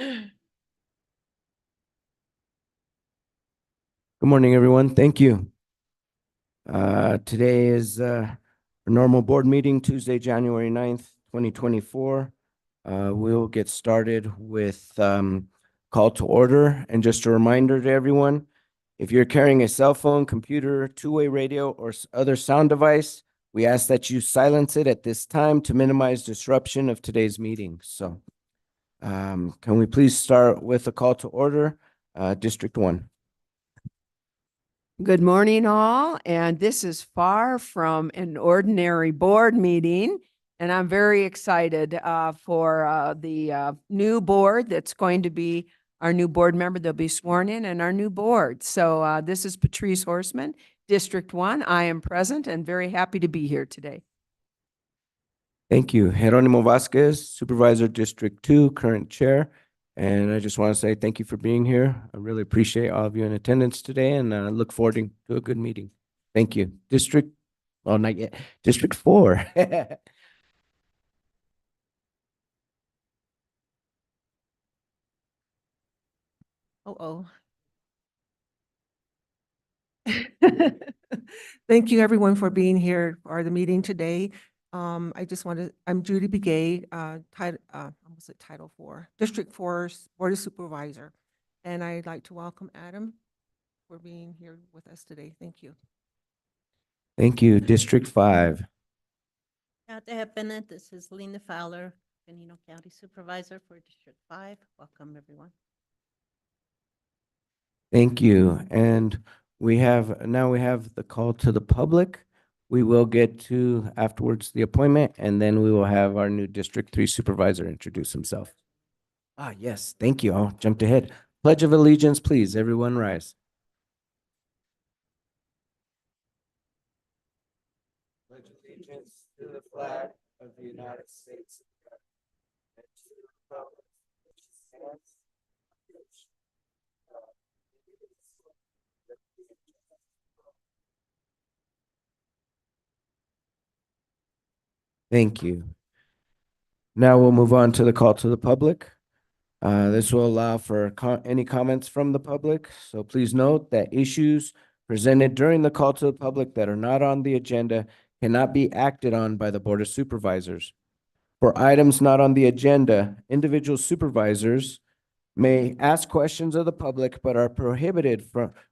Good morning, everyone. Thank you. Today is a normal board meeting, Tuesday, January 9th, 2024. We'll get started with call to order. And just a reminder to everyone, if you're carrying a cell phone, computer, two-way radio, or other sound device, we ask that you silence it at this time to minimize disruption of today's meeting. So can we please start with a call to order? District 1. Good morning, all, and this is far from an ordinary board meeting, and I'm very excited for the new board that's going to be our new board member. They'll be sworn in and our new board. So this is Patrice Horseman, District 1. I am present and very happy to be here today. Thank you. Jeronimo Vasquez, Supervisor, District 2, current chair. And I just want to say thank you for being here. I really appreciate all of you in attendance today and look forward to a good meeting. Thank you. Not yet. District 4. Oh. Thank you everyone for being here for the meeting today. I'm Judy Begay, Title 4, District 4 Board of Supervisor. And I'd like to welcome Adam for being here with us today. Thank you. Thank you. District 5. Bennett, this is Lena Fowler, Coconino County Supervisor for District 5. Welcome, everyone. Thank you. And we have the call to the public. We will get to afterwards the appointment, and then we will have our new District 3 Supervisor introduce himself. Yes, thank you. I'll jump ahead. Pledge of Allegiance, please. Everyone rise. Pledge allegiance to the flag of the United States and to the republic which stands Thank you. Now we'll move on to the call to the public. This will allow for any comments from the public. So please note that issues presented during the call to the public that are not on the agenda cannot be acted on by the Board of Supervisors. For items not on the agenda, individual supervisors may ask questions of the public but are prohibited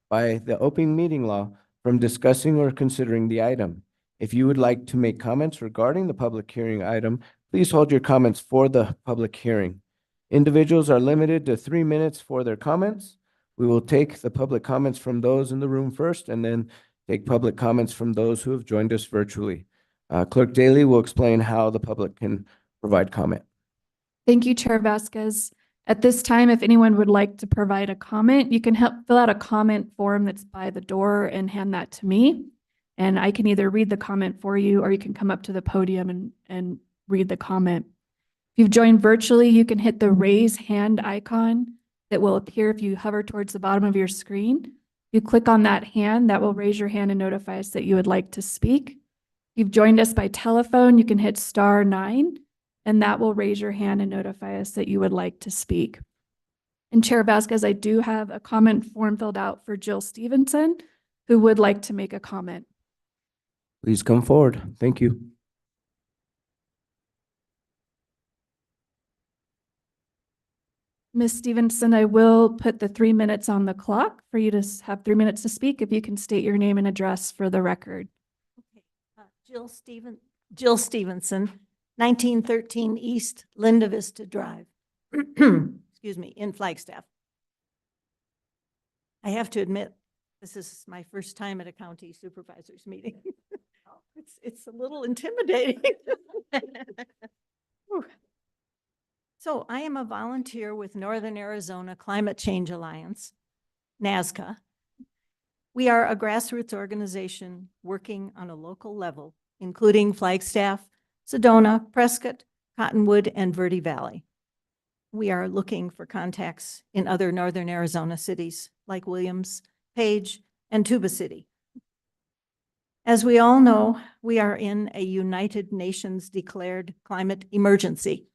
by the open meeting law from discussing or considering the item. If you would like to make comments regarding the public hearing item, please hold your comments for the public hearing. Individuals are limited to 3 minutes for their comments. We will take the public comments from those in the room first and then take public comments from those who have joined us virtually. Clerk Daly will explain how the public can provide comment. Thank you, Chair Vasquez. At this time, if anyone would like to provide a comment, you can fill out a comment form that's by the door and hand that to me. And I can either read the comment for you or you can come up to the podium and read the comment. If you've joined virtually, you can hit the raise hand icon that will appear if you hover towards the bottom of your screen. You click on that hand, that will raise your hand and notify us that you would like to speak. If you've joined us by telephone, you can hit *9, and that will raise your hand and notify us that you would like to speak. And Chair Vasquez, I do have a comment form filled out for Jill Stevenson, who would like to make a comment. Please come forward. Thank you. Ms. Stevenson, I will put the 3 minutes on the clock for you to have 3 minutes to speak. If you can state your name and address for the record. Okay. Jill Stevenson, 1913 East Linda Vista Drive. Excuse me, in Flagstaff. I have to admit, this is my first time at a county supervisors meeting. It's a little intimidating. So I am a volunteer with Northern Arizona Climate Change Alliance, NASCA. We are a grassroots organization working on a local level, including Flagstaff, Sedona, Prescott, Cottonwood, and Verde Valley. We are looking for contacts in other Northern Arizona cities like Williams, Page, and Tuba City. As we all know, we are in a United Nations declared climate emergency.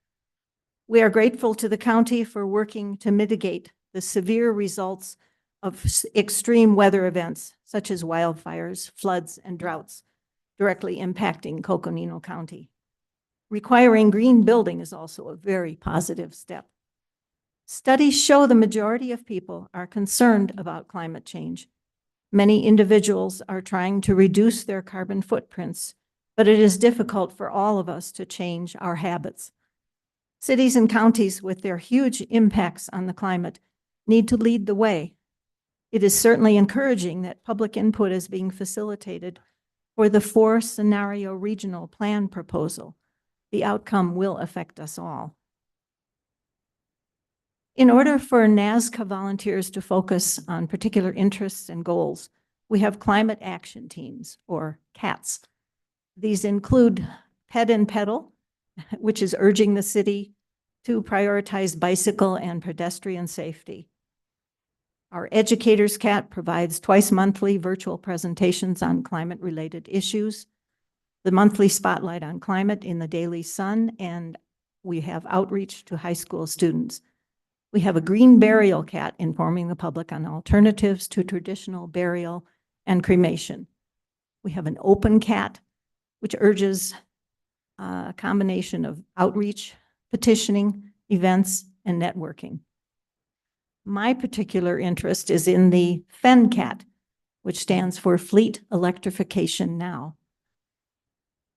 We are grateful to the county for working to mitigate the severe results of extreme weather events such as wildfires, floods, and droughts directly impacting Coconino County. Requiring green building is also a very positive step. Studies show the majority of people are concerned about climate change. Many individuals are trying to reduce their carbon footprints, but it is difficult for all of us to change our habits. Cities and counties with their huge impacts on the climate need to lead the way. It is certainly encouraging that public input is being facilitated for the 4-scenario regional plan proposal. The outcome will affect us all. In order for NASCA volunteers to focus on particular interests and goals, we have climate action teams, or CATs. These include Ped and Pedal, which is urging the city to prioritize bicycle and pedestrian safety. Our Educators CAT provides twice-monthly virtual presentations on climate-related issues, the monthly spotlight on climate in the Daily Sun, and we have outreach to high school students. We have a Green Burial CAT informing the public on alternatives to traditional burial and cremation. We have an Open CAT, which urges a combination of outreach, petitioning, events, and networking. My particular interest is in the FENCAT, which stands for Fleet Electrification Now.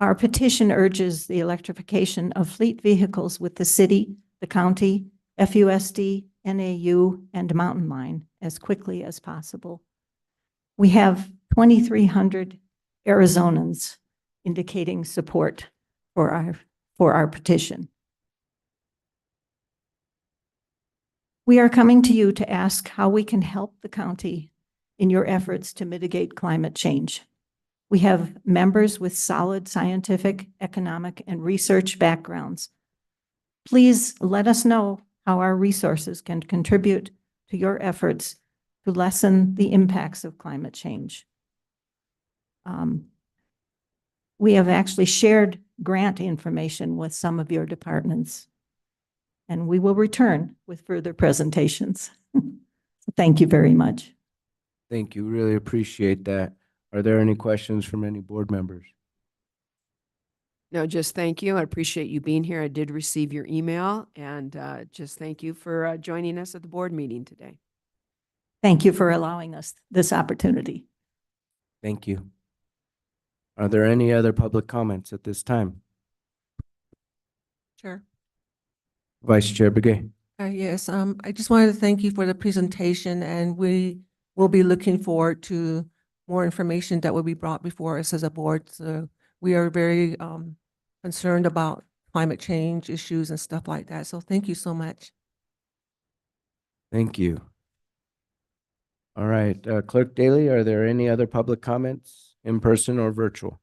Our petition urges the electrification of fleet vehicles with the city, the county, FUSD, NAU, and Mountain Line as quickly as possible. We have 2,300 Arizonans indicating support for our petition. We are coming to you to ask how we can help the county in your efforts to mitigate climate change. We have members with solid scientific, economic, and research backgrounds. Please let us know how our resources can contribute to your efforts to lessen the impacts of climate change. We have actually shared grant information with some of your departments, and we will return with further presentations. Thank you very much. Thank you. Really appreciate that. Are there any questions from any board members? No, just thank you. I appreciate you being here. I did receive your email, and just thank you for joining us at the board meeting today. Thank you for allowing us this opportunity. Thank you. Are there any other public comments at this time? Chair. Vice Chair Begay. Yes, I just wanted to thank you for the presentation, and we will be looking forward to more information that will be brought before us as a board. So we are very concerned about climate change issues and stuff like that. So thank you so much. Thank you. All right, Clerk Daly, are there any other public comments in person or virtual?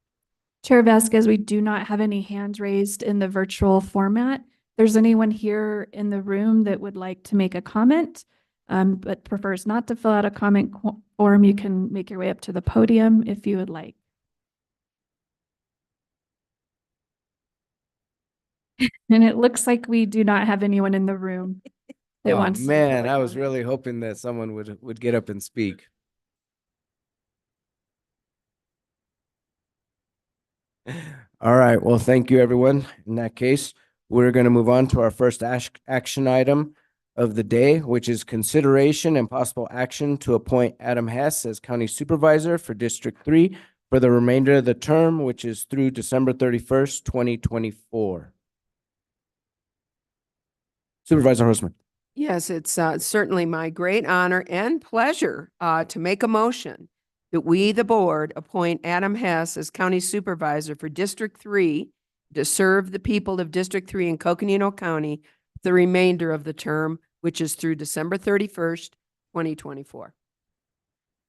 Chair Vasquez, we do not have any hands raised in the virtual format. If there's anyone here in the room that would like to make a comment, but prefers not to fill out a comment form, you can make your way up to the podium if you would like. And it looks like we do not have anyone in the room that Oh wants. to man, fill a I was comment. really hoping that someone would get up and speak. All right, well, thank you, everyone. In that case, we're going to move on to our first action item of the day, which is consideration and possible action to appoint Adam Hess as County Supervisor for District 3 for the remainder of the term, which is through December 31st, 2024. Supervisor Horstman. Yes, it's certainly my great honor and pleasure to make a motion that we, the board, appoint Adam Hess as County Supervisor for District 3 to serve the people of District 3 in Coconino County the remainder of the term, which is through December 31st, 2024.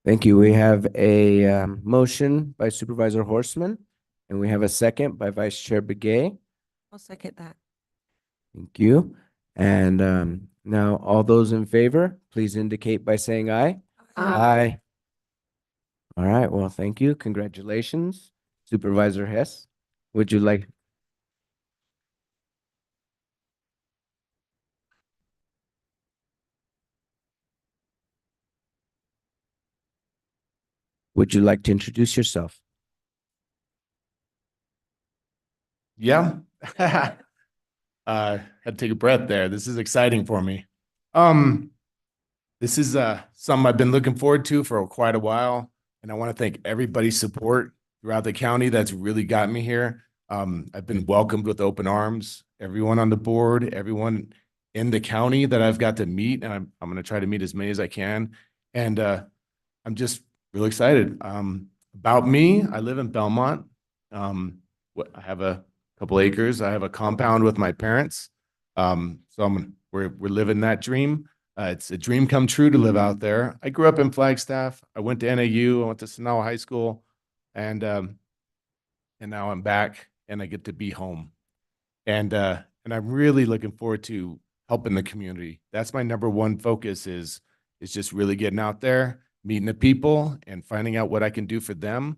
Thank you. We have a motion by Supervisor Horstman, and we have a second by Vice Chair Begay. I'll second that. Thank you. And now all those in favor, please indicate by saying aye. Aye. All right. Well, thank you. Congratulations, Supervisor Hess. Would you like? Would you like to introduce yourself? Yeah. Had to take a breath there. This is exciting for me. This is something I've been looking forward to for quite a while, and I want to thank everybody's support throughout the county that's really got me here. I've been welcomed with open arms. Everyone on the board, everyone in the county that I've got to meet, and I'm going to try to meet as many as I can. And I'm just really excited. About me, I live in Belmont. I have a couple acres. I have a compound with my parents. We're living that dream. It's a dream come true to live out there. I grew up in Flagstaff. I went to NAU. I went to Sonawa High School, and now I'm back, and I get to be home. And I'm really looking forward to helping the community. That's my number one focus is just really getting out there, meeting the people, and finding out what I can do for them,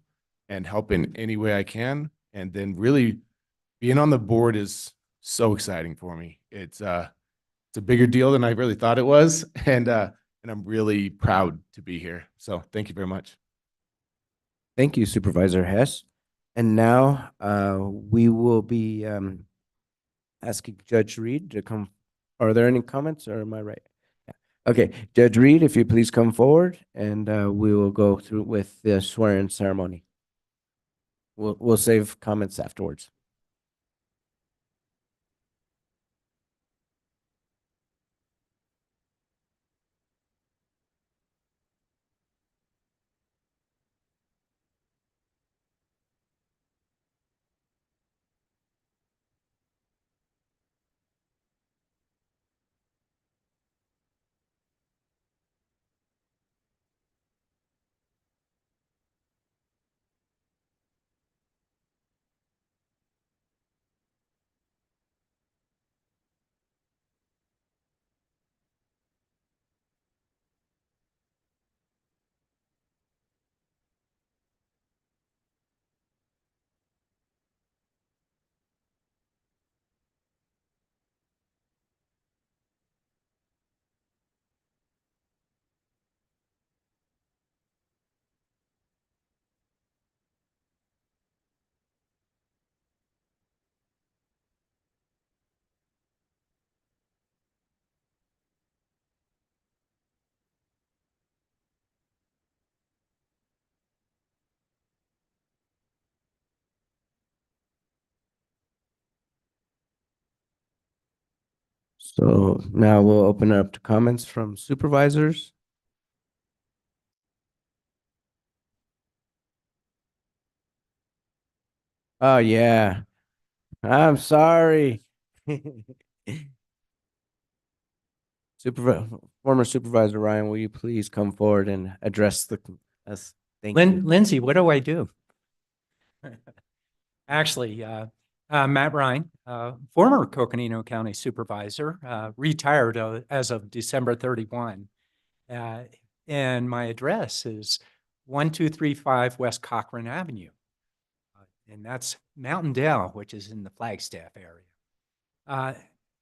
and helping any way I can. And then really being on the board is so exciting for me. It's a bigger deal than I really thought it was, and I'm really proud to be here. So thank you very much. Thank you, Supervisor Hess. And now we will be asking Judge Reed to come. Are there any comments, or am I right? Yeah. Okay, Judge Reed, if you please come forward, and we will go through with the swearing ceremony. We'll save comments afterwards. So now we'll open it up to comments from supervisors. Oh, yeah. I'm sorry. Former Supervisor Ryan, will you please come forward and address us? Thank you. Lindsay, what do I do? Actually, Matt Ryan, former Coconino County Supervisor, retired as of December 31. And my address is 1235 West Cochran Avenue. And that's Mountain Dale, which is in the Flagstaff area.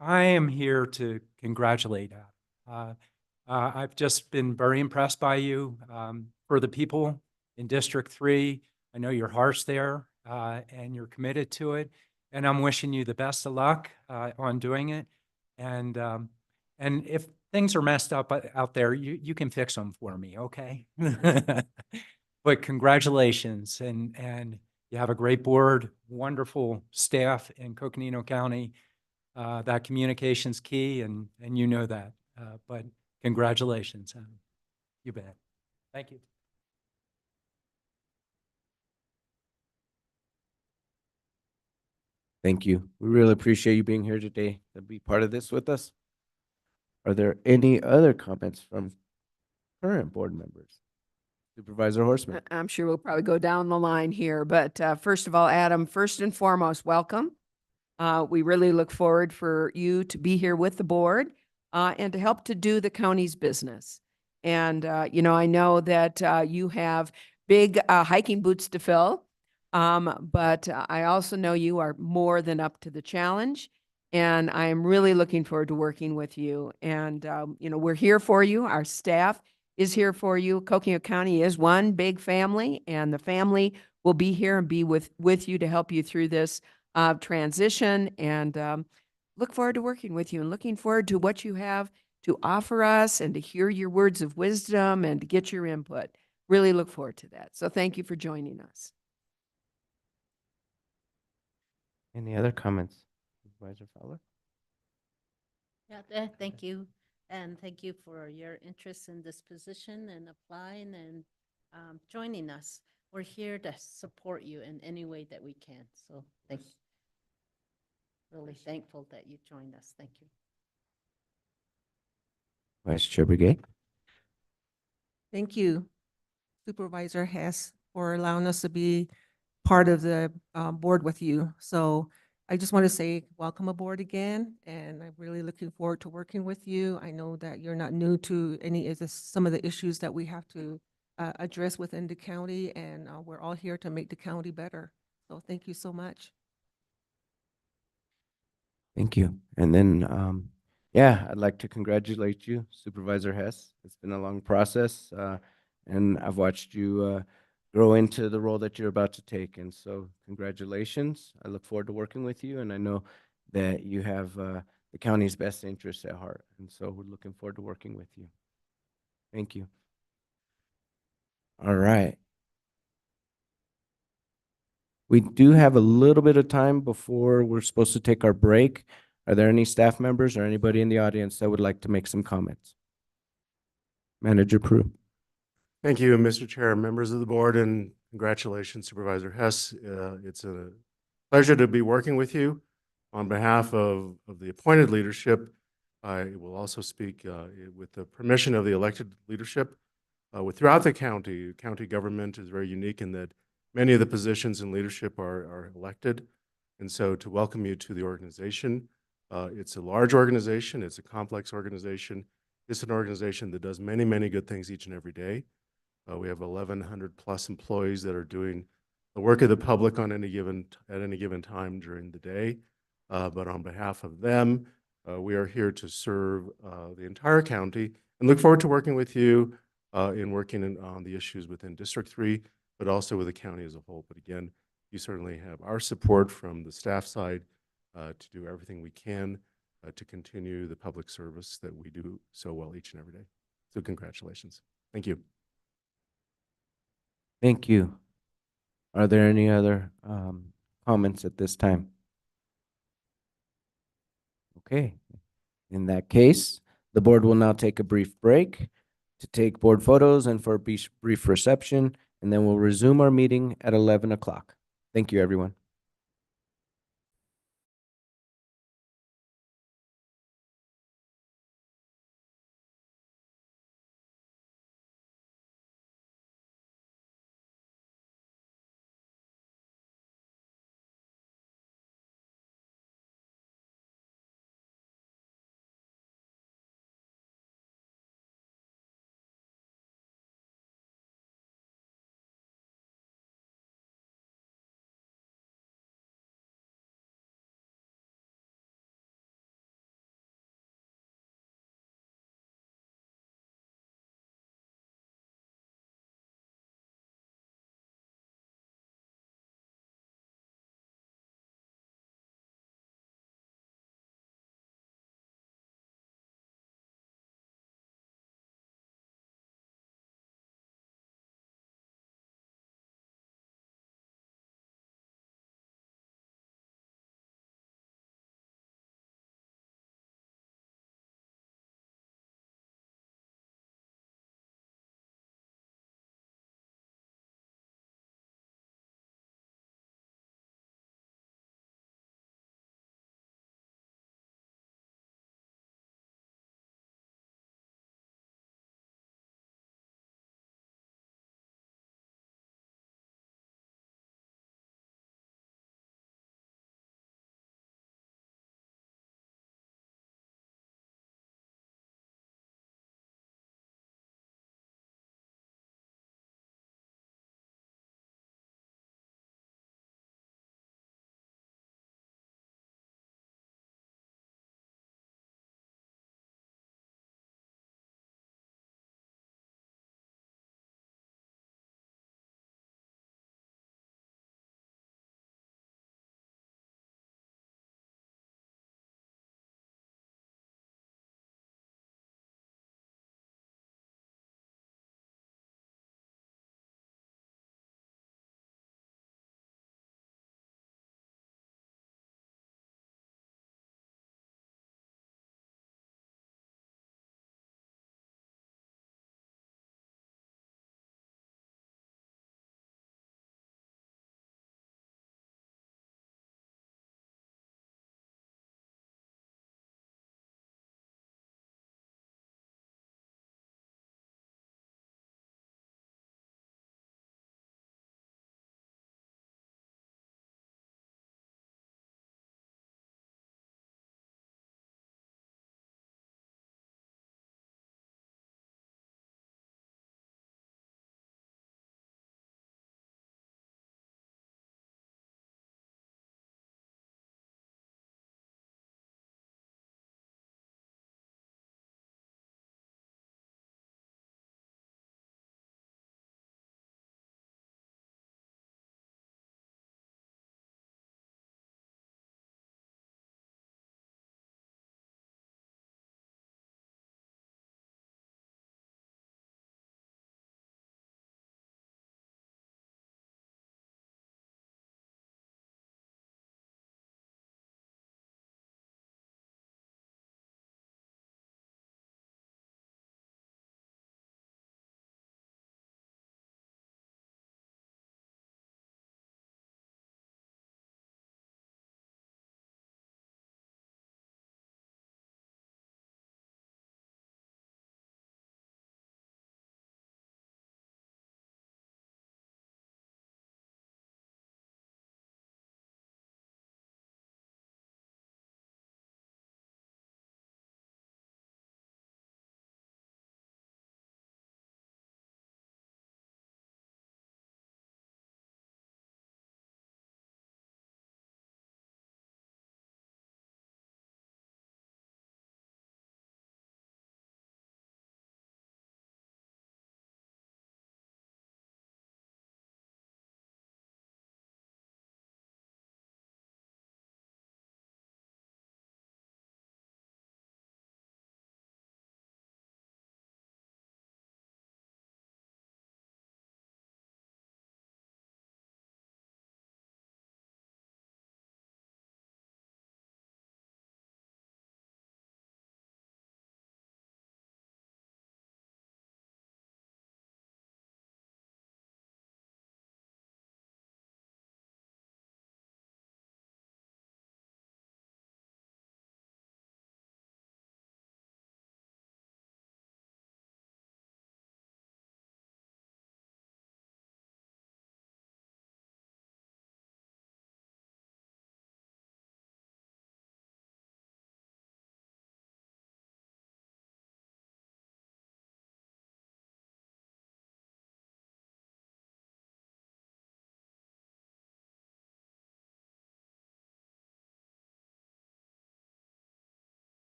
I am here to congratulate. I've just been very impressed by you. For the people in District 3, I know your heart's there and you're committed to it. And I'm wishing you the best of luck on doing it. And if things are messed up out there, you can fix them for me, okay? But congratulations, and you have a great board, wonderful staff in Coconino County. That communication's key, and you know that. But congratulations. You bet. Thank you. Thank you. We really appreciate you being here today to be part of this with us. Are there any other comments from current board members? Supervisor Horseman. I'm sure we'll probably go down the line here, but first of all, Adam, first and foremost, welcome. We really look forward for you to be here with the board and to help to do the county's business. And, I know that you have big hiking boots to fill, but I also know you are more than up to the challenge. And I am really looking forward to working with you. And, we're here for you. Our staff is here for you. Coconino County is one big family, and the family will be here and be with you to help you through this transition. And look forward to working with you and looking forward to what you have to offer us and to hear your words of wisdom and to get your input. Really look forward to that. So thank you for joining us. Any other comments? Supervisor Fowler? Yeah, thank you. And thank you for your interest in this position and applying and joining us. We're here to support you in any way that we can. So really thankful that you joined us. Thank you. Vice Chair Begay? Thank you, Supervisor Hess, for allowing us to be part of the board with you. So I just want to say welcome aboard again, and I'm really looking forward to working with you. I know that you're not new to some of the issues that we have to address within the county, and we're all here to make the county better. So thank you so much. Thank you. And then, yeah, I'd like to congratulate you, Supervisor Hess. It's been a long process, and I've watched you grow into the role that you're about to take. And so congratulations. I look forward to working with you, and I know that you have the county's best interests at heart. And so we're looking forward to working with you. Thank you. All right. We do have a little bit of time before we're supposed to take our break. Are there any staff members or anybody in the audience that would like to make some comments? Manager Prue. Thank you, Mr. Chair, members of the board, and congratulations, Supervisor Hess. It's a pleasure to be working with you. On behalf of the appointed leadership, I will also speak with the permission of the elected leadership. Throughout the county government is very unique in that many of the positions in leadership are elected. And so to welcome you to the organization, it's a large organization, it's a complex organization. It's an organization that does many, many good things each and every day. We have 1,100 plus employees that are doing the work of the public at any given time during the day. But on behalf of them, we are here to serve the entire county and look forward to working with you in working on the issues within District 3, but also with the county as a whole. But again, you certainly have our support from the staff side to do everything we can to continue the public service that we do so well each and every day. So congratulations. Thank you. Thank you. Are there any other comments at this time? Okay. In that case, the board will now take a brief break to take board photos and for a brief reception, and then we'll resume our meeting at 11 o'clock. Thank you, everyone.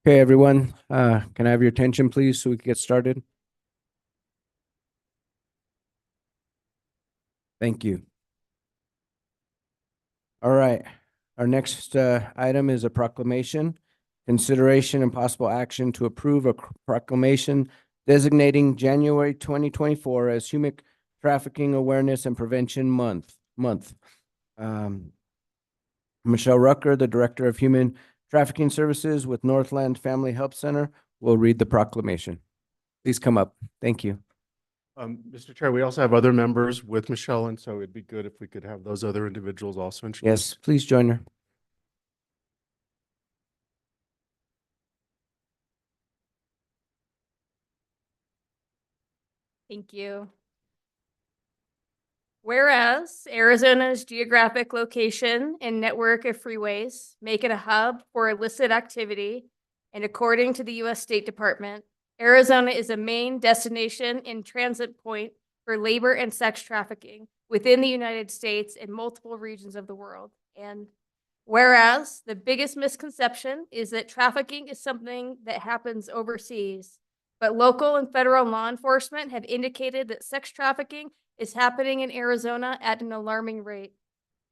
Okay, everyone, can I have your attention, please, so we can get started? Thank you. All right, our next item is a proclamation. Consideration and possible action to approve a proclamation designating January 2024 as Human Trafficking Awareness and Prevention Month. Michelle Rucker, the Director of Human Trafficking Services with Northland Family Help Center, will read the proclamation. Please come up. Thank you. Mr. Chair, we also have other members with Michelle, and so it'd be good if we could have those other individuals also introduced. Yes, please join her. Thank you. Whereas Arizona's geographic location and network of freeways make it a hub for illicit activity, and according to the U.S. State Department, Arizona is a main destination and transit point for labor and sex trafficking within the United States and multiple regions of the world. And whereas the biggest misconception is that trafficking is something that happens overseas, but local and federal law enforcement have indicated that sex trafficking is happening in Arizona at an alarming rate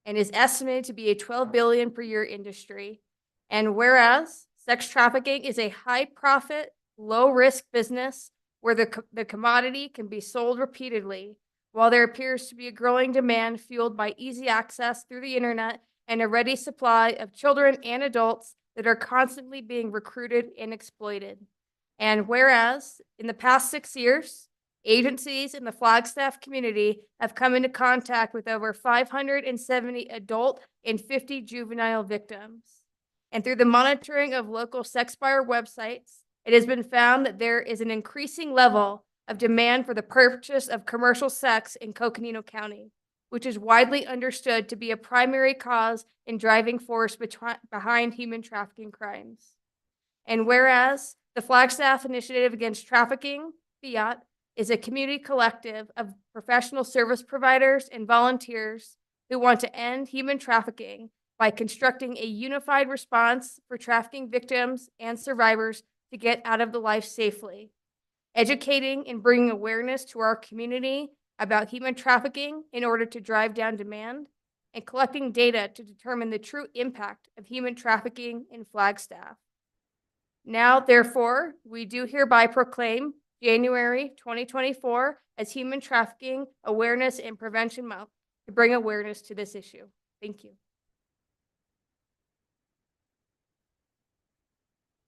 and is estimated to be a 12 billion per year industry. And whereas sex trafficking is a high profit, low risk business where the commodity can be sold repeatedly, while there appears to be a growing demand fueled by easy access through the internet and a ready supply of children and adults that are constantly being recruited and exploited. And whereas in the past 6 years, agencies in the Flagstaff community have come into contact with over 570 adult and 50 juvenile victims. And through the monitoring of local sex buyer websites, it has been found that there is an increasing level of demand for the purchase of commercial sex in Coconino County, which is widely understood to be a primary cause and driving force behind human trafficking crimes. And whereas the Flagstaff Initiative Against Trafficking, FIAT, is a community collective of professional service providers and volunteers who want to end human trafficking by constructing a unified response for trafficking victims and survivors to get out of the life safely, educating and bringing awareness to our community about human trafficking in order to drive down demand, and collecting data to determine the true impact of human trafficking in Flagstaff. Now, therefore, we do hereby proclaim January 2024 as Human Trafficking Awareness and Prevention Month to bring awareness to this issue. Thank you.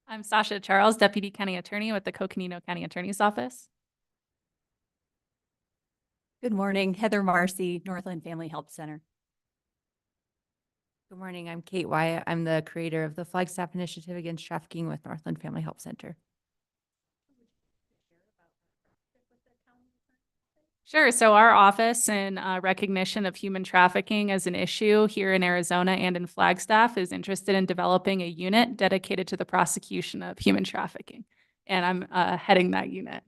I'm Sasha Charles, Deputy County Attorney with the Coconino County Attorney's Office. Good morning, Heather Marcy, Northland Family Help Center. Good morning, I'm Kate Wyatt. I'm the creator of the Flagstaff Initiative Against Trafficking with Northland Family Help Center. Sure. So our office, in recognition of human trafficking as an issue here in Arizona and in Flagstaff, is interested in developing a unit dedicated to the prosecution of human trafficking. And I'm heading that unit.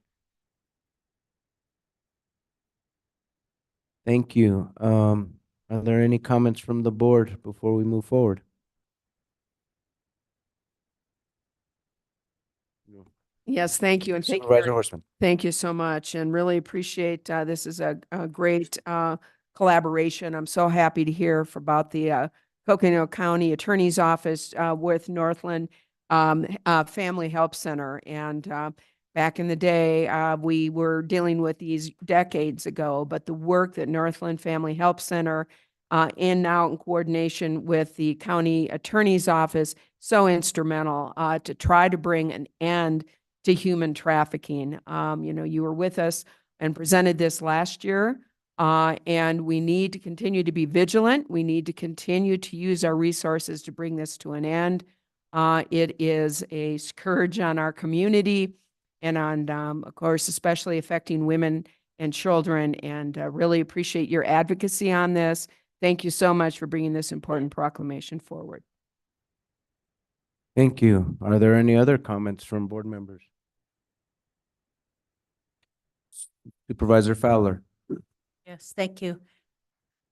Thank you. Are there any comments from the board before we move forward? Yes, thank you. And thank you. Supervisor Horstman. Thank you so much, and really appreciate, this is a great collaboration. I'm so happy to hear about the Coconino County Attorney's Office with Northland Family Help Center. And back in the day, we were dealing with these decades ago, but the work that Northland Family Help Center in coordination with the County Attorney's Office, so instrumental to try to bring an end to human trafficking. You were with us and presented this last year, and we need to continue to be vigilant. We need to continue to use our resources to bring this to an end. It is a scourge on our community and on, of course, especially affecting women and children, and really appreciate your advocacy on this. Thank you so much for bringing this important proclamation forward. Thank you. Are there any other comments from board members? Supervisor Fowler. Yes, thank you.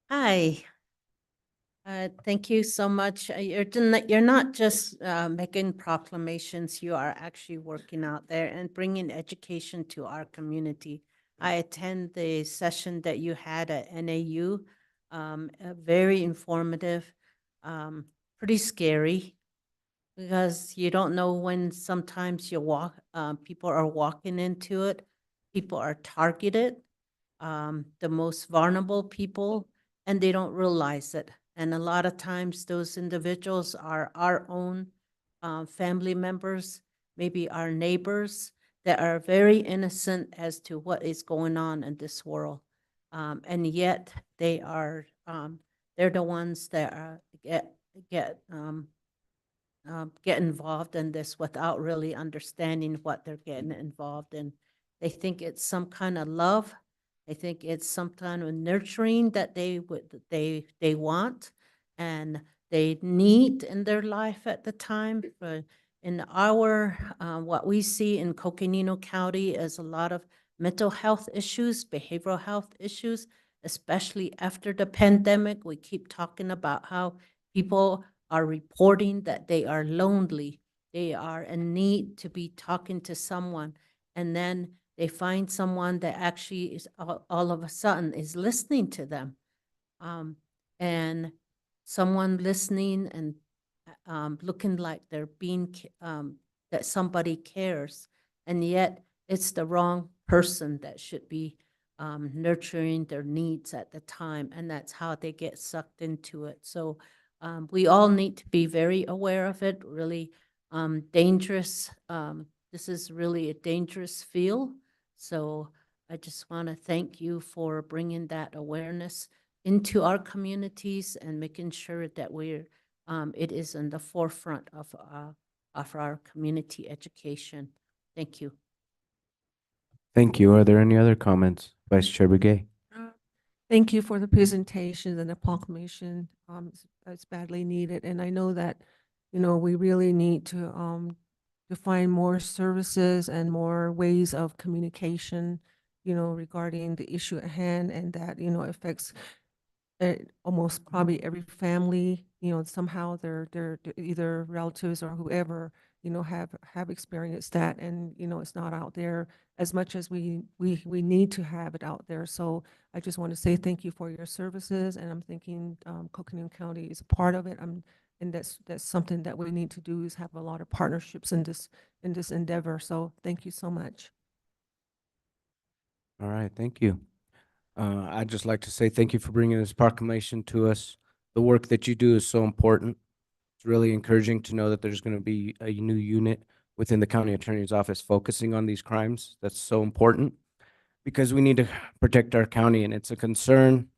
I Thank you so much. You're not just making proclamations, you are actually working out there and bringing education to our community. I attend the session that you had at NAU, very informative, pretty scary because you don't know when sometimes people are walking into it, people are targeted, the most vulnerable people, and they don't realize it. And a lot of times those individuals are our own family members, maybe our neighbors that are very innocent as to what is going on in this world. And yet they're the ones that get involved in this without really understanding what they're getting involved in. They think it's some kind of love. They think it's some kind of nurturing that they want and they need in their life at the time. But in what we see in Coconino County is a lot of mental health issues, behavioral health issues, especially after the pandemic. We keep talking about how people are reporting that they are lonely. They are in need to be talking to someone. And then they find someone that actually is all of a sudden is listening to them. And someone listening and looking like they're that somebody cares. And yet it's the wrong person that should be nurturing their needs at the time. And that's how they get sucked into it. So we all need to be very aware of it, really dangerous. This is really a dangerous field. So I just want to thank you for bringing that awareness into our communities and making sure that it is in the forefront of our community education. Thank you. Thank you. Are there any other comments? Vice Chair Begay? Thank you for the presentation and the proclamation. It's badly needed. And I know that, we really need to find more services and more ways of communication, regarding the issue at hand, and that, affects almost probably every family, somehow they're either relatives or whoever, have experienced that, and, it's not out there as much as we need to have it out there. So I just want to say thank you for your services, and I'm thinking Coconino County is a part of it. And that's something that we need to do, is have a lot of partnerships in this endeavor. So thank you so much. All right, thank you. I'd just like to say thank you for bringing this proclamation to us. The work that you do is so important. It's really encouraging to know that there's going to be a new unit within the county attorney's office focusing on these crimes. That's so important because we need to protect our county, and it's a concern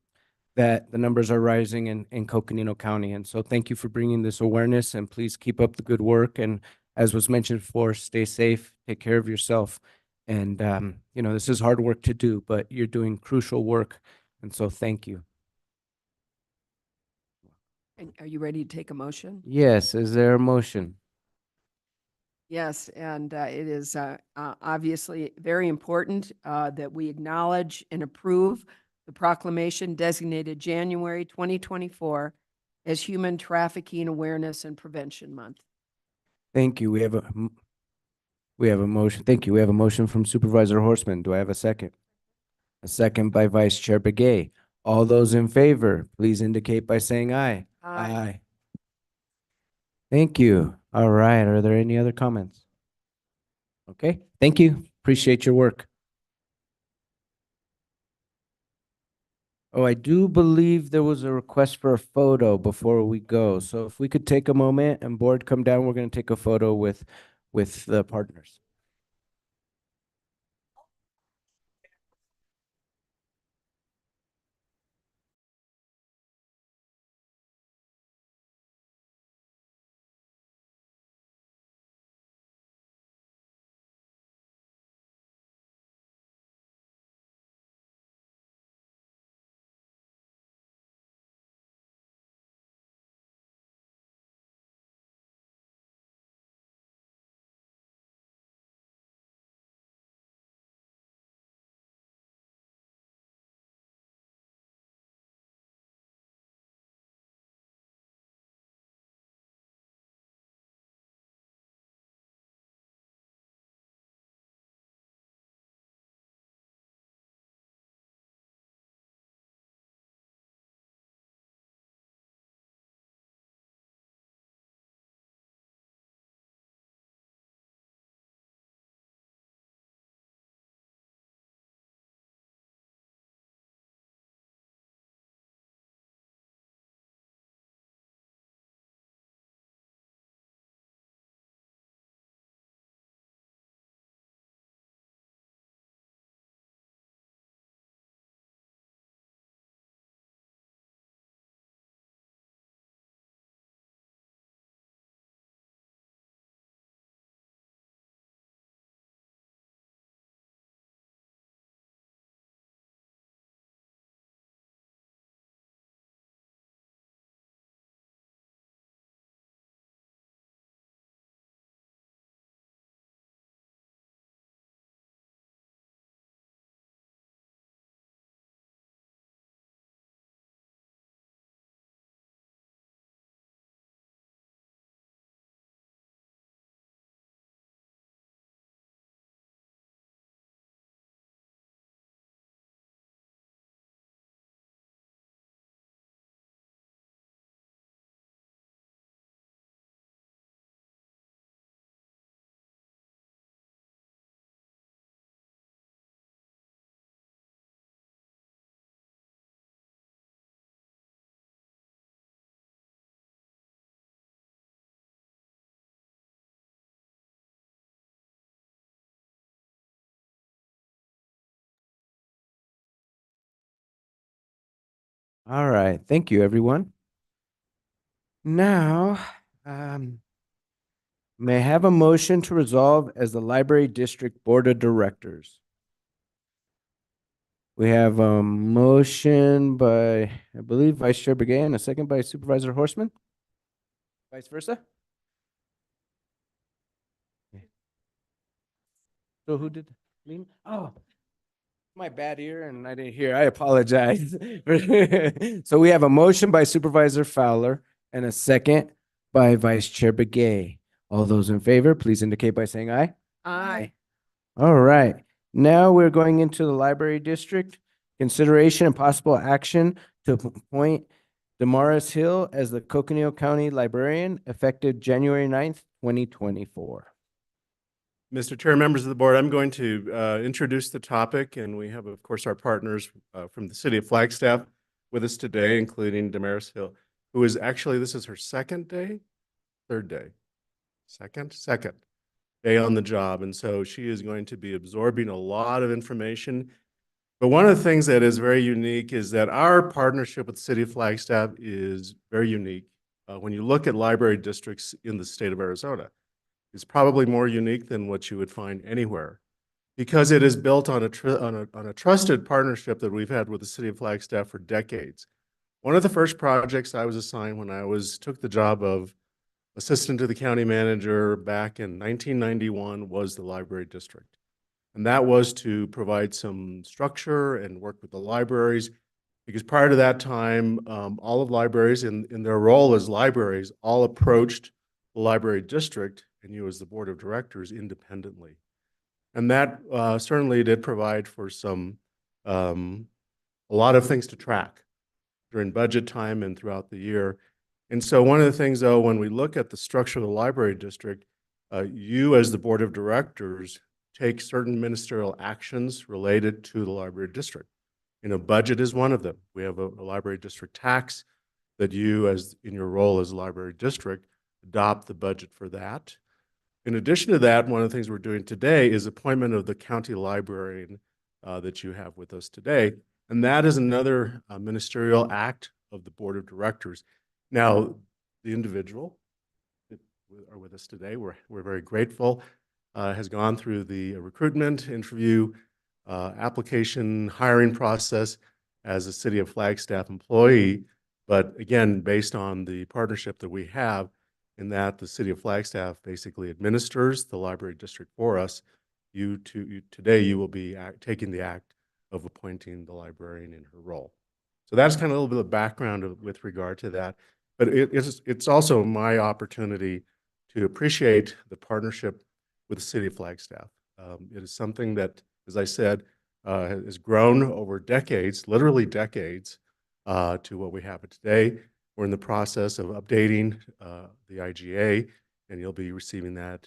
that the numbers are rising in Coconino County. And so thank you for bringing this awareness, and please keep up the good work. And as was mentioned before, stay safe, take care of yourself. And, this is hard work to do, but you're doing crucial work. And so thank you. And are you ready to take a motion? Yes, is there a motion? Yes, and it is obviously very important that we acknowledge and approve the proclamation designated January 2024 as Human Trafficking Awareness and Prevention Month. Thank you. We have a motion. Thank you. We have a motion from Supervisor Horseman. Do I have a second? A second by Vice Chair Begay. All those in favor, please indicate by saying aye. Aye. Thank you. All right. Are there any other comments? Okay. Thank you. Appreciate your work. Oh, I do believe there was a request for a photo before we go. So if we could take a moment and board come down, we're going to take a photo with the partners. All right, thank you, everyone. Now, may I have a motion to resolve as the Library District Board of Directors? We have a motion by, I believe, Vice Chair Begay and a second by Supervisor Horseman. Vice versa? So who did? Me? Oh, my bad ear and I didn't hear. I apologize. So we have a motion by Supervisor Fowler and a second by Vice Chair Begay. All those in favor, please indicate by saying aye. Aye. All right. Now we're going into the library district. Consideration and possible action to appoint Damaris Hill as the Coconino County Librarian effective January 9th, 2024. Mr. Chair, members of the board, I'm going to introduce the topic, and we have, of course, our partners from the city of Flagstaff with us today, including Damaris Hill, who is actually, this is her second day, third day, second day on the job. And so she is going to be absorbing a lot of information. But one of the things that is very unique is that our partnership with the city of Flagstaff is very unique. When you look at library districts in the state of Arizona, it's probably more unique than what you would find anywhere because it is built on a trusted partnership that we've had with the city of Flagstaff for decades. One of the first projects I was assigned when I took the job of assistant to the county manager back in 1991 was the library district. And that was to provide some structure and work with the libraries, because prior to that time, all of libraries in their role as libraries all approached the library district and you as the board of directors independently. And that certainly did provide for a lot of things to track during budget time and throughout the year. And so one of the things, though, when we look at the structure of the library district, you as the board of directors take certain ministerial actions related to the library district. You know, budget is one of them. We have a library district tax that you, as in your role as a library district, adopt the budget for that. In addition to that, one of the things we're doing today is appointment of the county librarian that you have with us today. And that is another ministerial act of the board of directors. Now, the individual that are with us today, we're very grateful, has gone through the recruitment, interview, application, hiring process as a City of Flagstaff employee. But again, based on the partnership that we have, in that the City of Flagstaff basically administers the library district for us, today you will be taking the act of appointing the librarian in her role. So that's kind of a little bit of background with regard to that. But it's also my opportunity to appreciate the partnership with the City of Flagstaff. It is something that, as I said, has grown over decades, literally decades, to what we have today. We're in the process of updating the IGA, and you'll be receiving that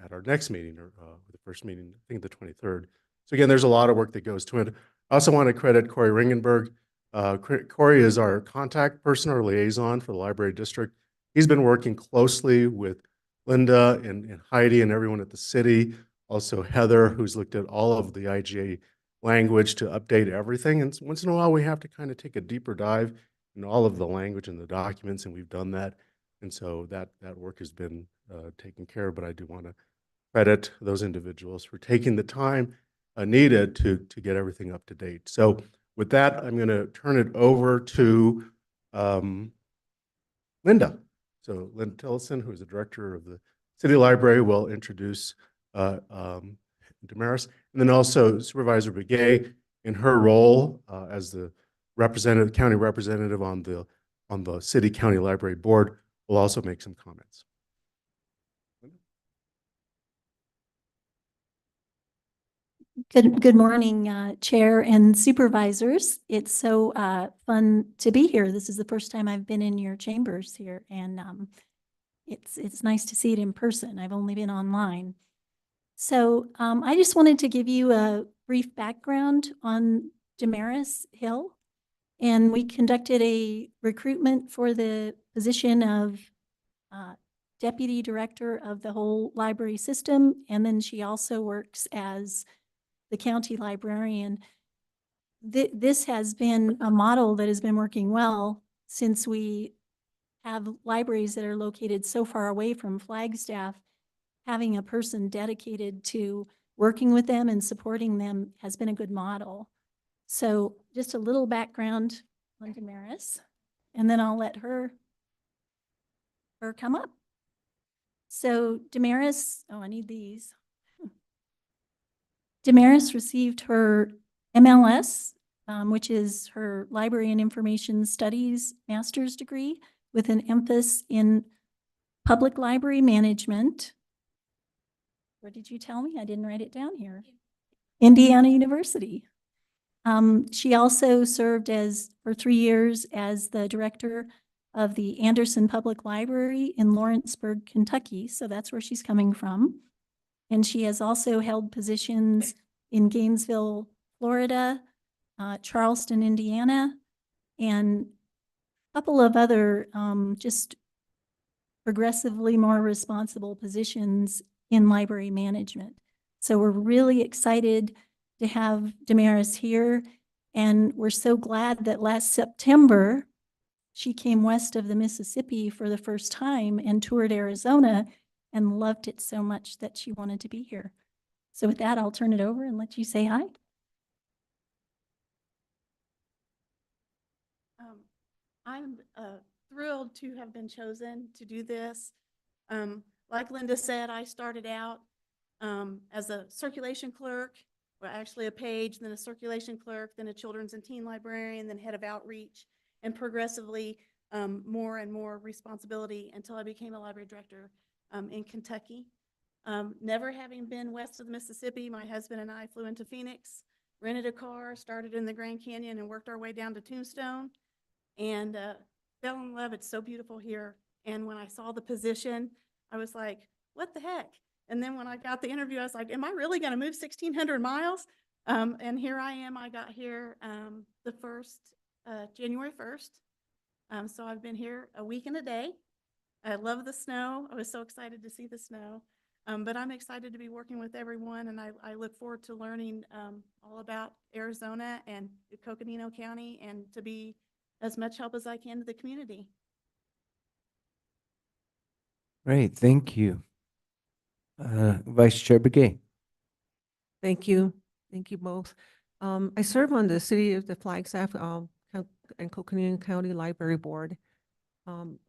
at our next meeting, or the first meeting, I think the 23rd. So again, there's a lot of work that goes to it. I also want to credit Corey Ringenberg. Corey is our contact person or liaison for the library district. He's been working closely with Linda and Heidi and everyone at the city. Also Heather, who's looked at all of the IGA language to update everything. And once in a while, we have to kind of take a deeper dive in all of the language and the documents, and we've done that. And so that work has been taken care of, but I do want to credit those individuals for taking the time needed to get everything up to date. So with that, I'm going to turn it over to Linda. So Linda Tillotson, who is the director of the City Library, will introduce Damaris, and then also Supervisor Begay in her role as the county representative on the City County Library Board will also make some comments. Good morning, Chair and Supervisors. It's so fun to be here. This is the first time I've been in your chambers here, and it's nice to see it in person. I've only been online. So I just wanted to give you a brief background on Damaris Hill. And we conducted a recruitment for the position of Deputy Director of the whole library system. And then she also works as the county librarian. this has been a model that has been working well since we have libraries that are located so far away from Flagstaff. Having a person dedicated to working with them and supporting them has been a good model. So just a little background on Damaris, and then I'll let her come up. So Damaris, oh, I need these. Damaris received her MLS, which is her Library and Information Studies master's degree with an emphasis in public library management. What did you tell me? I didn't write it down here. Indiana University. She also served for 3 years as the director of the Anderson Public Library in Lawrenceburg, Kentucky. So that's where she's coming from. And she has also held positions in Gainesville, Florida, Charleston, Indiana, and a couple of other just progressively more responsible positions in library management. So we're really excited to have Damaris here. And we're so glad that last September, she came west of the Mississippi for the first time and toured Arizona and loved it so much that she wanted to be here. So with that, I'll turn it over and let you say hi. I'm thrilled to have been chosen to do this. Like Linda said, I started out as a circulation clerk, or actually a page, then a circulation clerk, then a children's and teen librarian, then head of outreach, and progressively more and more responsibility until I became a library director in Kentucky. Never having been west of the Mississippi, my husband and I flew into Phoenix, rented a car, started in the Grand Canyon, and worked our way down to Tombstone, and fell in love. It's so beautiful here. And when I saw the position, I was like, what the heck? And then when I got the interview, I was like, am I really going to move 1,600 miles? And here I am. I got here January 1st. So I've been here a week and a day. I love the snow. I was so excited to see the snow. But I'm excited to be working with everyone, and I look forward to learning all about Arizona and Coconino County, and to be as much help as I can to the community. Great, thank you. Vice Chair Begay. Thank you. Thank you both. I serve on the City of the Flagstaff and Coconino County Library Board.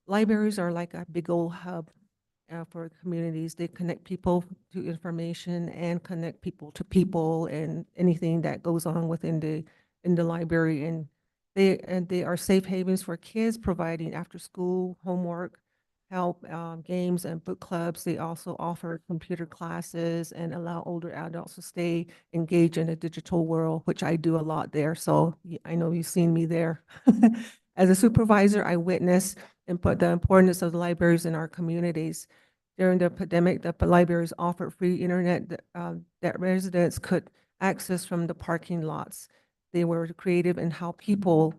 Libraries are like a big old hub for communities. They connect people to information and connect people to people and anything that goes on within the library. And they are safe havens for kids, providing after school homework, help, games and book clubs. They also offer computer classes and allow older adults to stay engaged in the digital world, which I do a lot there. So I know you've seen me there. As a supervisor, I witnessed the importance of the libraries in our communities. During the pandemic, the libraries offered free internet that residents could access from the parking lots. They were creative in how people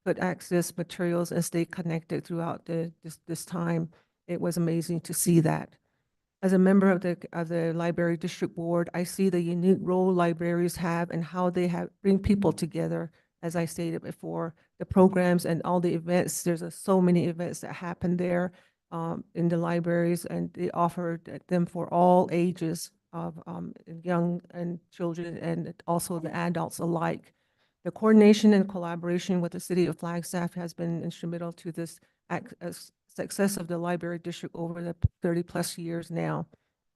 could access materials and stay connected throughout this time. It was amazing to see that. As a member of the Library District Board, I see the unique role libraries have and how they bring people together. As I stated before, the programs and all the events, there's so many events that happen there in the libraries, and they offer them for all ages of young and children, and also the adults alike. The coordination and collaboration with the City of Flagstaff has been instrumental to this success of the Library District over the 30+ years now.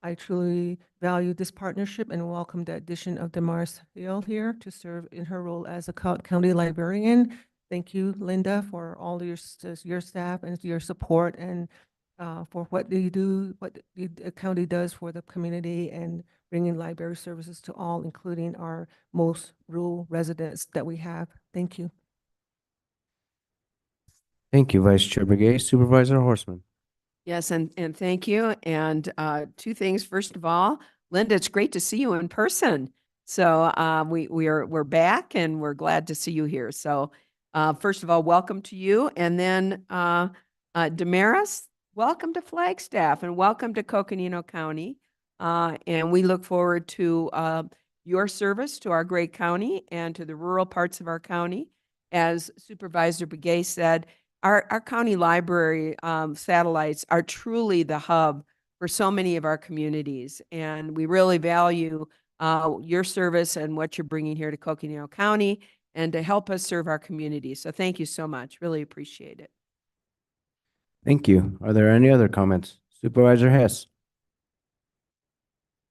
I truly value this partnership and welcome the addition of Damaris Hill here to serve in her role as a county librarian. Thank you, Linda, for all your staff and your support, and for what you do, what the county does for the community, and bringing library services to all, including our most rural residents that we have. Thank you. Thank you, Vice Chair Begay. Supervisor Horseman. Yes, and thank you. And two things. First of all, Linda, it's great to see you in person. So we're back, and we're glad to see you here. So first of all, welcome to you. And then Damaris, welcome to Flagstaff and welcome to Coconino County. And we look forward to your service to our great county and to the rural parts of our county. As Supervisor Begay said, our county library satellites are truly the hub for so many of our communities. And we really value your service and what you're bringing here to Coconino County and to help us serve our community. So thank you so much. Really appreciate it. Thank you. Are there any other comments? Supervisor Hess.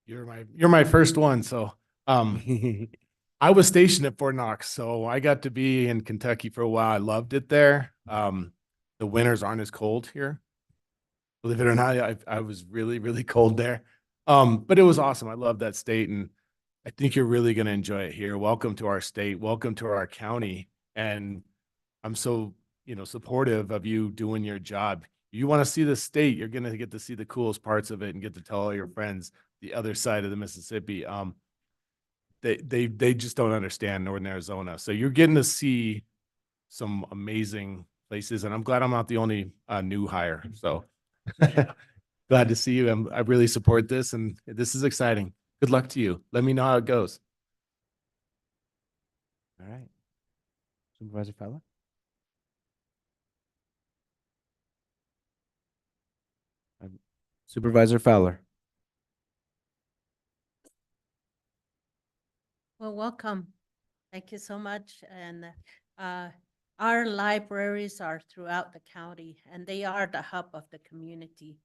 You're my first one. So I was stationed at Fort Knox, so I got to be in Kentucky for a while. I loved it there. The winters aren't as cold here. Believe it or not, I was really, really cold there. But it was awesome. I love that state, and I think you're really going to enjoy it here. Welcome to our state. Welcome to our county. And I'm so, supportive of you doing your job. You want to see the state, you're going to get to see the coolest parts of it and get to tell all your friends the other side of the Mississippi. They just don't understand Northern Arizona. So you're getting to see some amazing places, and I'm glad I'm not the only new hire. So glad to see you. I really support this, and this is exciting. Good luck to you. Let me know how it goes. All right. Supervisor Fowler? Supervisor Fowler. Well, welcome. Thank you so much. And our libraries are throughout the county, and they are the hub of the community.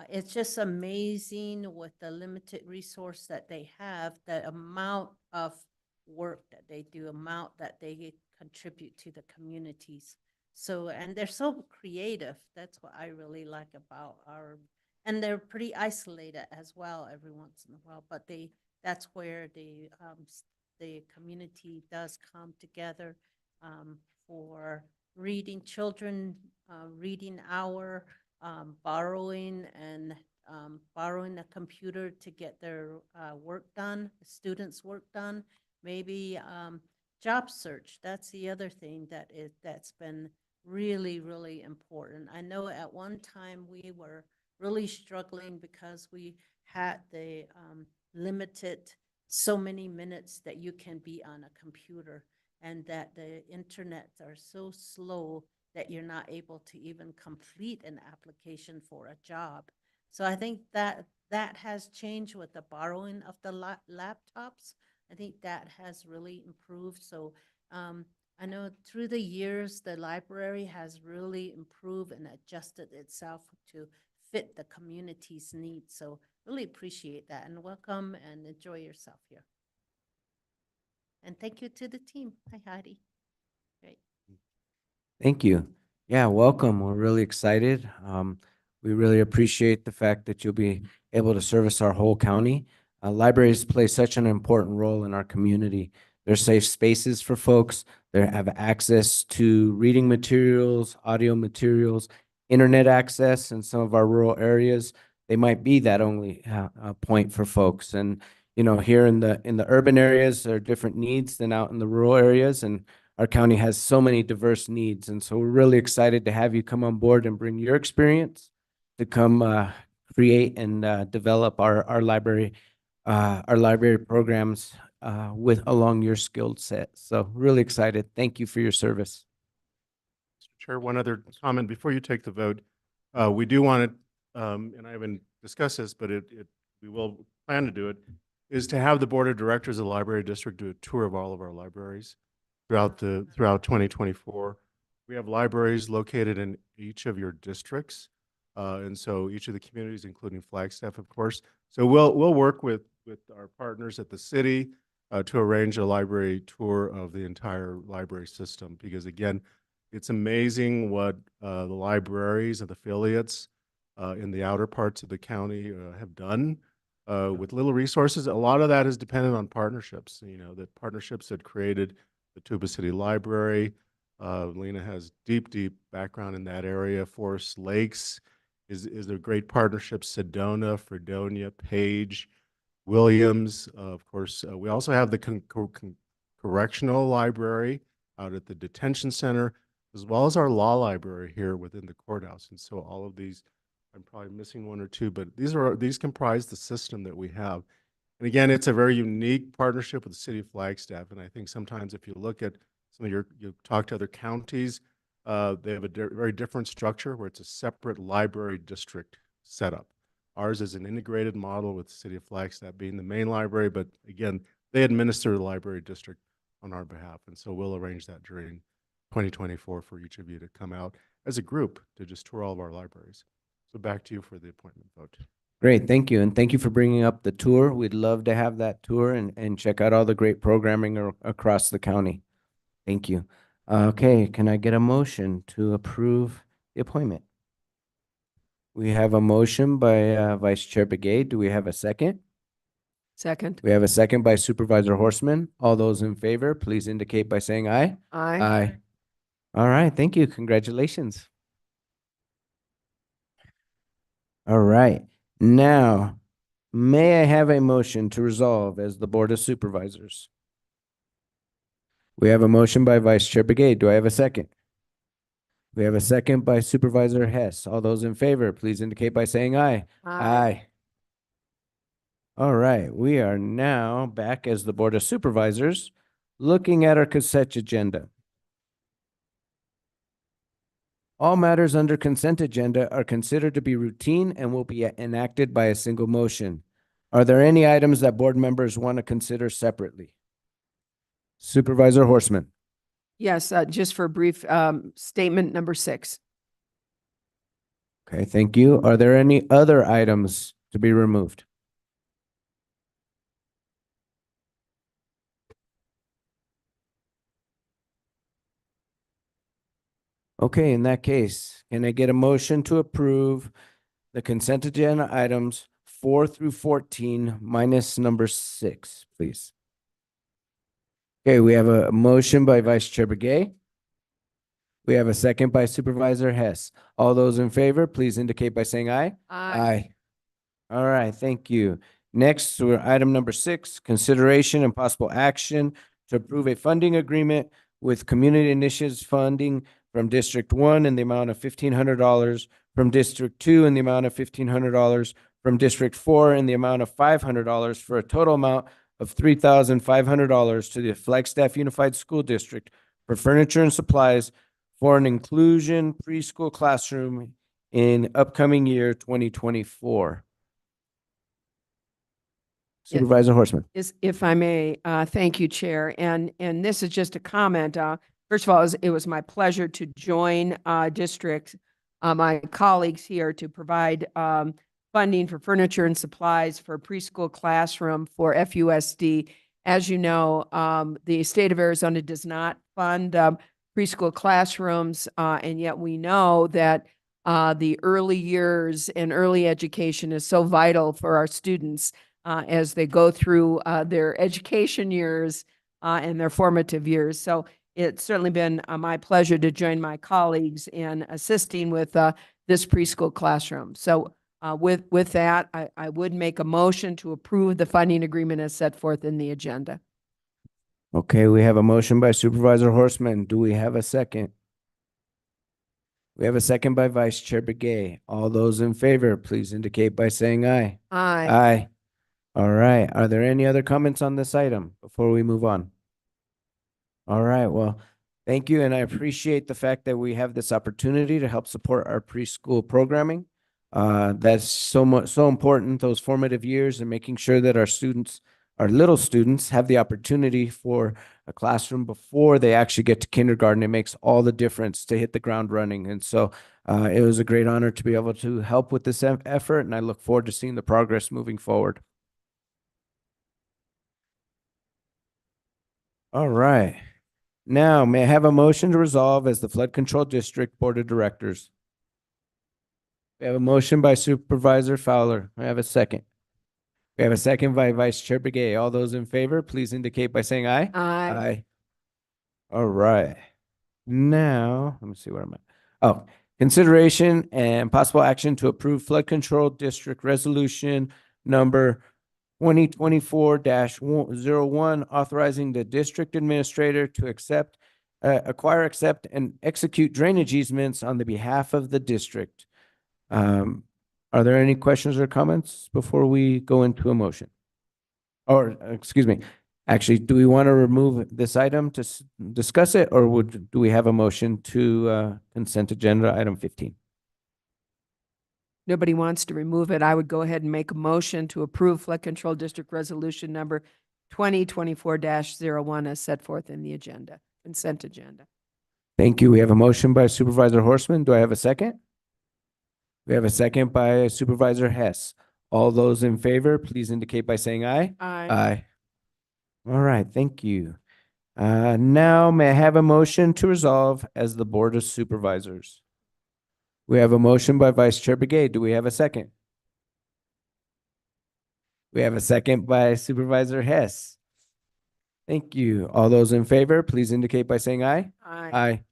It's just amazing with the limited resource that they have, the amount of work that they do, amount that they contribute to the communities. So, and they're so creative. That's what I really like about and they're pretty isolated as well every once in a while, but that's where the community does come together for reading children, reading hour, borrowing a computer to get their work done, students' work done, maybe job search. That's the other thing that's been really, really important. I know at one time we were really struggling because we had the limited so many minutes that you can be on a computer, and that the internet are so slow that you're not able to even complete an application for a job. So I think that has changed with the borrowing of the laptops. I think that has really improved. So I know through the years, the library has really improved and adjusted itself to fit the community's needs. So really appreciate that, and welcome and enjoy yourself here. And thank you to the team. Hi, Heidi. Great. Thank you. Yeah, welcome. We're really excited. We really appreciate the fact that you'll be able to service our whole county. Libraries play such an important role in our community. They're safe spaces for folks. They have access to reading materials, audio materials, internet access in some of our rural areas. They might be that only point for folks. And, here in the urban areas, there are different needs than out in the rural areas. And our county has so many diverse needs. And so we're really excited to have you come on board and bring your experience to come create and develop our library programs along your skilled set. So really excited. Thank you for your service. Mr. Chair, one other comment before you take the vote. We do want to, and I haven't discussed this, but we will plan to do it, is to have the Board of Directors of the Library District do a tour of all of our libraries throughout 2024. We have libraries located in each of your districts. And so each of the communities, including Flagstaff, of course. So we'll work with our partners at the city to arrange a library tour of the entire library system, because again, it's amazing what the libraries and affiliates in the outer parts of the county have done with little resources. A lot of that is dependent on partnerships, the partnerships that created the Tuba City Library. Lena has deep background in that area. Forest Lakes is a great partnership. Sedona, Fredonia, Page, Williams. Of course, we also have the Correctional Library out at the detention center, as well as our law library here within the courthouse. And so all of these, I'm probably missing one or two, but these comprise the system that we have. And again, it's a very unique partnership with the city of Flagstaff. And I think sometimes if you look at some of you talk to other counties, they have a very different structure where it's a separate library district setup. Ours is an integrated model with the city of Flagstaff being the main library, but again, they administer the library district on our behalf. And so we'll arrange that during 2024 for each of you to come out as a group to just tour all of our libraries. So back to you for the appointment vote. Great, thank you. And thank you for bringing up the tour. We'd love to have that tour and check out all the great programming across the county. Thank you. Okay, can I get a motion to approve the appointment? We have a motion by Vice Chair Begay. Do we have a second? Second. We have a second by Supervisor Horseman. All those in favor, please indicate by saying aye. Aye. Aye. All right, thank you. Congratulations. All right, now, may I have a motion to resolve as the Board of Supervisors? We have a motion by Vice Chair Begay. Do I have a second? We have a second by Supervisor Hess. All those in favor, please indicate by saying aye. Aye. All right, we are now back as the Board of Supervisors, looking at our consent agenda. All matters under consent agenda are considered to be routine and will be enacted by a single motion. Are there any items that board members want to consider separately? Supervisor Horseman. Yes, just for a brief statement number 6. Okay, thank you. Are there any other items to be removed? Okay, in that case, can I get a motion to approve the consent agenda items 4 through 14 minus number 6, please? Okay, we have a motion by Vice Chair Begay. We have a second by Supervisor Hess. All those in favor, please indicate by saying aye. Aye. All right, thank you. Next, we're item number 6, consideration and possible action to approve a funding agreement with Community Initiatives funding from District 1 in the amount of $1,500, from District 2 in the amount of $1,500, from District 4 in the amount of $500 for a total amount of $3,500 to the Flagstaff Unified School District for furniture and supplies for an inclusion preschool classroom in upcoming year 2024. Supervisor Horseman. If I may, thank you, Chair. And this is just a comment. First of all, it was my pleasure to join district, my colleagues here to provide funding for furniture and supplies for a preschool classroom for FUSD. As you know, the state of Arizona does not fund preschool classrooms, and yet we know that the early years and early education is so vital for our students as they go through their education years and their formative years. So it's certainly been my pleasure to join my colleagues in assisting with this preschool classroom. So with that, I would make a motion to approve the funding agreement as set forth in the agenda. Okay, we have a motion by Supervisor Horseman. Do we have a second? We have a second by Vice Chair Begay. All those in favor, please indicate by saying aye. Aye. Aye. All right. Are there any other comments on this item before we move on? All right. Well, thank you. And I appreciate the fact that we have this opportunity to help support our preschool programming. That's so important, those formative years, and making sure that our students, our little students, have the opportunity for a classroom before they actually get to kindergarten. It makes all the difference to hit the ground running. And so it was a great honor to be able to help with this effort, and I look forward to seeing the progress moving forward. All right. Now, may I have a motion to resolve as the Flood Control District Board of Directors? We have a motion by Supervisor Fowler. I have a second. We have a second by Vice Chair Begay. All those in favor, please indicate by saying aye. Aye. Aye. All right. Now, let me see where I'm at. Oh, consideration and possible action to approve Flood Control District Resolution number 2024-01, authorizing the district administrator to acquire, accept, and execute drainage easements on the behalf of the district. Are there any questions or comments before we go into a motion? or excuse me, actually, do we want to remove this item to discuss it, or do we have a motion to consent agenda item 15? Nobody wants to remove it. I would go ahead and make a motion to approve Flood Control District Resolution number 2024-01 as set forth in the agenda, consent agenda. Thank you. We have a motion by Supervisor Horseman. Do I have a second? We have a second by Supervisor Hess. All those in favor, please indicate by saying aye. Aye. Aye. All right, thank you. Now may I have a motion to resolve as the Board of Supervisors? We have a motion by Vice Chair Begay. Do we have a second? We have a second by Supervisor Hess. Thank you. All those in favor, please indicate by saying aye. Aye. Aye.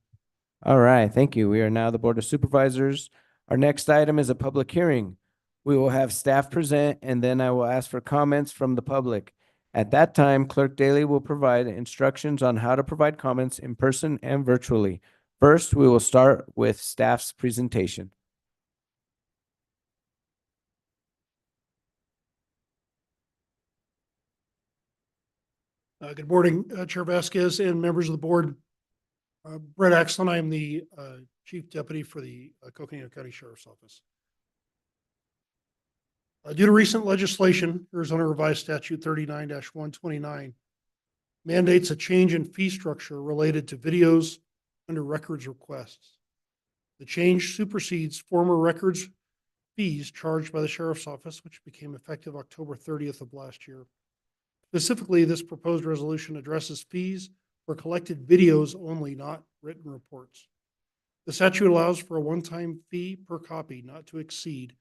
All right, thank you. We are now the Board of Supervisors. Our next item is a public hearing. We will have staff present, and then I will ask for comments from the public. At that time, Clerk Daly will provide instructions on how to provide comments in person and virtually. First, we will start with staff's presentation. Good morning, Chair Vasquez and members of the board. Brett Axlin, I am the Chief Deputy for the Coconino County Sheriff's Office. Due to recent legislation, Arizona Revised Statute 39-129 mandates a change in fee structure related to videos under records requests. The change supersedes former records fees charged by the Sheriff's Office, which became effective October 30th of last year. Specifically, this proposed resolution addresses fees for collected videos only, not written reports. The statute allows for a one-time fee per copy not to exceed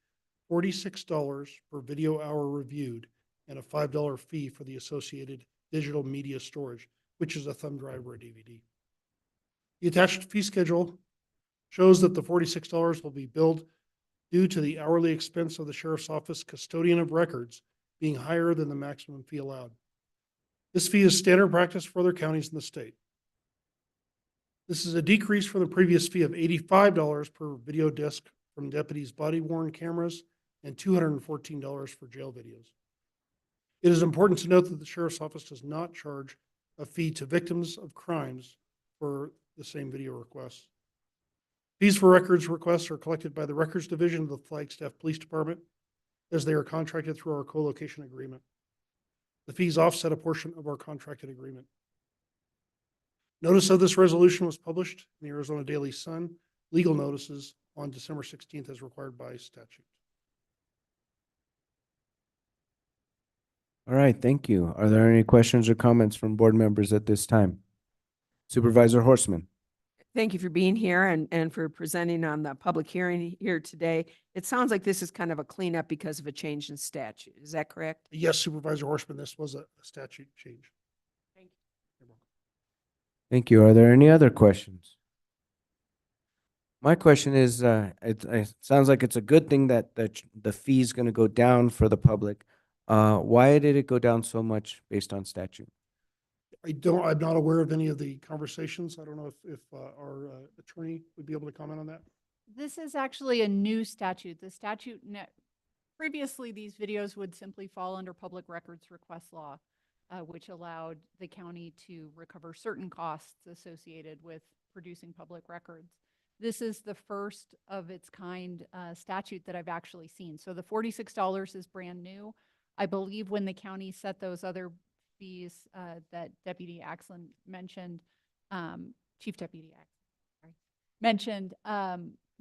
$46 per video hour reviewed and a $5 fee for the associated digital media storage, which is a thumb drive or a DVD. The attached fee schedule shows that the $46 will be billed due to the hourly expense of the Sheriff's Office custodian of records being higher than the maximum fee allowed. This fee is standard practice for other counties in the state. This is a decrease from the previous fee of $85 per video disc from deputies' body-worn cameras and $214 for jail videos. It is important to note that the Sheriff's Office does not charge a fee to victims of crimes for the same video requests. Fees for records requests are collected by the Records Division of the Flagstaff Police Department as they are contracted through our co-location agreement. The fees offset a portion of our contracted agreement. Notice of this resolution was published in the Arizona Daily Sun legal notices on December 16th as required by statute. All right, thank you. Are there any questions or comments from board members at this time? Supervisor Horseman. Thank you for being here and for presenting on the public hearing here today. It sounds like this is kind of a cleanup because of a change in statute. Is that correct? Yes, Supervisor Horseman, this was a statute change. Thank you. Thank you. Are there any other questions? My question is, it sounds like it's a good thing that the fee is going to go down for the public. Why did it go down so much based on statute? I'm not aware of any of the conversations. I don't know if our attorney would be able to comment on that. This is actually a new statute. The statute, previously, these videos would simply fall under public records request law, which allowed the county to recover certain costs associated with producing public records. This is the first of its kind statute that I've actually seen. So the $46 is brand new. I believe when the county set those other fees that Deputy Axlin mentioned, Chief Deputy Axlin, sorry, mentioned,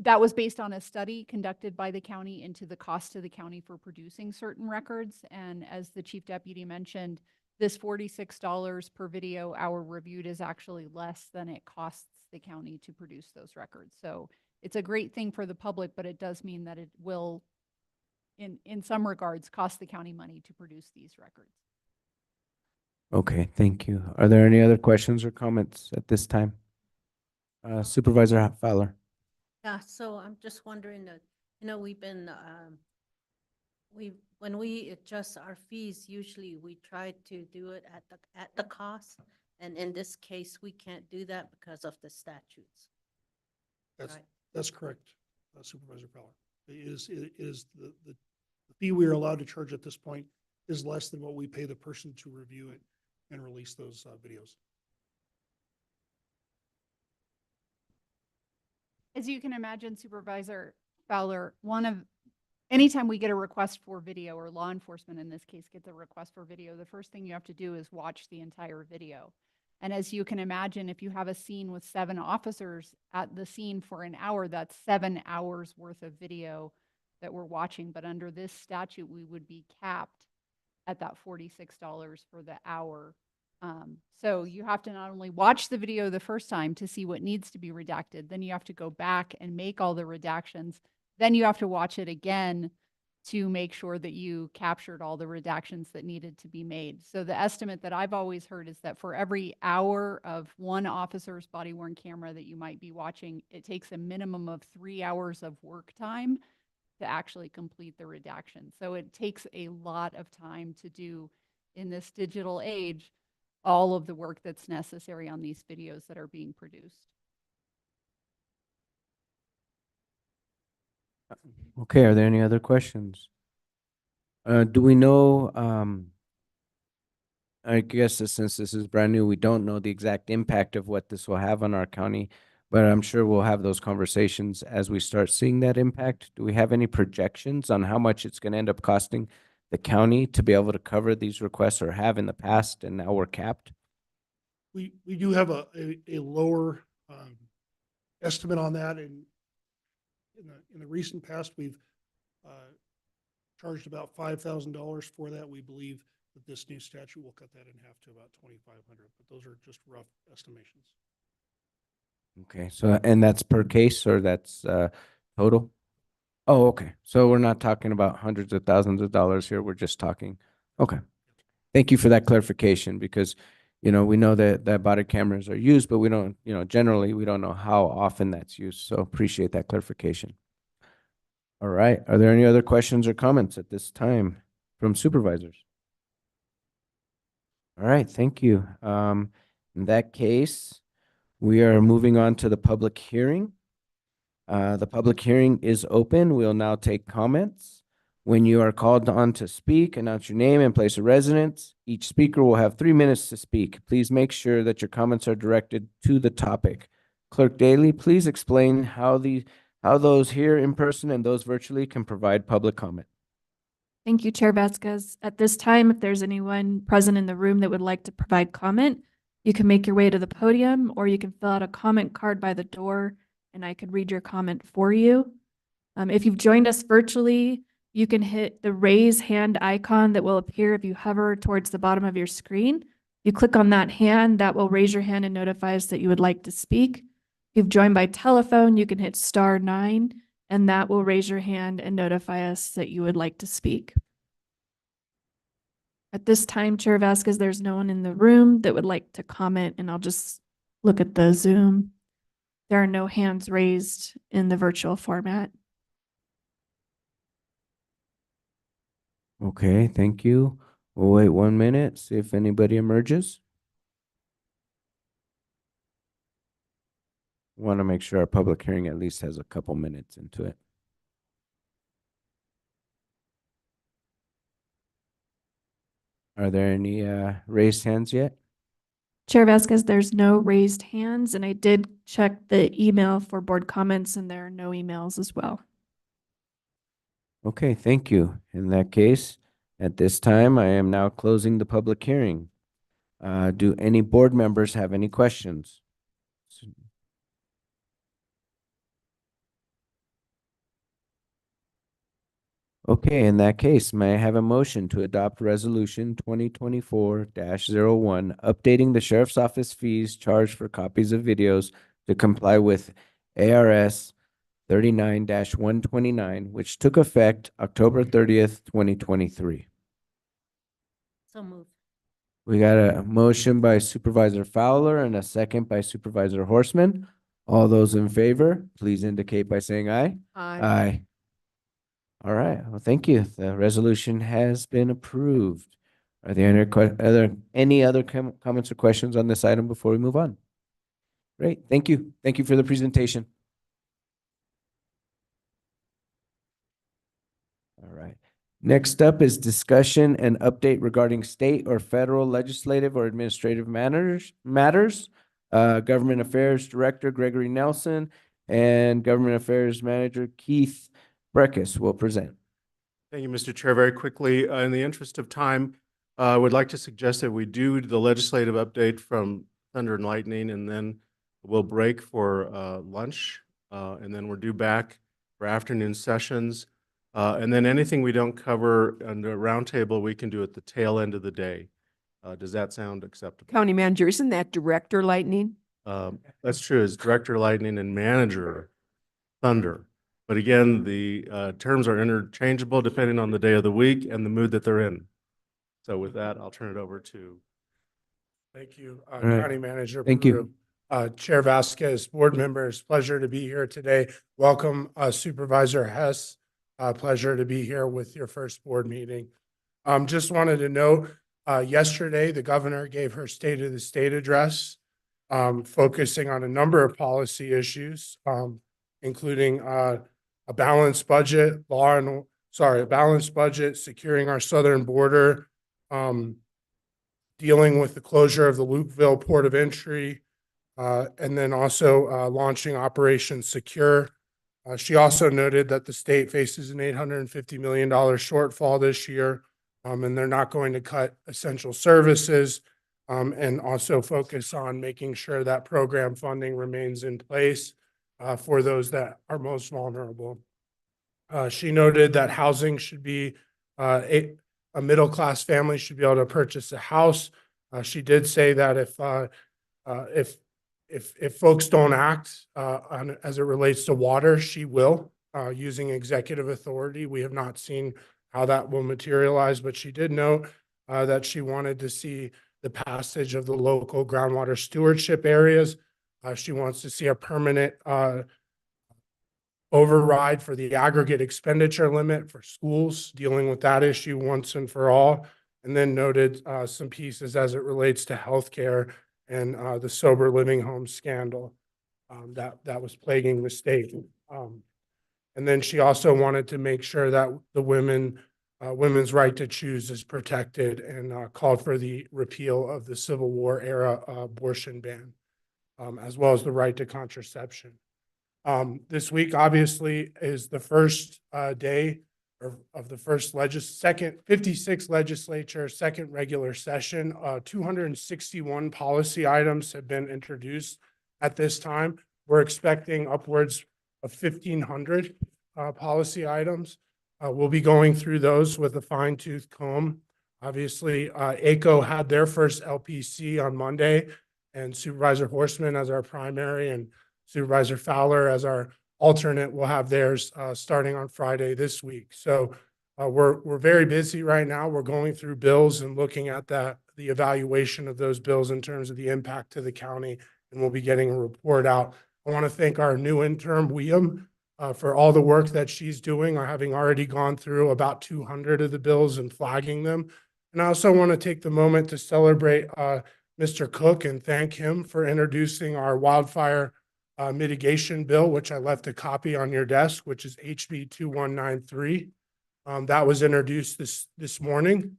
that was based on a study conducted by the county into the cost to the county for producing certain records. And as the Chief Deputy mentioned, this $46 per video hour reviewed is actually less than it costs the county to produce those records. So it's a great thing for the public, but it does mean that it will, in some regards, cost the county money to produce these records. Okay, thank you. Are there any other questions or comments at this time? Supervisor Fowler. Yeah, so I'm just wondering that, we've been, when we adjust our fees, usually we try to do it at the cost. And in this case, we can't do that because of the statutes. That's correct, Supervisor Fowler. It is the fee we are allowed to charge at this point is less than what we pay the person to review it and release those videos. As you can imagine, Supervisor Fowler, anytime we get a request for video, or law enforcement in this case gets a request for video, the first thing you have to do is watch the entire video. And as you can imagine, if you have a scene with 7 officers at the scene for an hour, that's 7 hours worth of video that we're watching. But under this statute, we would be capped at that $46 for the hour. So you have to not only watch the video the first time to see what needs to be redacted, then you have to go back and make all the redactions. Then you have to watch it again to make sure that you captured all the redactions that needed to be made. So the estimate that I've always heard is that for every hour of one officer's body worn camera that you might be watching, it takes a minimum of 3 hours of work time to actually complete the redaction. So it takes a lot of time to do, in this digital age, all of the work that's necessary on these videos that are being produced. Okay, are there any other questions? Do we know, I guess since this is brand new, we don't know the exact impact of what this will have on our county, but I'm sure we'll have those conversations as we start seeing that impact. Do we have any projections on how much it's going to end up costing the county to be able to cover these requests, or have in the past and now we're capped? We do have a lower estimate on that, and in the recent past, we've charged about $5,000 for that. We believe that this new statute will cut that in half to about 2,500, but those are just rough estimations. Okay, so, and that's per case, or that's total? Oh, okay. So we're not talking about hundreds of thousands of dollars here. We're just talking. Okay. Thank you for that clarification, because, we know that body cameras are used, but we don't, generally, we don't know how often that's used. So appreciate that clarification. All right. Are there any other questions or comments at this time from supervisors? All right. Thank you. In that case, we are moving on to the public hearing. The public hearing is open. We'll now take comments. When you are called on to speak, announce your name and place of residence. Each speaker will have 3 minutes to speak. Please make sure that your comments are directed to the topic. Clerk Daly, please explain how those here in person and those virtually can provide public comment. Thank you, Chair Vasquez. At this time, if there's anyone present in the room that would like to provide comment, you can make your way to the podium, or you can fill out a comment card by the door and I could read your comment for you. If you've joined us virtually, you can hit the raise hand icon that will appear if you hover towards the bottom of your screen. You click on that hand, that will raise your hand and notify us that you would like to speak. If you've joined by telephone, you can hit *9, and that will raise your hand and notify us that you would like to speak. At this time, Chair Vasquez, there's no one in the room that would like to comment, and I'll just look at the Zoom. There are no hands raised in the virtual format. Okay, thank you. We'll wait 1 minute, see if anybody emerges. Want to make sure our public hearing at least has a couple minutes into it. Are there any raised hands yet? Chair Vasquez, there's no raised hands, and I did check the email for board comments, and there are no emails as well. Okay, thank you. In that case, at this time, I am now closing the public hearing. Do any board members have any questions? Okay, in that case, may I have a motion to adopt Resolution 2024-01, updating the Sheriff's Office fees charged for copies of videos to comply with ARS 39-129, which took effect October 30th, 2023. So move. We got a motion by Supervisor Fowler and a second by Supervisor Horseman. All those in favor, please indicate by saying aye. Aye. Aye. All right. Well, thank you. The resolution has been approved. Are there any other comments or questions on this item before we move on? Great. Thank you. Thank you for the presentation. All right. Next up is discussion and update regarding state or federal legislative or administrative matters. Government Affairs Director Gregory Nelson and Government Affairs Manager Keith Breckus will present. Thank you, Mr. Chair. Very quickly, in the interest of time, I would like to suggest that we do the legislative update from Thunder and Lightning, and then we'll break for lunch, and then we're due back for afternoon sessions. And then anything we don't cover under roundtable, we can do at the tail end of the day. Does that sound acceptable? County Manager, isn't that Director Lightning? That's true, it's Director Lightning and Manager Thunder. But again, the terms are interchangeable depending on the day of the week and the mood that they're in. So with that, I'll turn it over to. Thank you, right. County Manager. Thank you. Chair Vasquez, board members, pleasure to be here today. Welcome, Supervisor Hess. Pleasure to be here with your first board meeting. Just wanted to note, yesterday, the governor gave her State of the State address, focusing on a number of policy issues, including a balanced budget, a balanced budget, securing our southern border, dealing with the closure of the Loopville Port of Entry, and then also launching Operation Secure. She also noted that the state faces an $850 million shortfall this year, and they're not going to cut essential services, and also focus on making sure that program funding remains in place for those that are most vulnerable. She noted that housing should be a middle-class family should be able to purchase a house. She did say that if folks don't act as it relates to water, she will, using executive authority. We have not seen how that will materialize, but she did note that she wanted to see the passage of the local groundwater stewardship areas. She wants to see a permanent override for the aggregate expenditure limit for schools, dealing with that issue once and for all, and then noted some pieces as it relates to healthcare and the sober living home scandal that was plaguing the state. And then she also wanted to make sure that the women's right to choose is protected, and called for the repeal of the Civil War era abortion ban, as well as the right to contraception. This week, obviously, is the first day of the first 56th legislature, second regular session. 261 policy items have been introduced at this time. We're expecting upwards of 1,500 policy items. We'll be going through those with a fine-tooth comb. Obviously, ACO had their first LPC on Monday, and Supervisor Horstman as our primary and Supervisor Fowler as our alternate will have theirs starting on Friday this week. So we're very busy right now. We're going through bills and looking at the evaluation of those bills in terms of the impact to the county, and we'll be getting a report out. I want to thank our new intern, William, for all the work that she's doing, having already gone through about 200 of the bills and flagging them. And I also want to take the moment to celebrate Mr. Cook and thank him for introducing our wildfire mitigation bill, which I left a copy on your desk, which is HB 2193. That was introduced this morning,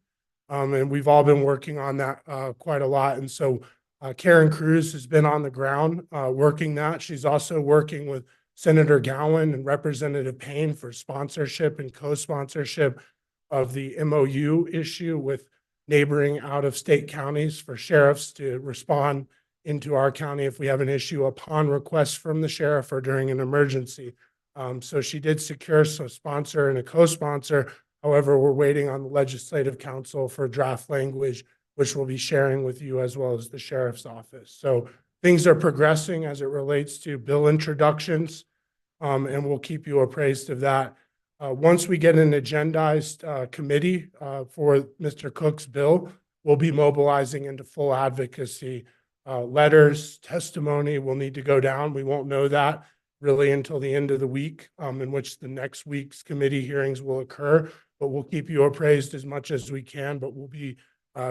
and we've all been working on that quite a lot. And so Karen Cruz has been on the ground working that. She's also working with Senator Gowan and Representative Payne for sponsorship and co-sponsorship of the MOU issue with neighboring out-of-state counties for sheriffs to respond into our county if we have an issue upon request from the sheriff or during an emergency. So she did secure a sponsor and a co-sponsor. However, we're waiting on the Legislative Council for draft language, which we'll be sharing with you as well as the sheriff's office. So things are progressing as it relates to bill introductions, and we'll keep you appraised of that. Once we get an agendized committee for Mr. Cook's bill, we'll be mobilizing into full advocacy. Letters, testimony will need to go down. We won't know that really until the end of the week, in which the next week's committee hearings will occur, but we'll keep you appraised as much as we can, but we'll be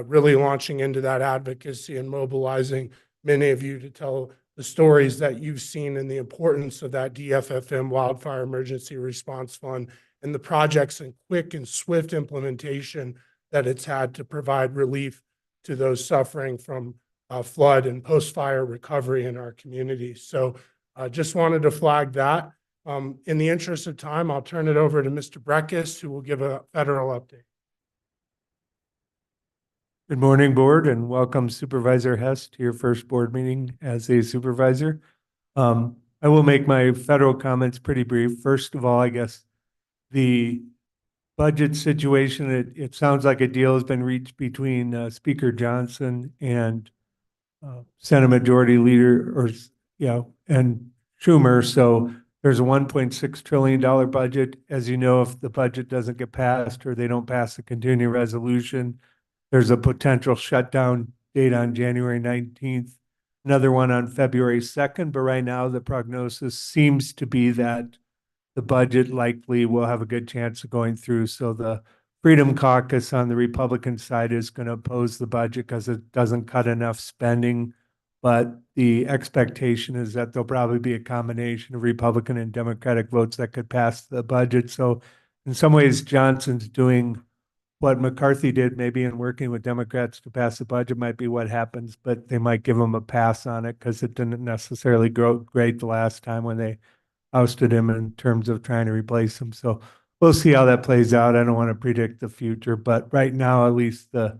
really launching into that advocacy and mobilizing many of you to tell the stories that you've seen and the importance of that DFFM Wildfire Emergency Response Fund and the projects and quick and swift implementation that it's had to provide relief to those suffering from flood and post-fire recovery in our community. So just wanted to flag that. In the interest of time, I'll turn it over to Mr. Breckus, who will give a federal update. Good morning, Board, and welcome Supervisor Hess to your first board meeting as a supervisor. I will make my federal comments pretty brief. First of all, I guess the budget situation, it sounds like a deal has been reached between Speaker Johnson and Senate Majority Leader, and Schumer. So there's a $1.6 trillion budget. As you know, if the budget doesn't get passed or they don't pass the continuing resolution, there's a potential shutdown date on January 19th, another one on February 2nd. But right now, the prognosis seems to be that the budget likely will have a good chance of going through. So the Freedom Caucus on the Republican side is going to oppose the budget because it doesn't cut enough spending. But the expectation is that there'll probably be a combination of Republican and Democratic votes that could pass the budget. So in some ways, Johnson's doing what McCarthy did, maybe in working with Democrats to pass the budget might be what happens, but they might give him a pass on it because it didn't necessarily go great the last time when they ousted him in terms of trying to replace him. So we'll see how that plays out. I don't want to predict the future, but right now, at least the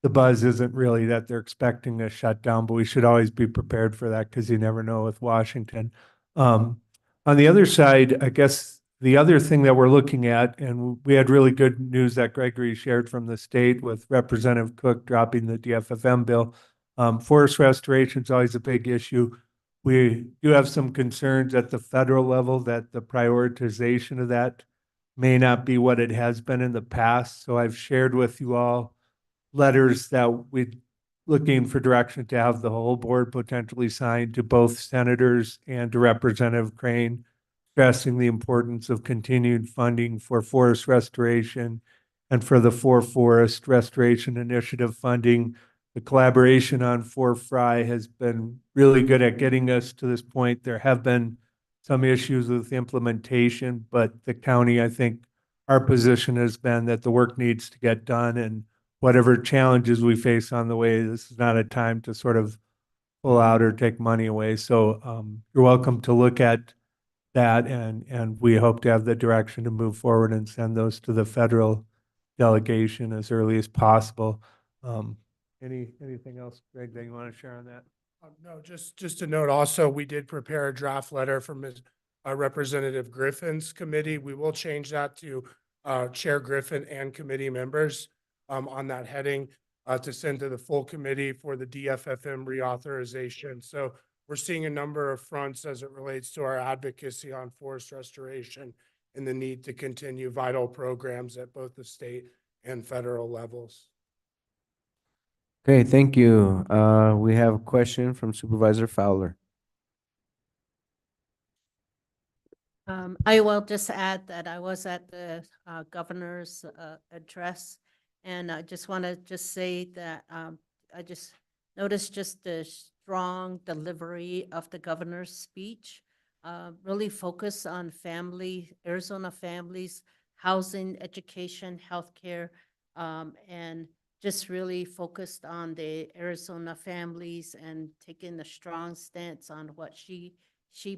buzz isn't really that they're expecting a shutdown, but we should always be prepared for that because you never know with Washington. On the other side, I guess the other thing that we're looking at, and we had really good news that Gregory shared from the state with Representative Cook dropping the DFFM bill. Forest restoration is always a big issue. We do have some concerns at the federal level that the prioritization of that may not be what it has been in the past. So I've shared with you all letters that we're looking for direction to have the whole board potentially signed to both senators and to Representative Crane, stressing the importance of continued funding for forest restoration and for the Forest Restoration Initiative funding. The collaboration on Fry has been really good at getting us to this point. There have been some issues with implementation, but the county, I think our position has been that the work needs to get done, and whatever challenges we face on the way, this is not a time to sort of pull out or take money away. So you're welcome to look at that, and we hope to have the direction to move forward and send those to the federal delegation as early as possible. Anything else, Greg, that you want to share on that? No, just to note also, we did prepare a draft letter from Representative Griffin's committee. We will change that to Chair Griffin and committee members on that heading to send to the full committee for the DFFM reauthorization. So we're seeing a number of fronts as it relates to our advocacy on forest restoration and the need to continue vital programs at both the state and federal levels. Okay, thank you. We have a question from Supervisor Fowler. I will just add that I was at the governor's address, and I just want to just say that I just noticed just the strong delivery of the governor's speech, really focused on Arizona families, housing, education, healthcare, and just really focused on the Arizona families and taking a strong stance on what she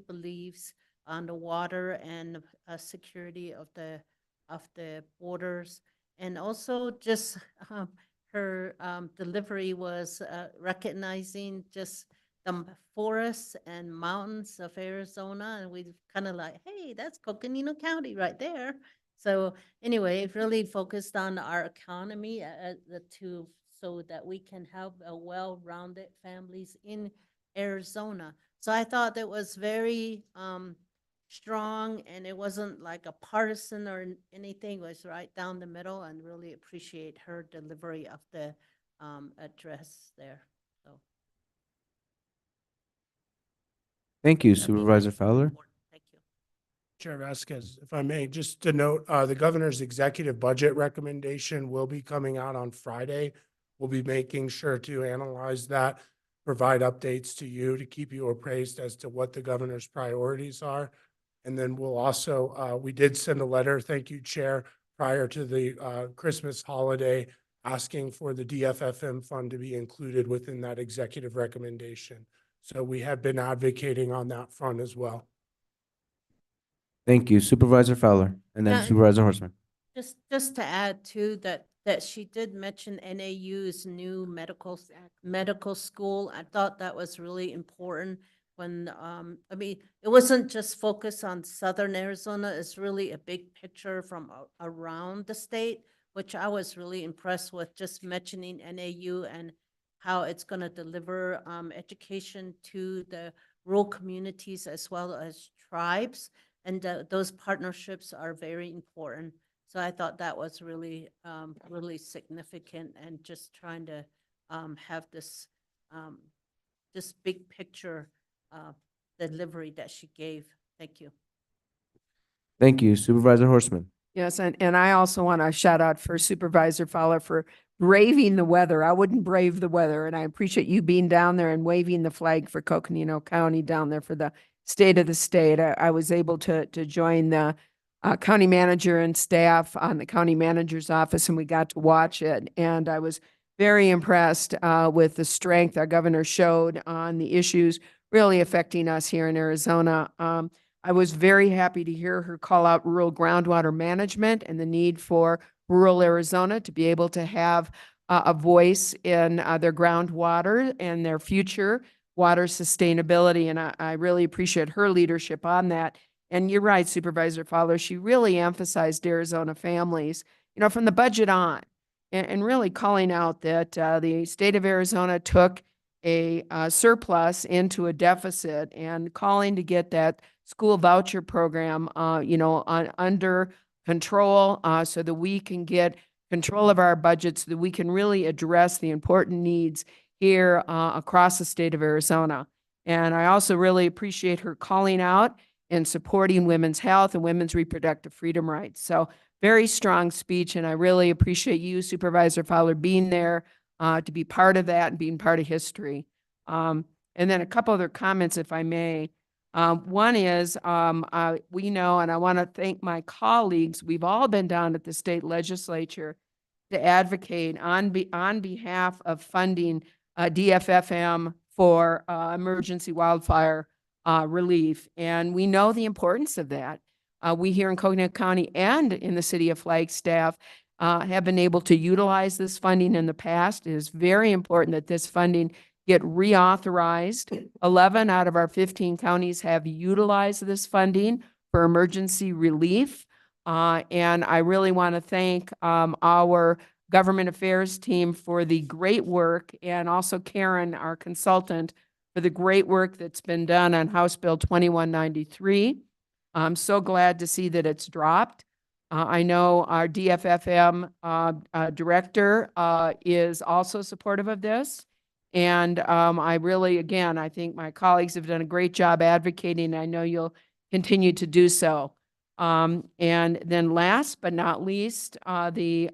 believes on the water and security of the borders. And also just her delivery was recognizing just the forests and mountains of Arizona. And we kind of like, hey, that's Coconino County right there. So anyway, it really focused on our economy so that we can have a well-rounded families in Arizona. So I thought that was very strong, and it wasn't like a partisan or anything. It was right down the middle, and really appreciate her delivery of the address there. So Thank you, Supervisor Fowler. thank you. Chair Vasquez, if I may, just to note, the governor's executive budget recommendation will be coming out on Friday. We'll be making sure to analyze that, provide updates to you to keep you appraised as to what the governor's priorities are. And then we'll also, we did send a letter, thank you, Chair, prior to the Christmas holiday, asking for the DFFM fund to be included within that executive recommendation. So we have been advocating on that front as well. Thank you, Supervisor Fowler, and then Yeah, Supervisor Horseman. Just to add too, that she did mention NAU's new medical school. I thought that was really important when, I mean, it wasn't just focused on Southern Arizona. It's really a big picture from around the state, which I was really impressed with, just mentioning NAU and how it's going to deliver education to the rural communities as well as tribes. And those partnerships are very important. So I thought that was really, really significant, and just trying to have this big picture delivery that she gave. Thank you. Thank you, Supervisor Horseman. Yes, and I also want to shout out for Supervisor Fowler for braving the weather. I wouldn't brave the weather, and I appreciate you being down there and waving the flag for Coconino County down there for the state of the state. I was able to join the county manager and staff on the county manager's office, and we got to watch it. And I was very impressed with the strength our governor showed on the issues really affecting us here in Arizona. I was very happy to hear her call out rural groundwater management and the need for rural Arizona to be able to have a voice in their groundwater and their future water sustainability. And I really appreciate her leadership on that. And you're right, Supervisor Fowler, she really emphasized Arizona families, from the budget on, and really calling out that the state of Arizona took a surplus into a deficit, and calling to get that school voucher program, under control, so that we can get control of our budget, so that we can really address the important needs here across the state of Arizona. And I also really appreciate her calling out and supporting women's health and women's reproductive freedom rights. So very strong speech, and I really appreciate you, Supervisor Fowler, being there to be part of that and being part of history. And then a couple other comments, if I may. One is, we know, and I want to thank my colleagues, we've all been down at the state legislature to advocate on behalf of funding DFFM for emergency wildfire relief. And we know the importance of that. We here in Coconino County and in the city of Flagstaff have been able to utilize this funding in the past. It is very important that this funding get reauthorized. 11 out of our 15 counties have utilized this funding for emergency relief. And I really want to thank our government affairs team for the great work, and also Karen, our consultant, for the great work that's been done on House Bill 2193. I'm so glad to see that it's dropped. I know our DFFM director is also supportive of this. And I really, again, I think my colleagues have done a great job advocating. I know you'll continue to do so. And then last but not least, the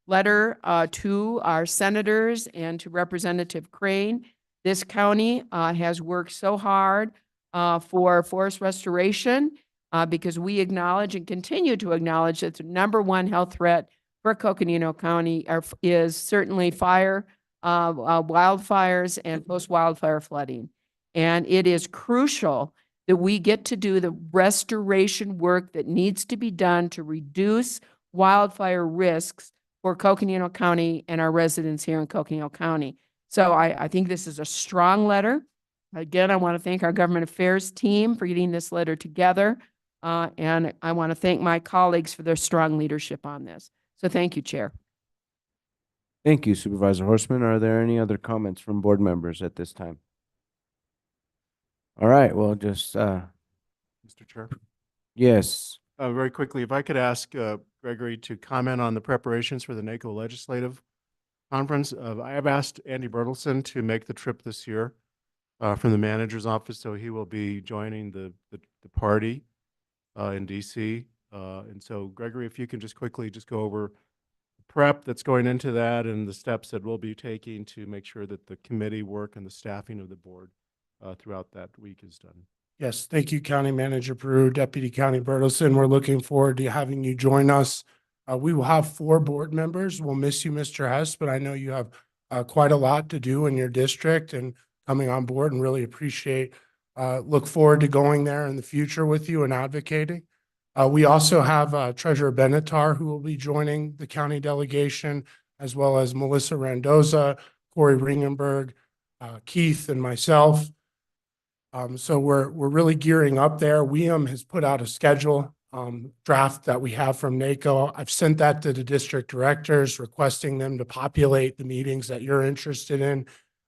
letter to our senators and to Representative Crane. This county has worked so hard for forest restoration because we acknowledge and continue to acknowledge that the #1 health threat for Coconino County is certainly fire, wildfires, and post-wildfire flooding. And it is crucial that we get to do the restoration work that needs to be done to reduce wildfire risks for Coconino County and our residents here in Coconino County. So I think this is a strong letter. Again, I want to thank our government affairs team for getting this letter together. And I want to thank my colleagues for their strong leadership on this. So thank you, Chair. Thank you, Supervisor Horseman. Are there any other comments from board members at this time? All right, well, just, Mr. Chair. yes. Very quickly, if I could ask Gregory to comment on the preparations for the NACO Legislative Conference. I have asked Andy Bertelson to make the trip this year from the manager's office, so he will be joining the party in DC. And so, Gregory, if you can just quickly just go over prep that's going into that and the steps that we'll be taking to make sure that the committee work and the staffing of the board throughout that week is done. Yes, thank you, County Manager Peru, Deputy County Bertelson. We're looking forward to having you join us. We will have 4 board members. We'll miss you, Mr. Hess, but I know you have quite a lot to do in your district and coming on board, and really appreciate, look forward to going there in the future with you and advocating. We also have Treasurer Benatar, who will be joining the county delegation, as well as Melissa Randoza, Corey Ringenberg, Keith, and myself. So we're really gearing up there. WEAM has put out a schedule draft that we have from NACO. I've sent that to the district directors, requesting them to populate the meetings that you're interested in.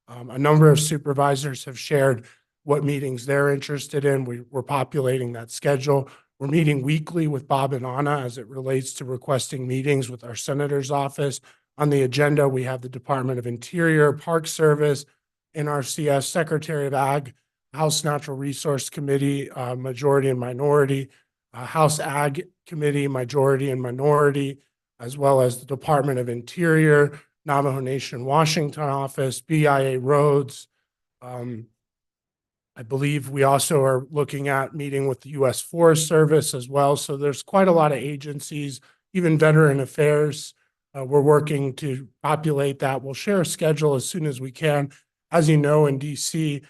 A number of supervisors have shared what meetings they're interested in. We're populating that schedule. We're meeting weekly with Bob and Anna as it relates to requesting meetings with our senator's office. On the agenda, we have the Department of Interior, Park Service, NRCS, Secretary of Ag, House Natural Resource Committee, majority and minority, House Ag Committee, majority and minority, as well as the Department of Interior, Navajo Nation Washington office, BIA Roads. I believe we also are looking at meeting with the U.S. Forest Service as well. So there's quite a lot of agencies, even Veteran Affairs. We're working to populate that. We'll share a schedule as soon as we can. As you know, in DC,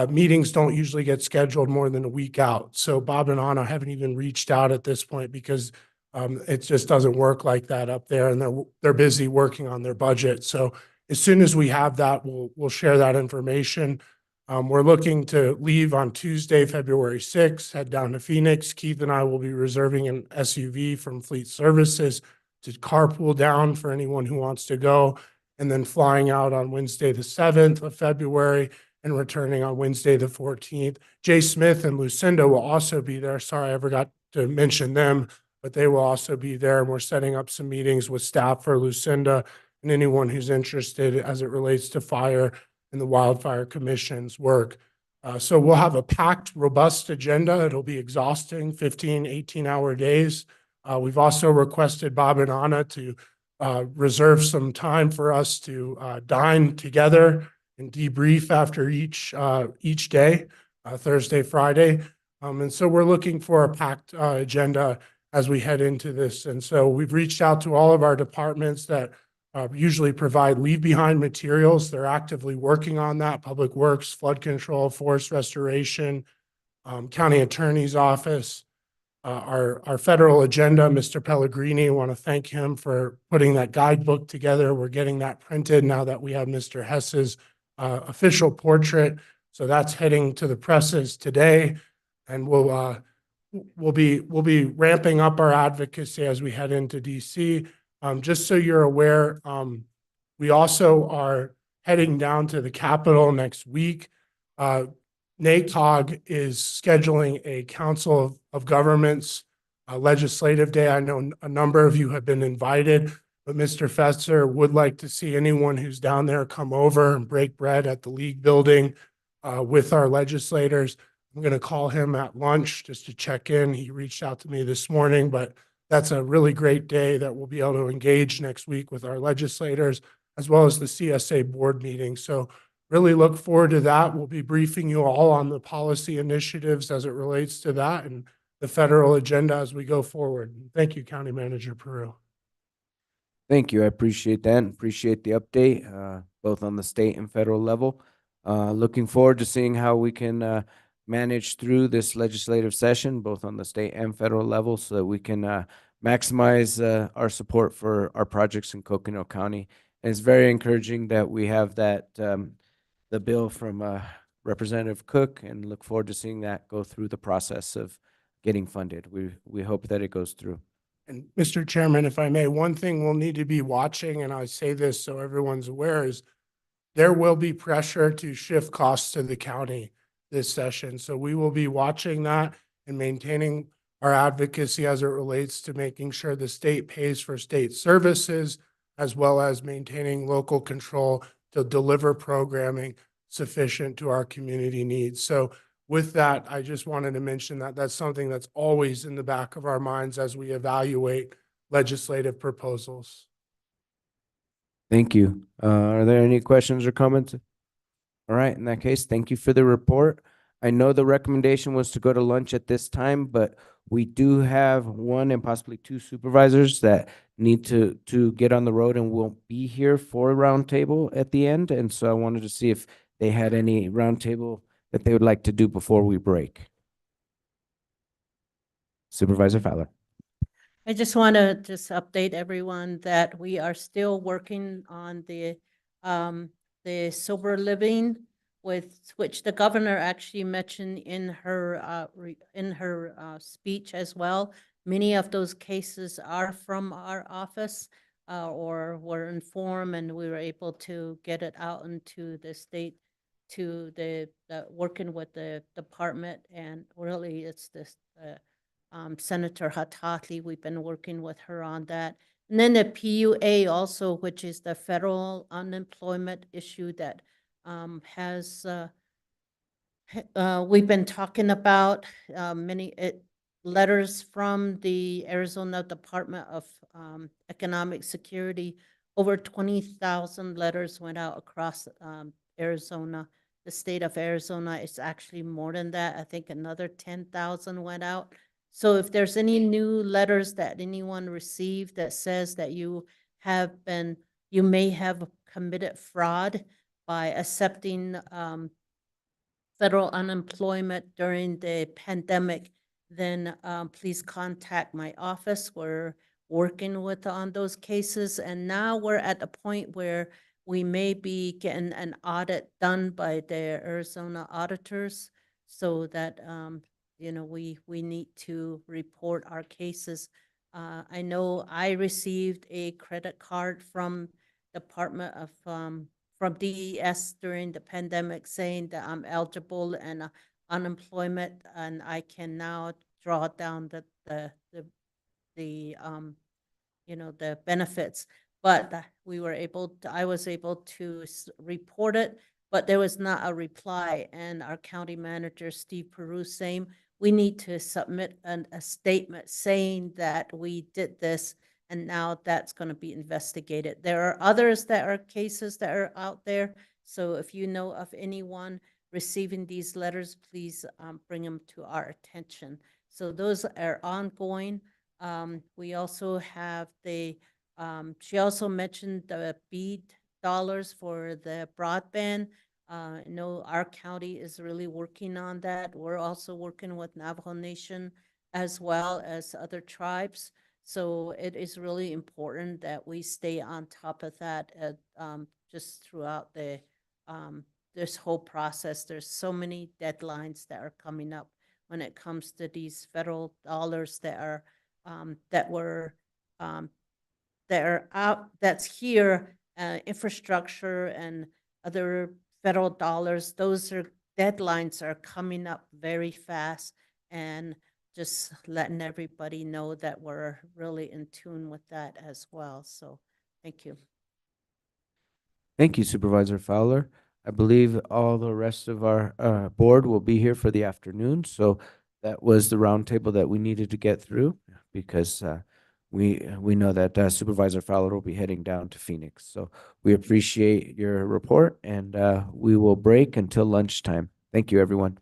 meetings don't usually get scheduled more than a week out. So Bob and Anna haven't even reached out at this point because it just doesn't work like that up there, and they're busy working on their budget. So as soon as we have that, we'll share that information. We're looking to leave on Tuesday, February 6th, head down to Phoenix. Keith and I will be reserving an SUV from Fleet Services to carpool down for anyone who wants to go, and then flying out on Wednesday, the 7th of February, and returning on Wednesday, the 14th. Jay Smith and Lucinda will also be there. Sorry, I forgot to mention them, but they will also be there. And we're setting up some meetings with staff for Lucinda and anyone who's interested as it relates to fire and the Wildfire Commission's work. So we'll have a packed, robust agenda. It'll be exhausting, 15, 18-hour days. We've also requested Bob and Anna to reserve some time for us to dine together and debrief after each day, Thursday, Friday. And so we're looking for a packed agenda as we head into this. And so we've reached out to all of our departments that usually provide leave behind materials. They're actively working on that: Public Works, Flood Control, Forest Restoration, County Attorney's Office. Our federal agenda, Mr. Pellegrini, I want to thank him for putting that guidebook together. We're getting that printed now that we have Mr. Hess's official portrait. So that's heading to the presses today, and we'll be ramping up our advocacy as we head into DC. Just so you're aware, we also are heading down to the Capitol next week. NACOG is scheduling a Council of Governments legislative day. I know a number of you have been invited, but Mr. Fetzer would like to see anyone who's down there come over and break bread at the League building with our legislators. I'm going to call him at lunch just to check in. He reached out to me this morning, but that's a really great day that we'll be able to engage next week with our legislators, as well as the CSA board meeting. So really look forward to that. We'll be briefing you all on the policy initiatives as it relates to that and the federal agenda as we go forward. Thank you, County Manager Peru. Thank you. I appreciate that and appreciate the update, both on the state and federal level. Looking forward to seeing how we can manage through this legislative session, both on the state and federal level, so that we can maximize our support for our projects in Coconino County. And it's very encouraging that we have that the bill from Representative Cook, and look forward to seeing that go through the process of getting funded. We hope that it goes through. And Mr. Chairman, if I may, one thing we'll need to be watching, and I say this so everyone's aware, is there will be pressure to shift costs to the county this session. So we will be watching that and maintaining our advocacy as it relates to making sure the state pays for state services, as well as maintaining local control to deliver programming sufficient to our community needs. So with that, I just wanted to mention that that's something that's always in the back of our minds as we evaluate legislative proposals. Thank you. Are there any questions or comments? All right, in that case, thank you for the report. I know the recommendation was to go to lunch at this time, but we do have one and possibly two supervisors that need to get on the road and won't be here for a roundtable at the end. And so I wanted to see if they had any roundtable that they would like to do before we break. Supervisor Fowler. I just want to just update everyone that we are still working on the sober living with which the governor actually mentioned in her speech as well. Many of those cases are from our office or were informed, and we were able to get it out into the state to the working with the department, and really it's this Senator Hatati. We've been working with her on that. And then the PUA also, which is the federal unemployment issue that we've been talking about many letters from the Arizona Department of Economic Security. Over 20,000 letters went out across Arizona. The state of Arizona is actually more than that. I think another 10,000 went out. So if there's any new letters that anyone received that says that you may have committed fraud by accepting federal unemployment during the pandemic, then please contact my office. We're working on those cases. And now we're at the point where we may be getting an audit done by the Arizona auditors so that, we need to report our cases. I know I received a credit card from Department of from DES during the pandemic saying that I'm eligible and unemployment, and I can now draw down the the benefits. But I was able to report it, but there was not a reply. And our county manager, Steve Peru, saying we need to submit a statement saying that we did this, and now that's going to be investigated. There are others that are cases that are out there. So if you know of anyone receiving these letters, please bring them to our attention. So those are ongoing. We also have she also mentioned the BEAD dollars for the broadband. I know our county is really working on that. We're also working with Navajo Nation as well as other tribes. So it is really important that we stay on top of that just throughout this whole process. There's so many deadlines that are coming up when it comes to these federal dollars that are that's here, infrastructure and other federal dollars. Those deadlines are coming up very fast, and just letting everybody know that we're really in tune with that as well. So thank you. Thank you, Supervisor Fowler. I believe all the rest of our board will be here for the afternoon. So that was the roundtable that we needed to get through because we know that Supervisor Fowler will be heading down to Phoenix. So we appreciate your report, and we will break until lunchtime. Thank you, everyone.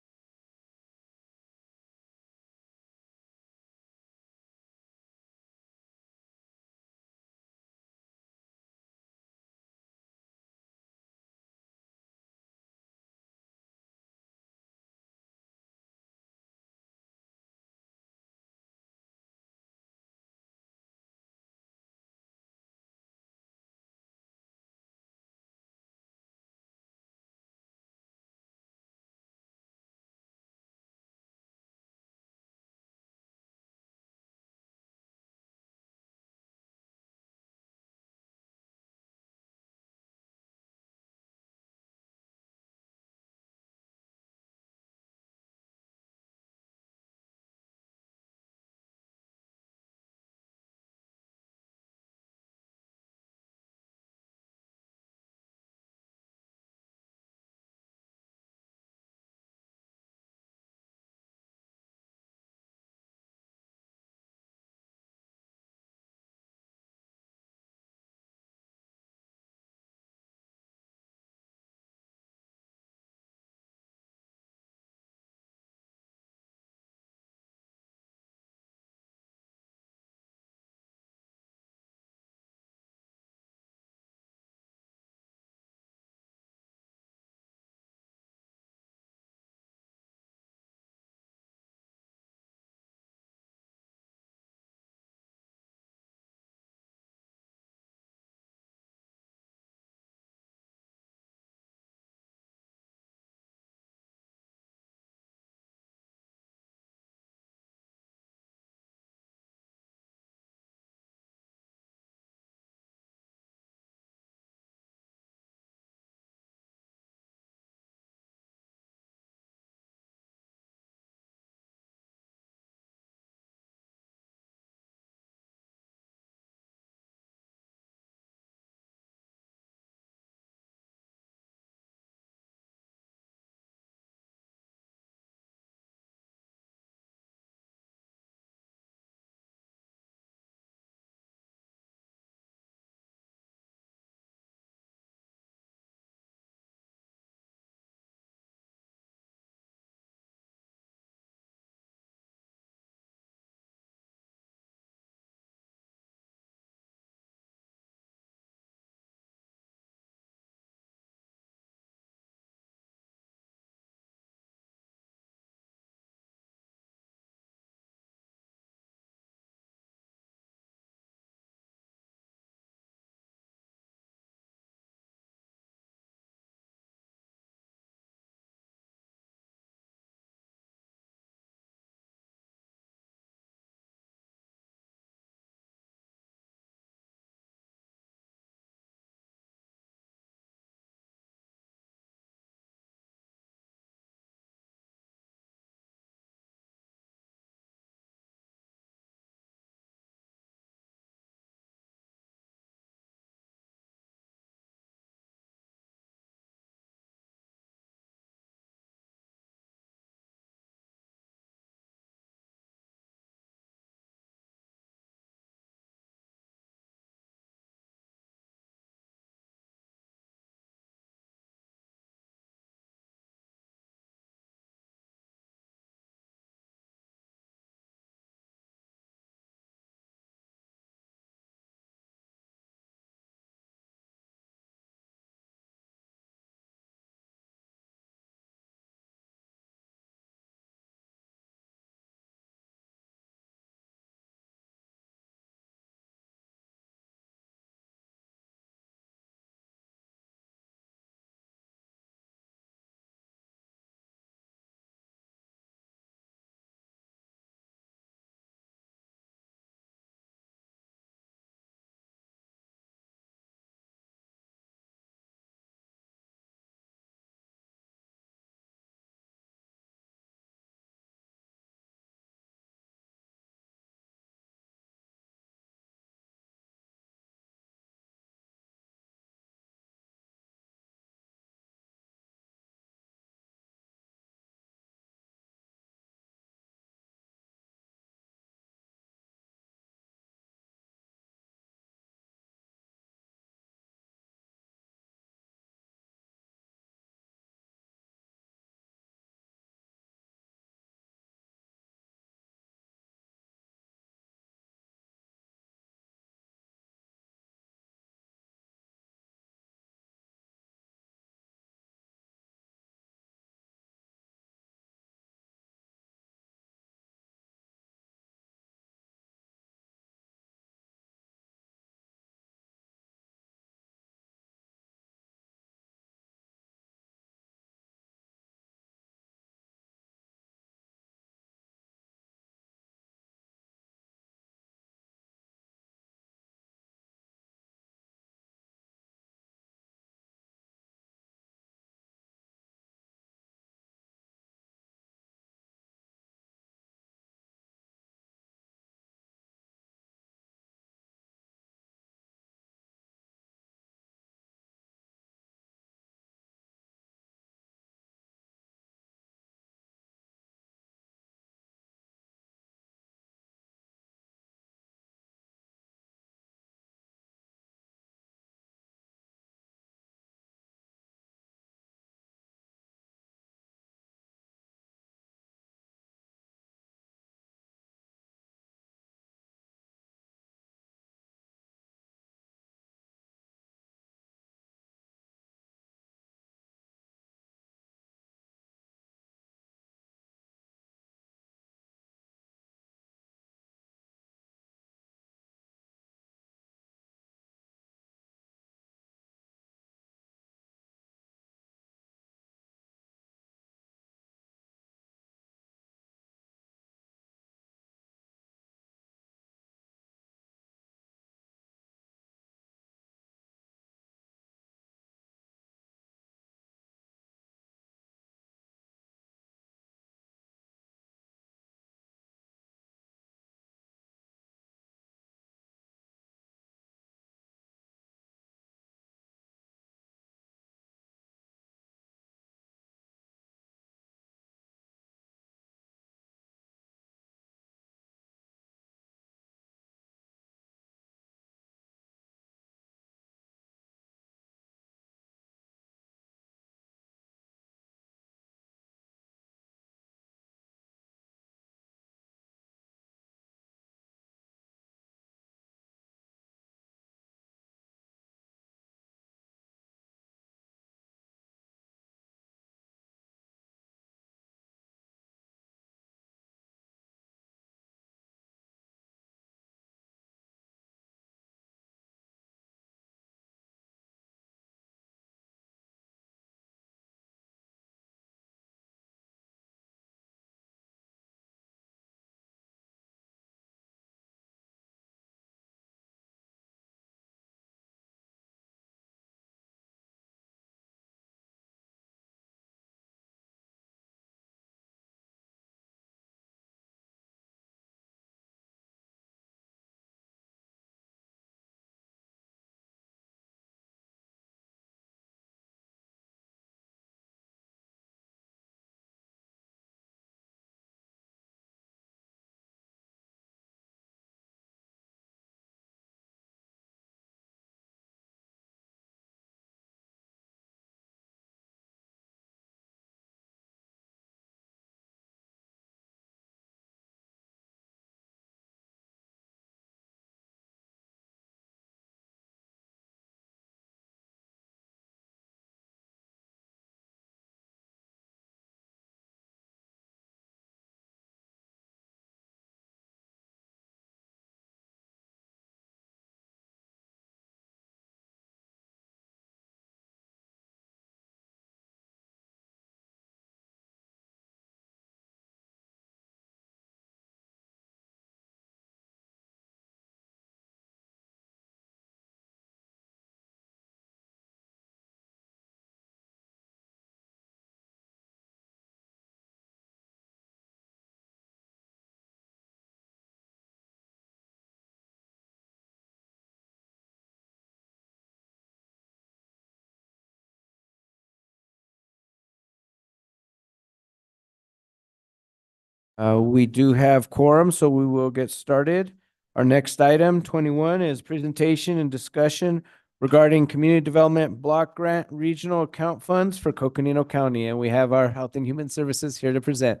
We do have quorum, so we will get started. Our next item, 21, is presentation and discussion regarding community development block grant regional account funds for Coconino County. And we have our Health and Human Services here to present.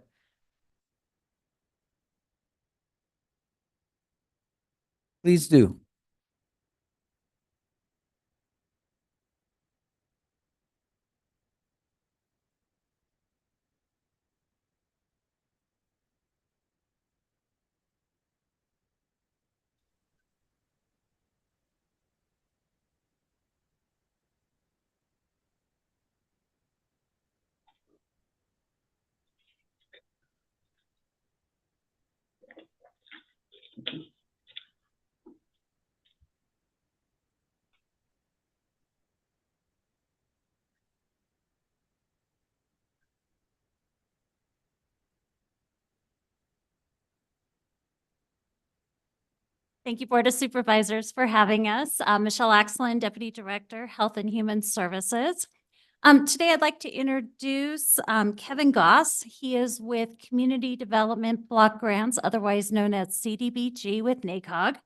Please do. Thank you, Board of Supervisors, for having us. Michelle Axelin, Deputy Director, Health and Human Services. Today, I'd like to introduce Kevin Goss. He is with Community Development Block Grants, otherwise known as CDBG with NACOG.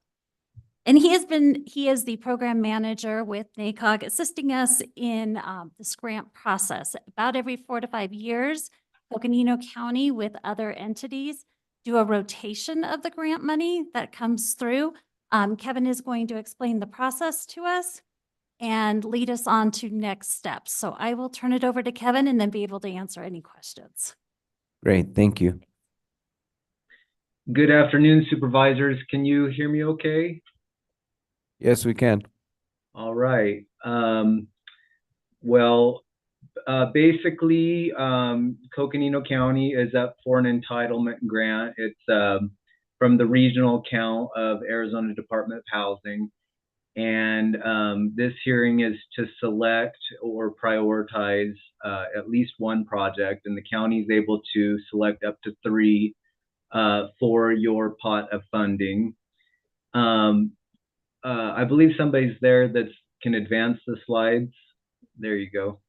And he is the program manager with NACOG, assisting us in this grant process. About every 4 to 5 years, Coconino County with other entities do a rotation of the grant money that comes through. Kevin is going to explain the process to us and lead us on to next steps. So I will turn it over to Kevin and then be able to answer any questions. Great, thank you. Good afternoon, supervisors. Can you hear me okay? Yes, we can. All right. Basically, Coconino County is up for an entitlement grant. It's from the regional account of Arizona Department of Housing. And this hearing is to select or prioritize at least one project, and the county is able to select up to 3 for your pot of funding. I believe somebody's there that can advance the slides. There you go.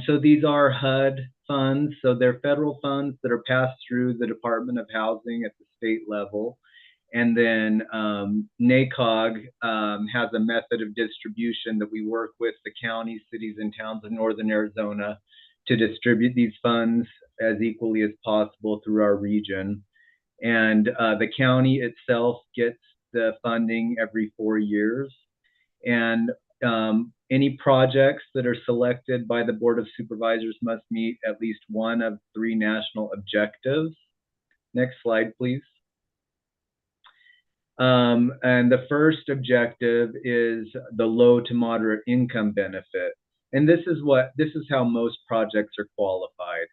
So these are HUD funds. So they're federal funds that are passed through the Department of Housing at the state level. And then NACOG has a method of distribution that we work with the counties, cities, and towns of Northern Arizona to distribute these funds as equally as possible through our region. And the county itself gets the funding every 4 years. And any projects that are selected by the Board of Supervisors must meet at least one of 3 national objectives. Next slide, please. And the first objective is the low to moderate income benefit. And this is how most projects are qualified.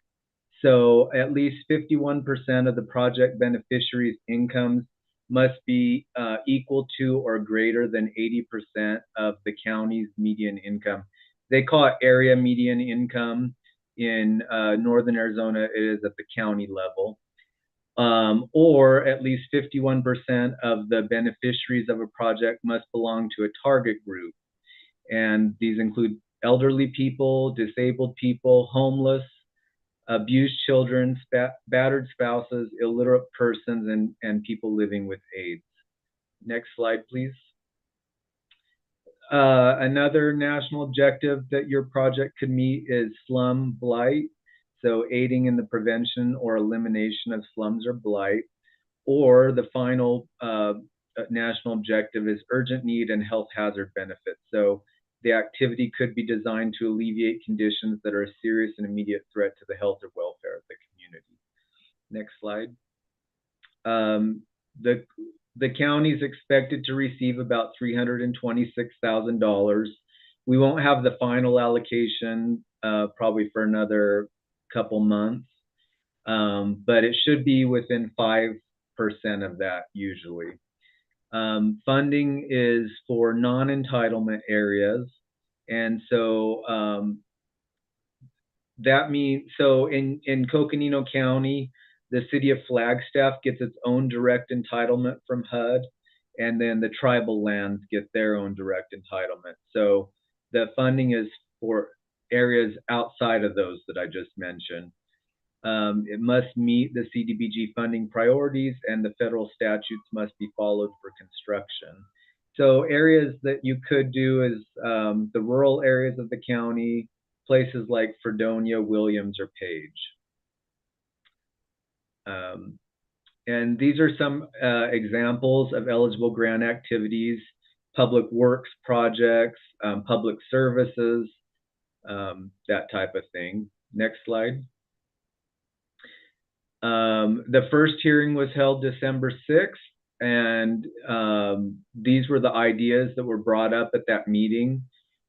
So at least 51% of the project beneficiaries' incomes must be equal to or greater than 80% of the county's median income. They call it area median income. In Northern Arizona, it is at the county level. Or at least 51% of the beneficiaries of a project must belong to a target group. And these include elderly people, disabled people, homeless, abused children, battered spouses, illiterate persons, and people living with AIDS. Next slide, please. Another national objective that your project could meet is slum blight. So aiding in the prevention or elimination of slums or blight. Or the final national objective is urgent need and health hazard benefits. So the activity could be designed to alleviate conditions that are a serious and immediate threat to the health or welfare of the community. Next slide. The county is expected to receive about $326,000. We won't have the final allocation probably for another couple months, but it should be within 5% of that usually. Funding is for non-entitlement areas. And so that means, so in Coconino County, the city of Flagstaff gets its own direct entitlement from HUD, and then the tribal lands get their own direct entitlement. So the funding is for areas outside of those that I just mentioned. It must meet the CDBG funding priorities, and the federal statutes must be followed for construction. So areas that you could do is the rural areas of the county, places like Fredonia, Williams, or Page. And these are some examples of eligible grant activities: public works projects, public services, that type of thing. Next slide. The first hearing was held December 6th, and these were the ideas that were brought up at that meeting: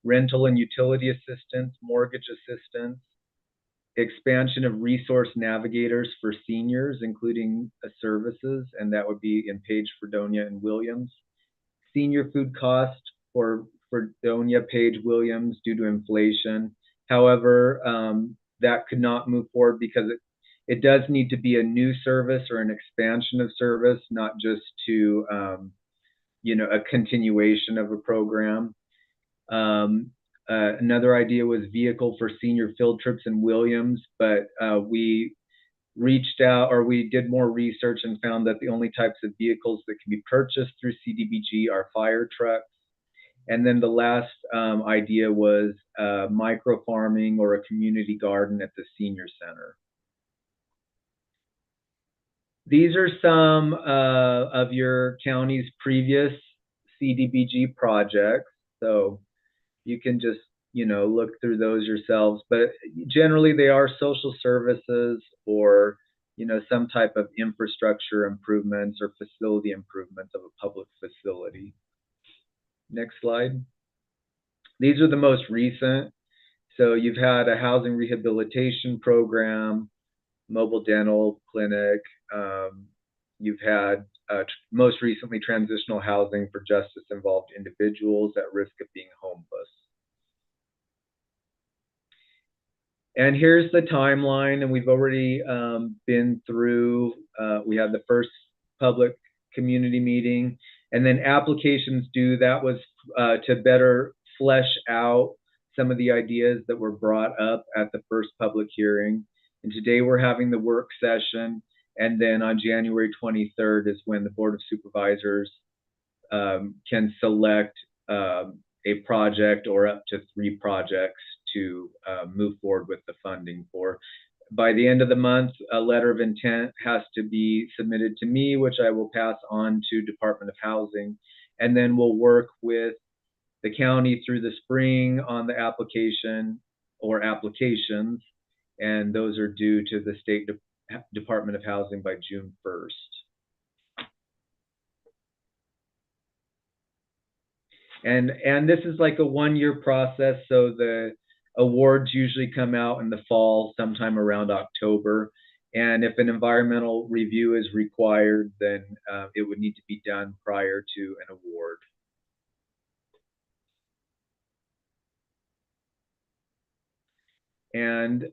rental and utility assistance, mortgage assistance, expansion of resource navigators for seniors, including services, and that would be in Page, Fredonia, and Williams. Senior food cost for Fredonia, Page, Williams due to inflation. However, that could not move forward because it does need to be a new service or an expansion of service, not just to, a continuation of a program. Another idea was vehicle for senior field trips in Williams, but we reached out, or we did more research and found that the only types of vehicles that can be purchased through CDBG are fire trucks. And then the last idea was micro farming or a community garden at the senior center. These are some of your county's previous CDBG projects. So you can just, look through those yourselves. But generally, they are social services or, some type of infrastructure improvements or facility improvements of a public facility. Next slide. These are the most recent. So you've had a housing rehabilitation program, mobile dental clinic. You've had most recently transitional housing for justice-involved individuals at risk of being homeless. And here's the timeline, and we've already been through, we had the first public community meeting, and then applications due. That was to better flesh out some of the ideas that were brought up at the first public hearing. And today we're having the work session, and then on January 23rd is when the Board of Supervisors can select a project or up to 3 projects to move forward with the funding for. By the end of the month, a letter of intent has to be submitted to me, which I will pass on to Department of Housing, and then we'll work with the county through the spring on the application or applications, and those are due to the State Department of Housing by June 1st. And this is like a 1-year process, so the awards usually come out in the fall, sometime around October. And if an environmental review is required, then it would need to be done prior to an award. And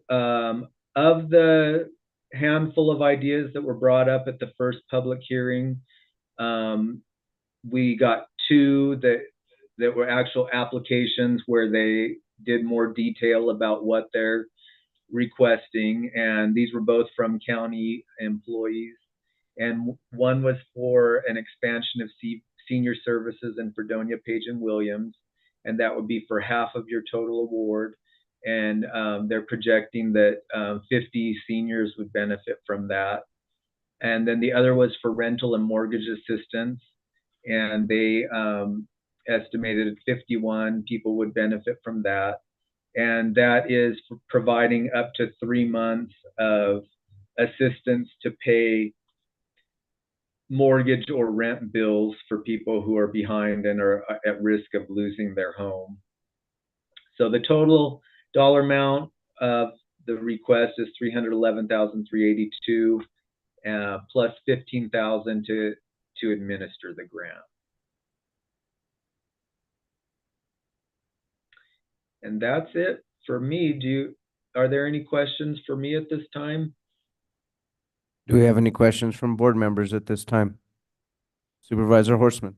of the handful of ideas that were brought up at the first public hearing, we got 2 that were actual applications where they did more detail about what they're requesting, and these were both from county employees. And one was for an expansion of senior services in Fredonia, Page, and Williams, and that would be for half of your total award. And they're projecting that 50 seniors would benefit from that. And then the other was for rental and mortgage assistance, and they estimated 51 people would benefit from that. And that is for providing up to 3 months of assistance to pay mortgage or rent bills for people who are behind and are at risk of losing their home. So the total dollar amount of the request is $311,382, plus $15,000 to administer the grant. And that's it for me. Are there any questions for me at this time? Do we have any questions from board members at this time? Supervisor Horstman.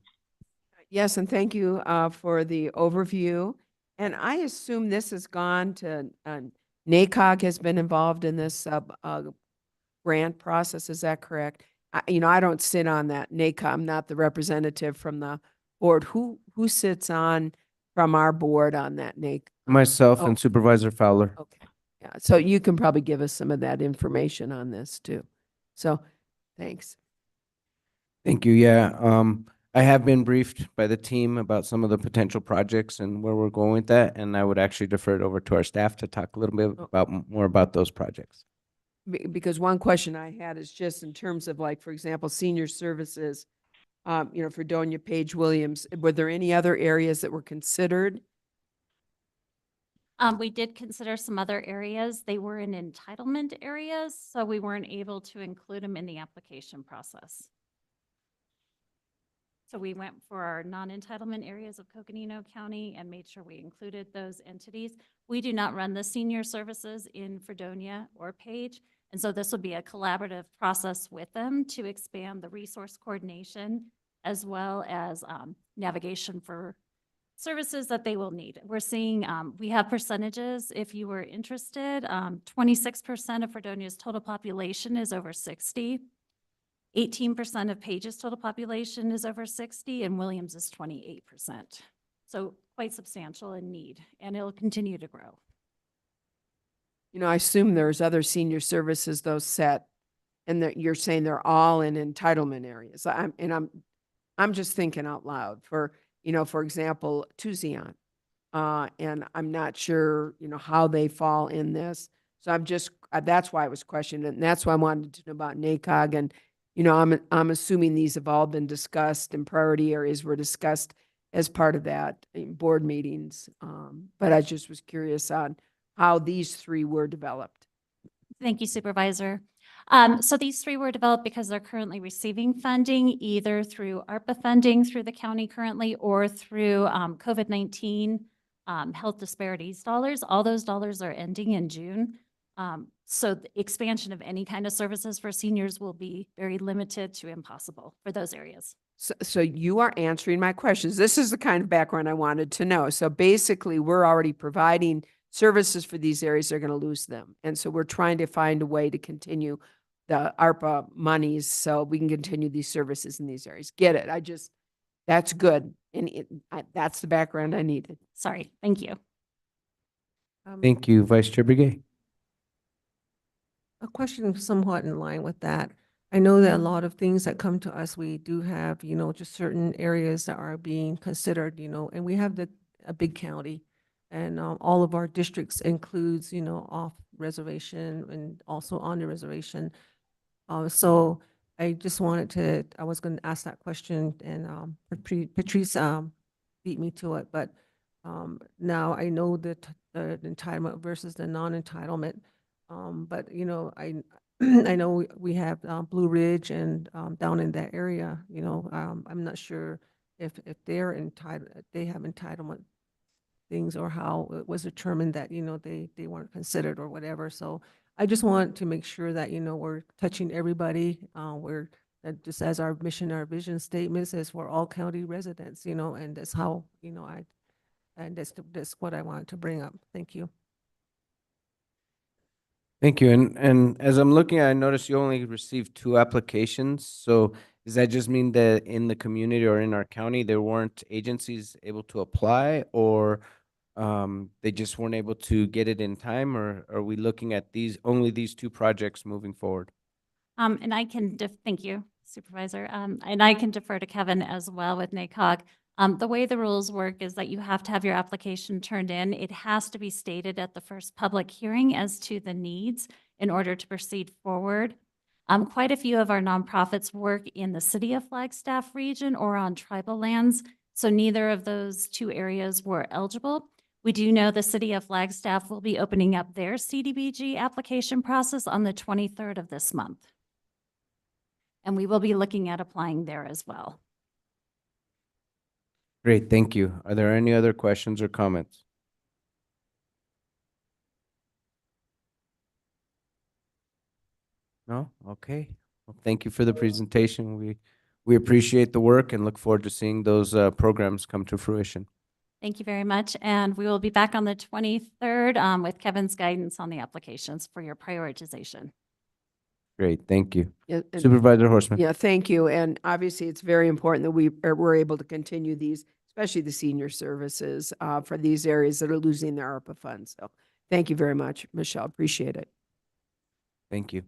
Yes, and thank you for the overview. And I assume this has gone to NACOG has been involved in this grant process. Is that correct? I don't sit on that NACOG. I'm not the representative from the board. Who sits on from our board on that NACOG? Myself Oh. and Supervisor Fowler. Okay. Yeah. So you can probably give us some of that information on this too. So thanks. Thank you. Yeah, I have been briefed by the team about some of the potential projects and where we're going with that, and I would actually defer it over to our staff to talk a little bit about more about those projects. Because one question I had is just in terms of like, for example, senior services, Fredonia, Page, Williams, were there any other areas that were considered? We did consider some other areas. They were in entitlement areas, so we weren't able to include them in the application process. So we went for our non-entitlement areas of Coconino County and made sure we included those entities. We do not run the senior services in Fredonia or Page, and so this would be a collaborative process with them to expand the resource coordination as well as navigation for services that they will need. We're seeing, we have percentages if you were interested. 26% of Fredonia's total population is over 60. 18% of Page's total population is over 60, and Williams is 28%. So quite substantial in need, and it'll continue to grow. I assume there's other senior services those set, and that you're saying they're all in entitlement areas. I'm just thinking out loud for example, Tucson. And I'm not sure, how they fall in this. So that's why I was questioning it. And that's why I wanted to know about NACOG. And, I'm assuming these have all been discussed and priority areas were discussed as part of that in board meetings. But I just was curious on how these three were developed. Thank you, Supervisor. So these three were developed because they're currently receiving funding, either through ARPA funding through the county currently or through COVID-19 health disparities dollars. All those dollars are ending in June. So the expansion of any kind of services for seniors will be very limited to impossible for those areas. So you are answering my questions. This is the kind of background I wanted to know. So basically, we're already providing services for these areas. They're going to lose them. And so we're trying to find a way to continue the ARPA monies so we can continue these services in these areas. Get it? That's good. And that's the background I needed. Sorry. Thank you. Thank you, Vice Chair Begay. A question somewhat in line with that. I know that a lot of things that come to us, we do have, just certain areas that are being considered, and we have a big county, and all of our districts includes, off reservation and also on the reservation. So I just I was going to ask that question, and Patrice beat me to it, but now I know that the entitlement versus the non-entitlement. But I know we have Blue Ridge and down in that area, I'm not sure if they're entitled, they have entitlement things or how it was determined that, they weren't considered or whatever. So I just want to make sure that, we're touching everybody. Just as our mission, our vision statement says, we're all county residents, and that's how, and that's what I wanted to bring up. Thank you. Thank you. And as I'm looking, I noticed you only received 2 applications. So does that just mean that in the community or in our county, there weren't agencies able to apply, or they just weren't able to get it in time, or are we looking at only these 2 projects moving forward? And I can, thank you, Supervisor. And I can defer to Kevin as well with NACOG. The way the rules work is that you have to have your application turned in. It has to be stated at the first public hearing as to the needs in order to proceed forward. Quite a few of our nonprofits work in the city of Flagstaff region or on tribal lands, so neither of those 2 areas were eligible. We do know the city of Flagstaff will be opening up their CDBG application process on the 23rd of this month. And we will be looking at applying there as well. Great, thank you. Are there any other questions or comments? No? Okay. Well, thank you for the presentation. We appreciate the work and look forward to seeing those programs come to fruition. Thank you very much. And we will be back on the 23rd with Kevin's guidance on the applications for your prioritization. Great, thank you. Yeah, and- Supervisor Horseman. Yeah, thank you. And obviously, it's very important that we're able to continue these, especially the senior services for these areas that are losing their ARPA funds. So thank you very much, Michelle. Appreciate it. Thank you.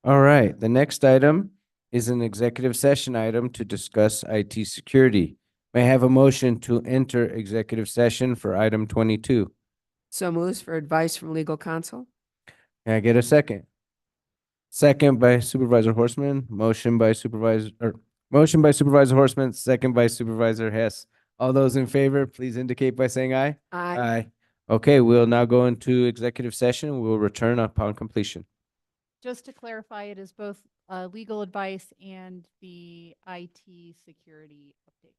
All right, the next item is an executive session item to discuss IT security. May I have a motion to enter executive session for item 22? So moves for advice from legal counsel. Can I get a second? Second by Supervisor Horseman, motion by Supervisor Horseman, second by Supervisor Hess. All those in favor, please indicate by saying aye. Aye. Aye. Okay, we'll now go into executive session. We'll return upon completion. Just to clarify, it is both legal advice and the IT security update.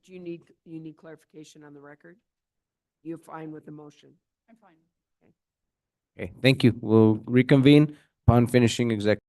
Do you need clarification on the record? You're fine with the motion? I'm fine. Okay, thank you. We'll reconvene upon finishing executive.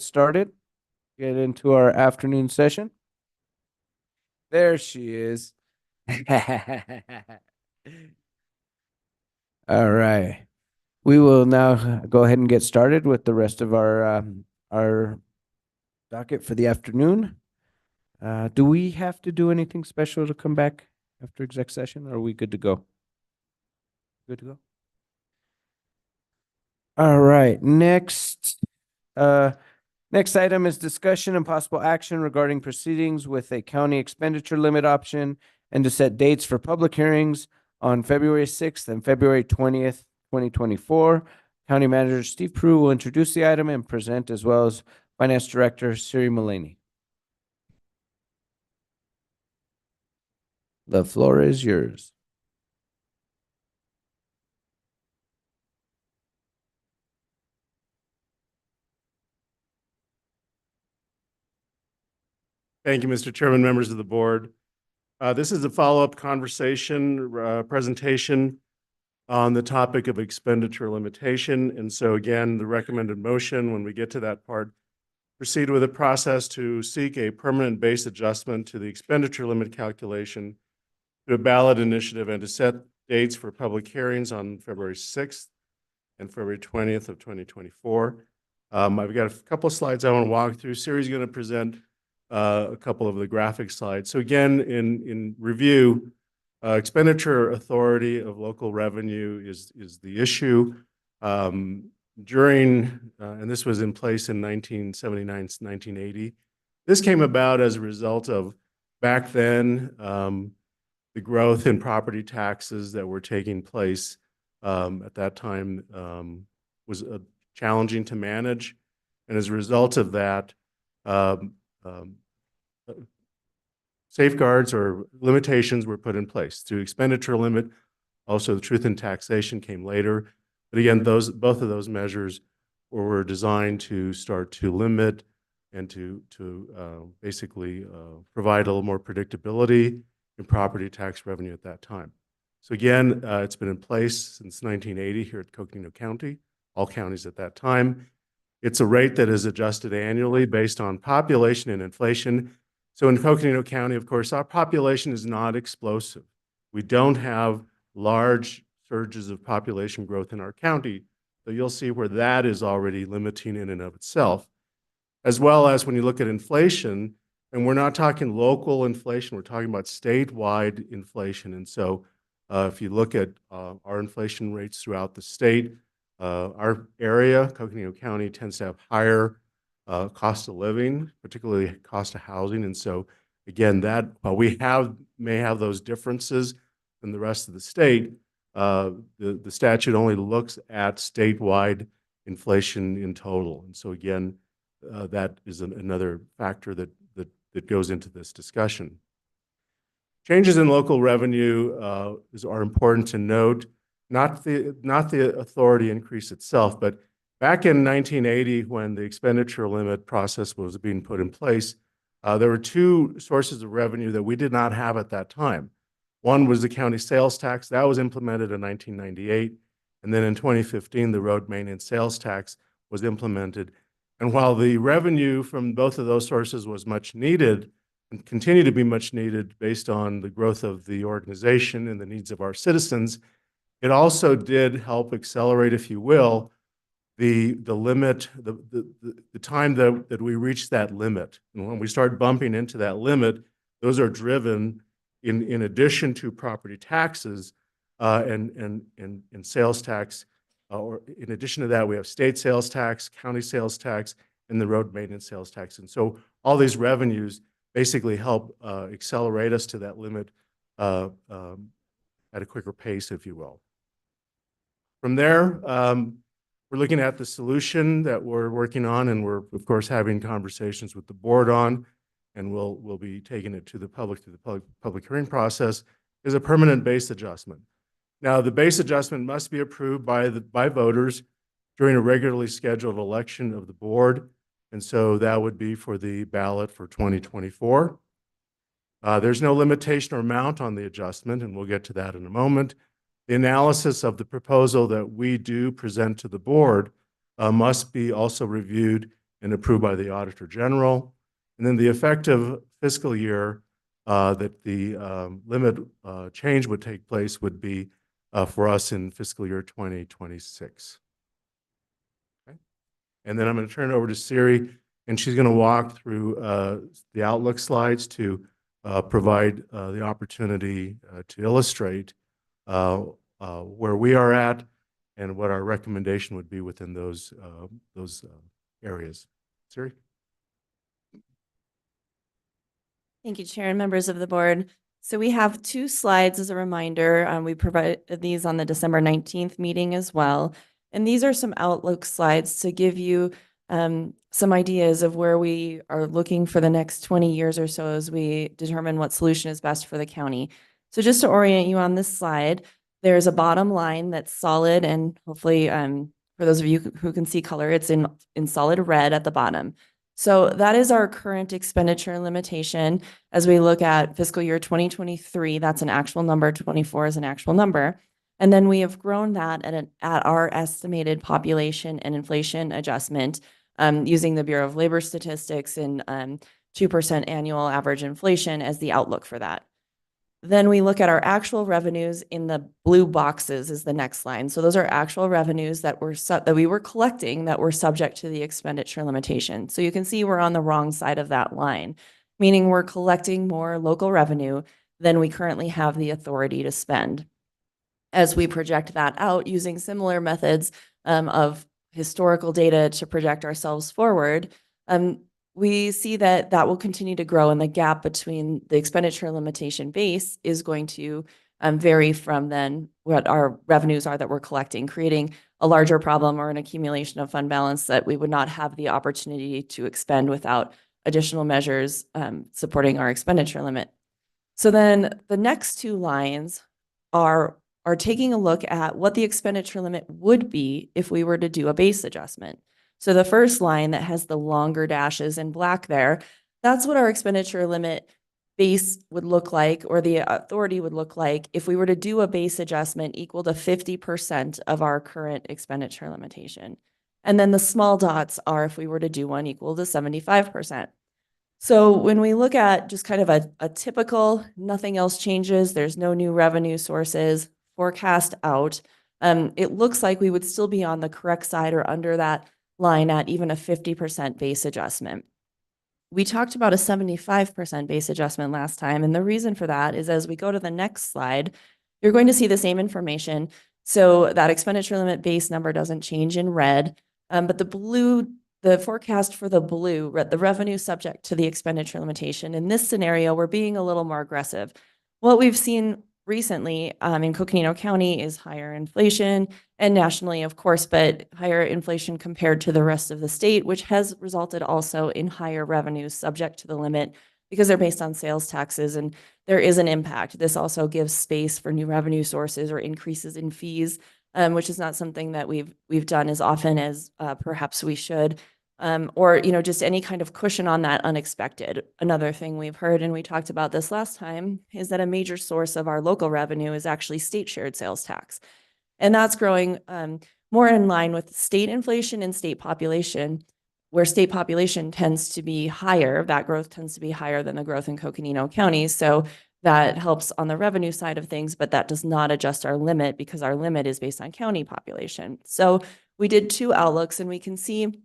started, get into our afternoon session. There she is. All right. We will now go ahead and get started with the rest of our docket for the afternoon. Do we have to do anything special to come back after exec session, or are we good to go? Good to go? All right, next item is discussion and possible action regarding proceedings with a county expenditure limit option and to set dates for public hearings on February 6th and February 20th, 2024. County Manager Steve Prue will introduce the item and present, as well as Finance Director Siri Mullaney. The floor is yours. Thank you, Mr. Chairman, members of the board. This is a follow-up conversation, presentation on the topic of expenditure limitation. And so again, the recommended motion, when we get to that part, proceed with a process to seek a permanent base adjustment to the expenditure limit calculation through a ballot initiative and to set dates for public hearings on February 6th and February 20th of 2024. I've got a couple of slides I want to walk through. Siri's going to present a couple of the graphic slides. So again, in review, expenditure authority of local revenue is the issue. And this was in place in 1979, 1980. This came about as a result of back then, the growth in property taxes that were taking place at that time was challenging to manage. And as a result of that, safeguards or limitations were put in place through expenditure limit. Also, the truth in taxation came later. But again, both of those measures were designed to start to limit and to basically provide a little more predictability in property tax revenue at that time. So again, it's been in place since 1980 here at Coconino County, all counties at that time. It's a rate that is adjusted annually based on population and inflation. So in Coconino County, of course, our population is not explosive. We don't have large surges of population growth in our county. So you'll see where that is already limiting in and of itself. As well as when you look at inflation, and we're not talking local inflation, we're talking about statewide inflation. And so if you look at our inflation rates throughout the state, our area, Coconino County, tends to have higher cost of living, particularly cost of housing. And so again, that while we may have those differences in the rest of the state, the statute only looks at statewide inflation in total. And so again, that is another factor that goes into this discussion. Changes in local revenue are important to note. Not the authority increase itself, but back in 1980, when the expenditure limit process was being put in place, there were two sources of revenue that we did not have at that time. One was the county sales tax. That was implemented in 1998. And then in 2015, the road maintenance sales tax was implemented. And while the revenue from both of those sources was much needed and continued to be much needed based on the growth of the organization and the needs of our citizens, it also did help accelerate, if you will, the limit, the time that we reach that limit. And when we start bumping into that limit, those are driven in addition to property taxes and sales tax. Or in addition to that, we have state sales tax, county sales tax, and the road maintenance sales tax. And so all these revenues basically help accelerate us to that limit at a quicker pace, if you will. From there, we're looking at the solution that we're working on, and we're, of course, having conversations with the board on, and we'll be taking it to the public through the public hearing process, is a permanent base adjustment. Now, the base adjustment must be approved by voters during a regularly scheduled election of the board, and so that would be for the ballot for 2024. There's no limitation or amount on the adjustment, and we'll get to that in a moment. The analysis of the proposal that we do present to the board must be also reviewed and approved by the Auditor General. And then the effective fiscal year that the limit change would take place would be for us in fiscal year 2026. Okay. And then I'm going to turn it over to Siri, and she's going to walk through the Outlook slides to provide the opportunity to illustrate where we are at and what our recommendation would be within those areas. Siri? Thank you, Chair and members of the board. So we have two slides as a reminder. We provided these on the December 19th meeting as well. And these are some Outlook slides to give you some ideas of where we are looking for the next 20 years or so as we determine what solution is best for the county. So just to orient you on this slide, there's a bottom line that's solid, and hopefully for those of you who can see color, it's in solid red at the bottom. So that is our current expenditure limitation. As we look at fiscal year 2023, that's an actual number, 24 is an actual number. And then we have grown that at our estimated population and inflation adjustment using the Bureau of Labor Statistics and 2% annual average inflation as the outlook for that. Then we look at our actual revenues in the blue boxes is the next line. So those are actual revenues that we were collecting that were subject to the expenditure limitation. So you can see we're on the wrong side of that line, meaning we're collecting more local revenue than we currently have the authority to spend. As we project that out using similar methods of historical data to project ourselves forward, we see that that will continue to grow, and the gap between the expenditure limitation base is going to vary from then what our revenues are that we're collecting, creating a larger problem or an accumulation of fund balance that we would not have the opportunity to expend without additional measures supporting our expenditure limit. So then the next two lines are taking a look at what the expenditure limit would be if we were to do a base adjustment. So the first line that has the longer dashes in black there, that's what our expenditure limit base would look like, or the authority would look like if we were to do a base adjustment equal to 50% of our current expenditure limitation. And then the small dots are if we were to do one equal to 75%. So when we look at just kind of a typical, nothing else changes, there's no new revenue sources, forecast out, it looks like we would still be on the correct side or under that line at even a 50% base adjustment. We talked about a 75% base adjustment last time, and the reason for that is as we go to the next slide, you're going to see the same information. So that expenditure limit base number doesn't change in red, but the forecast for the blue, the revenue subject to the expenditure limitation, in this scenario, we're being a little more aggressive. What we've seen recently in Coconino County is higher inflation, and nationally, of course, but higher inflation compared to the rest of the state, which has resulted also in higher revenues subject to the limit because they're based on sales taxes, and there is an impact. This also gives space for new revenue sources or increases in fees, which is not something that we've done as often as perhaps we should. Or, just any kind of cushion on that unexpected. Another thing we've heard, and we talked about this last time, is that a major source of our local revenue is actually state shared sales tax. And that's growing more in line with state inflation and state population, where state population tends to be higher. That growth tends to be higher than the growth in Coconino County. So that helps on the revenue side of things, but that does not adjust our limit because our limit is based on county population. So we did two outlooks, and we can see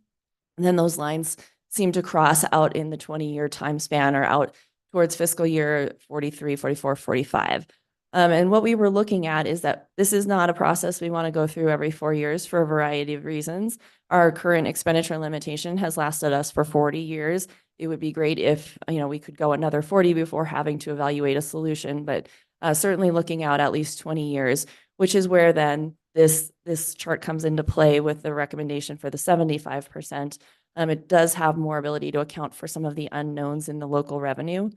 and then those lines seem to cross out in the 20-year time span or out towards fiscal year 43, 44, 45. And what we were looking at is that this is not a process we want to go through every 4 years for a variety of reasons. Our current expenditure limitation has lasted us for 40 years. It would be great if, we could go another 40 before having to evaluate a solution, but certainly looking out at least 20 years, which is where then this chart comes into play with the recommendation for the 75%. It does have more ability to account for some of the unknowns in the local revenue.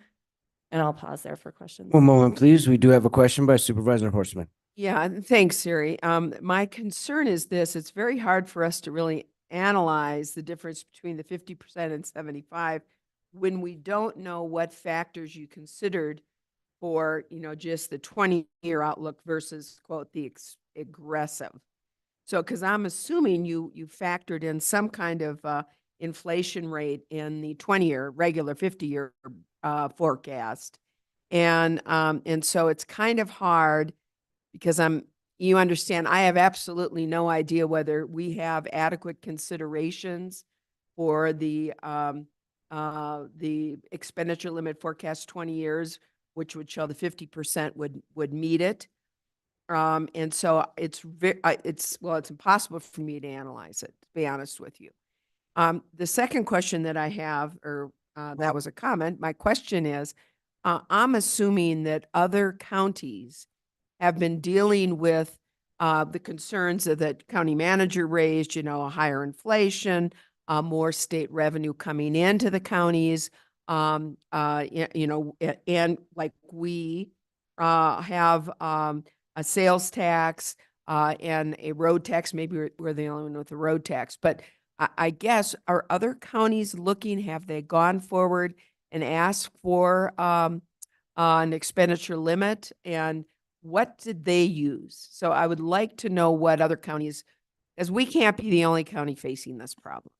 And I'll pause there for questions. One moment, please. We do have a question by Supervisor Horstman. Yeah, thanks, Siri. My concern is this: it's very hard for us to really analyze the difference between the 50% and 75 when we don't know what factors you considered for, just the 20-year outlook versus, quote, the aggressive. So, because I'm assuming you factored in some kind of inflation rate in the 20-year, regular 50-year forecast. And so it's kind of hard because you understand, I have absolutely no idea whether we have adequate considerations for the expenditure limit forecast 20 years, which would show the 50% would meet it. And so it's impossible for me to analyze it, to be honest with you. The second question that I have, or that was a comment, my question is, I'm assuming that other counties have been dealing with the concerns that the county manager raised, a higher inflation, more state revenue coming into the counties, and like we have a sales tax and a road tax. Maybe we're the only one with a road tax, but I guess, are other counties looking, have they gone forward and asked for an expenditure limit, and what did they use? So I would like to know what other counties, as we can't be the only county facing this problem.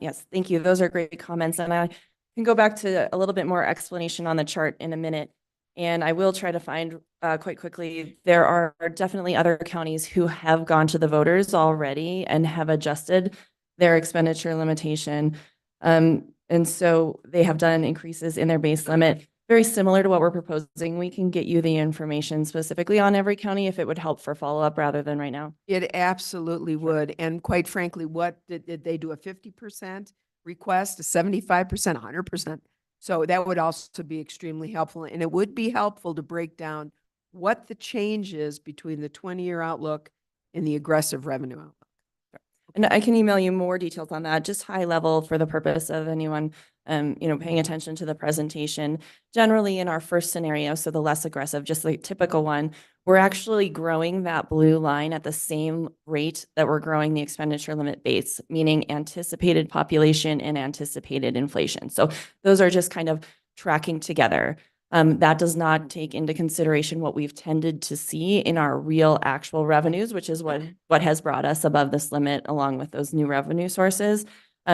Yes, thank you. Those are great comments. And I can go back to a little bit more explanation on the chart in a minute. And I will try to find quite quickly, there are definitely other counties who have gone to the voters already and have adjusted their expenditure limitation. And so they have done increases in their base limit, very similar to what we're proposing. We can get you the information specifically on every county if it would help for follow-up rather than right now. It absolutely would. And quite frankly, what did they do, a 50% request, a 75%, 100%? So that would also be extremely helpful. And it would be helpful to break down what the change is between the 20-year outlook and the aggressive revenue outlook. And I can email you more details on that, just high level for the purpose of anyone, paying attention to the presentation. Generally in our first scenario, so the less aggressive, just the typical one, we're actually growing that blue line at the same rate that we're growing the expenditure limit base, meaning anticipated population and anticipated inflation. So those are just kind of tracking together. That does not take into consideration what we've tended to see in our real actual revenues, which is what has brought us above this limit along with those new revenue sources.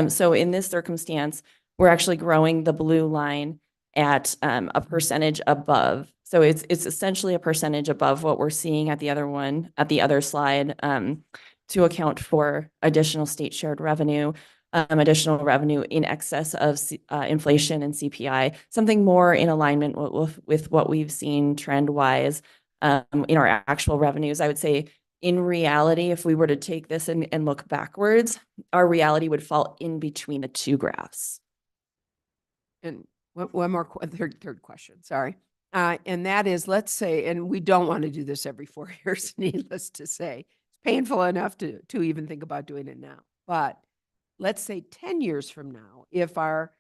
So in this circumstance, we're actually growing the blue line at a percentage above. So it's essentially a percentage above what we're seeing at the other slide, to account for additional state shared revenue. Additional revenue in excess of inflation and CPI, something more in alignment with what we've seen trend-wise in our actual revenues. I would say in reality, if we were to take this and look backwards, our reality would fall in between the two graphs. And one more, third question, sorry. And that is, let's say, and we don't want to do this every 4 years, needless to say. It's painful enough to even think about doing it now. But let's say 10 years from now, if our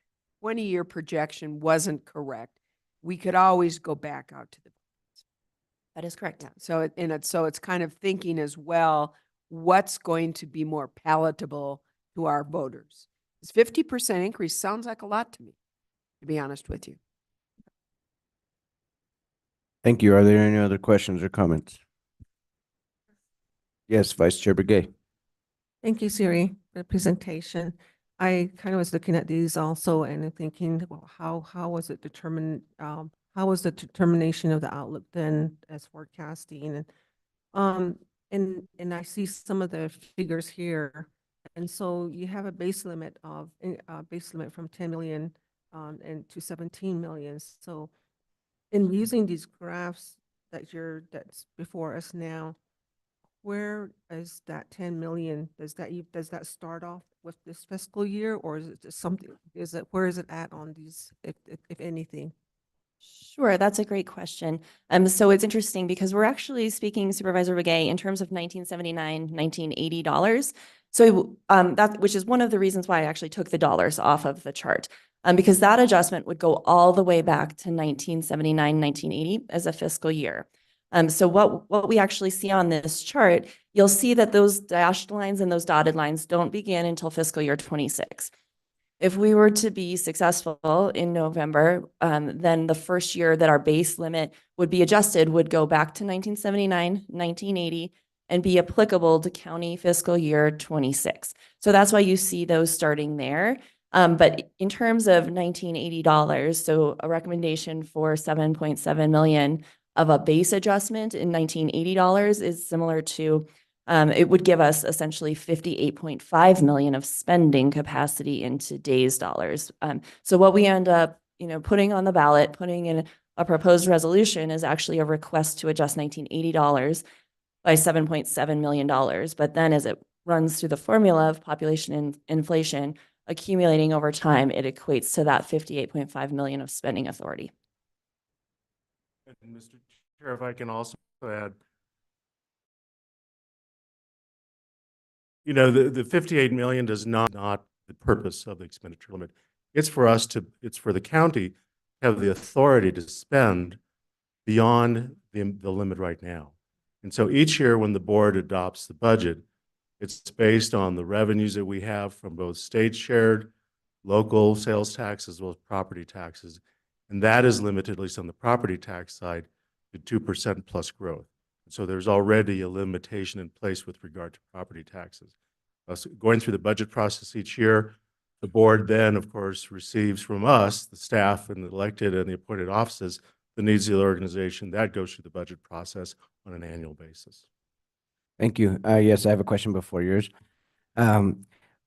20-year projection wasn't correct, we could always go back out to the. That is correct. Yeah. So it's kind of thinking as well, what's going to be more palatable to our voters? This 50% increase sounds like a lot to me, to be honest with you. Thank you. Are there any other questions or comments? Yes, Vice Chair Begay. Thank you, Siri, for the presentation. I kind of was looking at these also and thinking, well, how was it determined? How was the determination of the outlook then as forecasting? And I see some of the figures here. And so you have a base limit from 10 million and to 17 million. So in using these graphs that's before us now, where is that 10 million? Does that start off with this fiscal year, or is it just something? Where is it at on these, if anything? Sure, that's a great question. So it's interesting because we're actually speaking, Supervisor Begay, in terms of 1979, 1980 dollars. So which is one of the reasons why I actually took the dollars off of the chart, because that adjustment would go all the way back to 1979, 1980 as a fiscal year. So what we actually see on this chart, you'll see that those dashed lines and those dotted lines don't begin until fiscal year 26. If we were to be successful in November, then the first year that our base limit would be adjusted would go back to 1979, 1980, and be applicable to county fiscal year 26. So that's why you see those starting there. But in terms of $1980, so a recommendation for 7.7 million of a base adjustment in $1980 is similar to, it would give us essentially 58.5 million of spending capacity in today's dollars. So what we end up, putting on the ballot, putting in a proposed resolution is actually a request to adjust $1980 by $7.7 million. But then as it runs through the formula of population and inflation, accumulating over time, it equates to that 58.5 million of spending authority. And Mr. Chair, if I can also add, the 58 million does not the purpose of the expenditure limit. It's for the county to have the authority to spend beyond the limit right now. And so each year when the board adopts the budget, it's based on the revenues that we have from both state shared, local sales tax, as well as property taxes. And that is limited, at least on the property tax side, to 2% plus growth. So there's already a limitation in place with regard to property taxes. So going through the budget process each year, the board then, of course, receives from us, the staff and the elected and the appointed offices, the needs of the organization. That goes through the budget process on an annual basis. Thank you. Yes, I have a question before yours.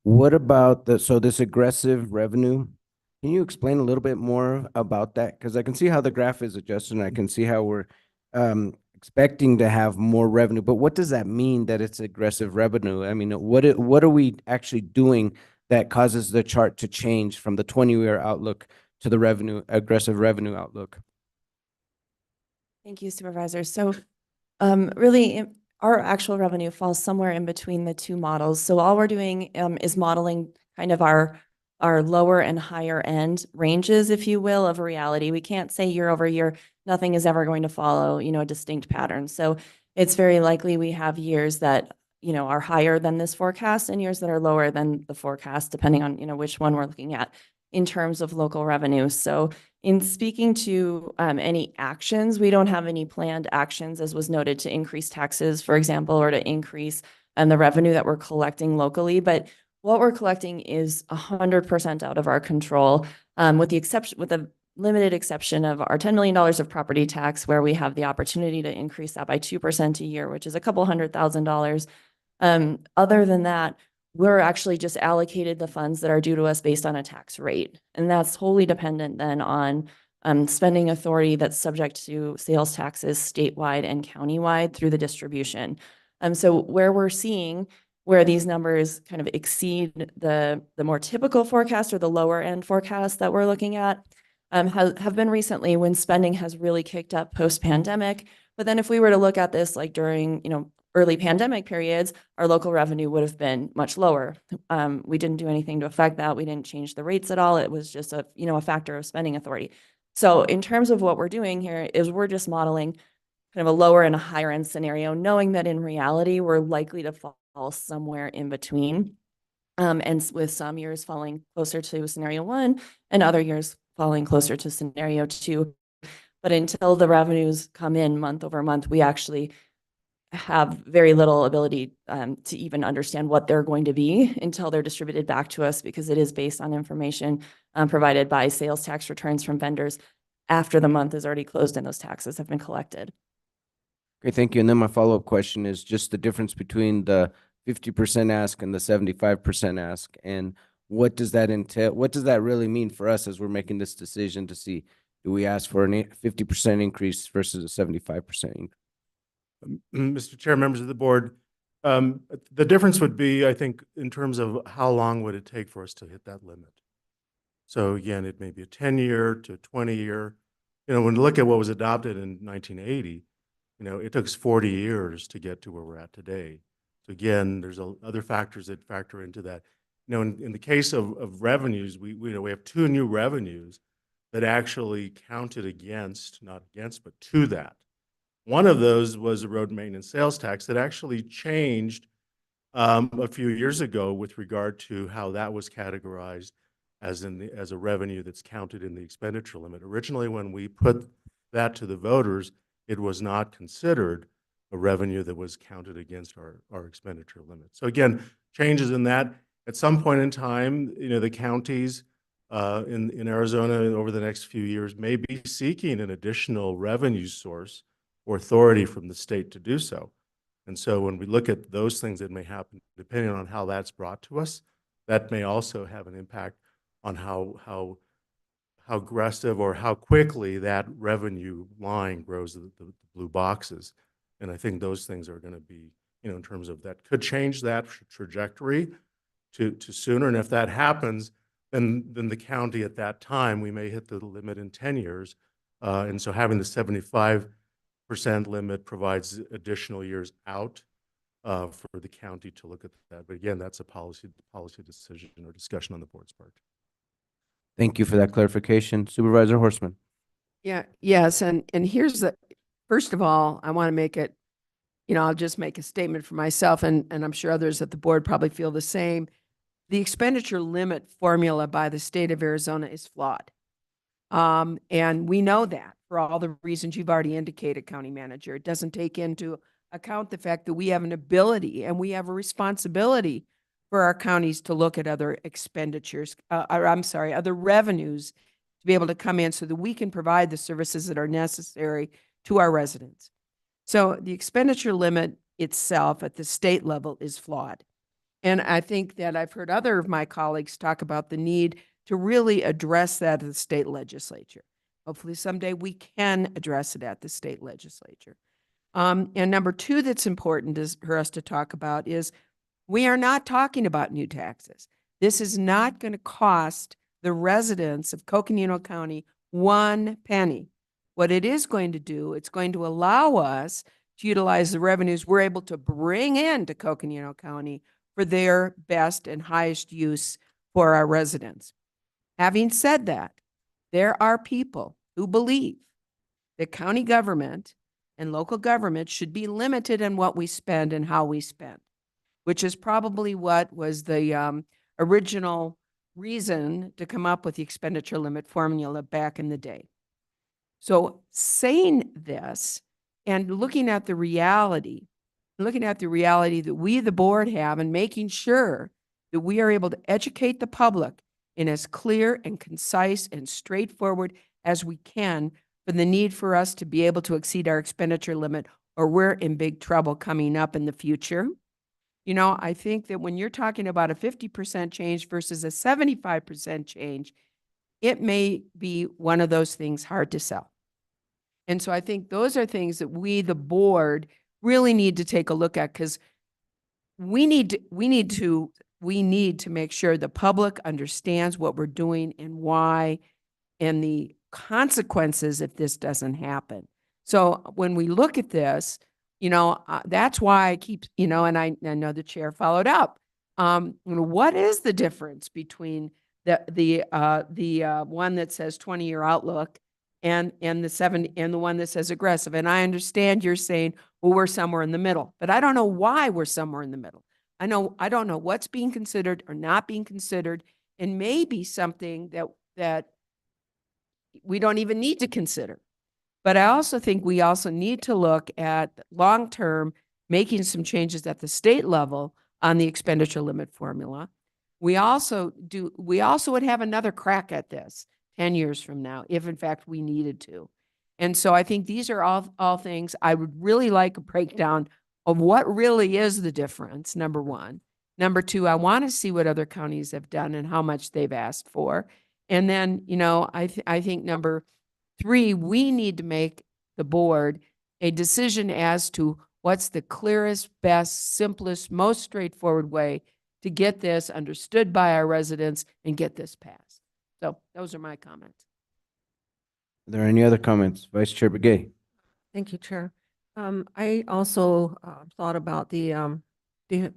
What about this aggressive revenue? Can you explain a little bit more about that? Because I can see how the graph is adjusted and I can see how we're expecting to have more revenue, but what does that mean that it's aggressive revenue? I mean, what are we actually doing that causes the chart to change from the 20-year outlook to the aggressive revenue outlook? Thank you, Supervisor. So really, our actual revenue falls somewhere in between the two models. So all we're doing is modeling kind of our lower and higher end ranges, if you will, of reality. We can't say year over year, nothing is ever going to follow, a distinct pattern. So it's very likely we have years that, are higher than this forecast and years that are lower than the forecast, depending on, which one we're looking at in terms of local revenue. So in speaking to any actions, we don't have any planned actions, as was noted, to increase taxes, for example, or to increase the revenue that we're collecting locally. But what we're collecting is 100% out of our control, with the limited exception of our $10 million of property tax, where we have the opportunity to increase that by 2% a year, which is a couple $100,000. Other than that, we're actually just allocated the funds that are due to us based on a tax rate. And that's wholly dependent then on spending authority that's subject to sales taxes statewide and countywide through the distribution. So where we're seeing where these numbers kind of exceed the more typical forecast or the lower end forecast that we're looking at have been recently when spending has really kicked up post-pandemic. But then if we were to look at this like during, early pandemic periods, our local revenue would have been much lower. We didn't do anything to affect that. We didn't change the rates at all. It was just a factor of spending authority. So in terms of what we're doing here is we're just modeling kind of a lower and a higher end scenario, knowing that in reality, we're likely to fall somewhere in between. And with some years falling closer to scenario 1 and other years falling closer to scenario 2. But until the revenues come in month over month, we actually have very little ability to even understand what they're going to be until they're distributed back to us, because it is based on information provided by sales tax returns from vendors after the month is already closed and those taxes have been collected. Okay, thank you. And then my follow-up question is just the difference between the 50% ask and the 75% ask. And what does that entail? What does that really mean for us as we're making this decision to see, do we ask for a 50% increase versus a 75% increase? Mr. Chair, members of the board, the difference would be, I think, in terms of how long would it take for us to hit that limit. So again, it may be a 10-year to a 20-year. When you look at what was adopted in 1980, it took us 40 years to get to where we're at today. So again, there's other factors that factor into that. In the case of revenues, we have 2 new revenues that actually counted against, not against, but to that. One of those was a road maintenance sales tax that actually changed a few years ago with regard to how that was categorized as a revenue that's counted in the expenditure limit. Originally, when we put that to the voters, it was not considered a revenue that was counted against our expenditure limit. So again, changes in that. At some point in time, the counties in Arizona over the next few years may be seeking an additional revenue source or authority from the state to do so. And so when we look at those things that may happen, depending on how that's brought to us, that may also have an impact on how aggressive or how quickly that revenue line grows, the blue boxes. And I think those things are going to be, in terms of that could change that trajectory to sooner. And if that happens, then the county at that time, we may hit the limit in 10 years. And so having the 75% limit provides additional years out for the county to look at that. But again, that's a policy decision or discussion on the board's part. Thank you for that clarification. Supervisor Horstman. Yeah, yes, and here's the, first of all, I want to make it, I'll just make a statement for myself, and I'm sure others at the board probably feel the same. The expenditure limit formula by the state of Arizona is flawed. And we know that for all the reasons you've already indicated, County Manager. It doesn't take into account the fact that we have an ability and we have a responsibility for our counties to look at other expenditures, other revenues to be able to come in so that we can provide the services that are necessary to our residents. So the expenditure limit itself at the state level is flawed. And I think that I've heard other of my colleagues talk about the need to really address that at the state legislature. Hopefully someday we can address it at the state legislature. And number two that's important for us to talk about is we are not talking about new taxes. This is not going to cost the residents of Coconino County 1 penny. What it is going to do, it's going to allow us to utilize the revenues we're able to bring into Coconino County for their best and highest use for our residents. Having said that, there are people who believe that county government and local government should be limited in what we spend and how we spend, which is probably what was the original reason to come up with the expenditure limit formula back in the day. So saying this and looking at the reality that we, the board, have, and making sure that we are able to educate the public in as clear and concise and straightforward as we can for the need for us to be able to exceed our expenditure limit, or we're in big trouble coming up in the future. I think that when you're talking about a 50% change versus a 75% change, it may be one of those things hard to sell. And so I think those are things that we, the board, really need to take a look at, because we need to make sure the public understands what we're doing and why, and the consequences if this doesn't happen. So when we look at this, that's why I keep, and I know the chair followed up. What is the difference between the one that says 20-year outlook and the one that says aggressive? And I understand you're saying, well, we're somewhere in the middle, but I don't know why we're somewhere in the middle. I don't know what's being considered or not being considered, and maybe something that we don't even need to consider. But I also think we also need to look at long-term making some changes at the state level on the expenditure limit formula. We also would have another crack at this 10 years from now, if in fact we needed to. And so I think these are all things I would really like a breakdown of what really is the difference, number one. Number two, I want to see what other counties have done and how much they've asked for. And then, I think number three, we need to make, the board, a decision as to what's the clearest, best, simplest, most straightforward way to get this understood by our residents and get this passed. So those are my comments. Are there any other comments? Vice Chair Begay. Thank you, Chair. I also thought about the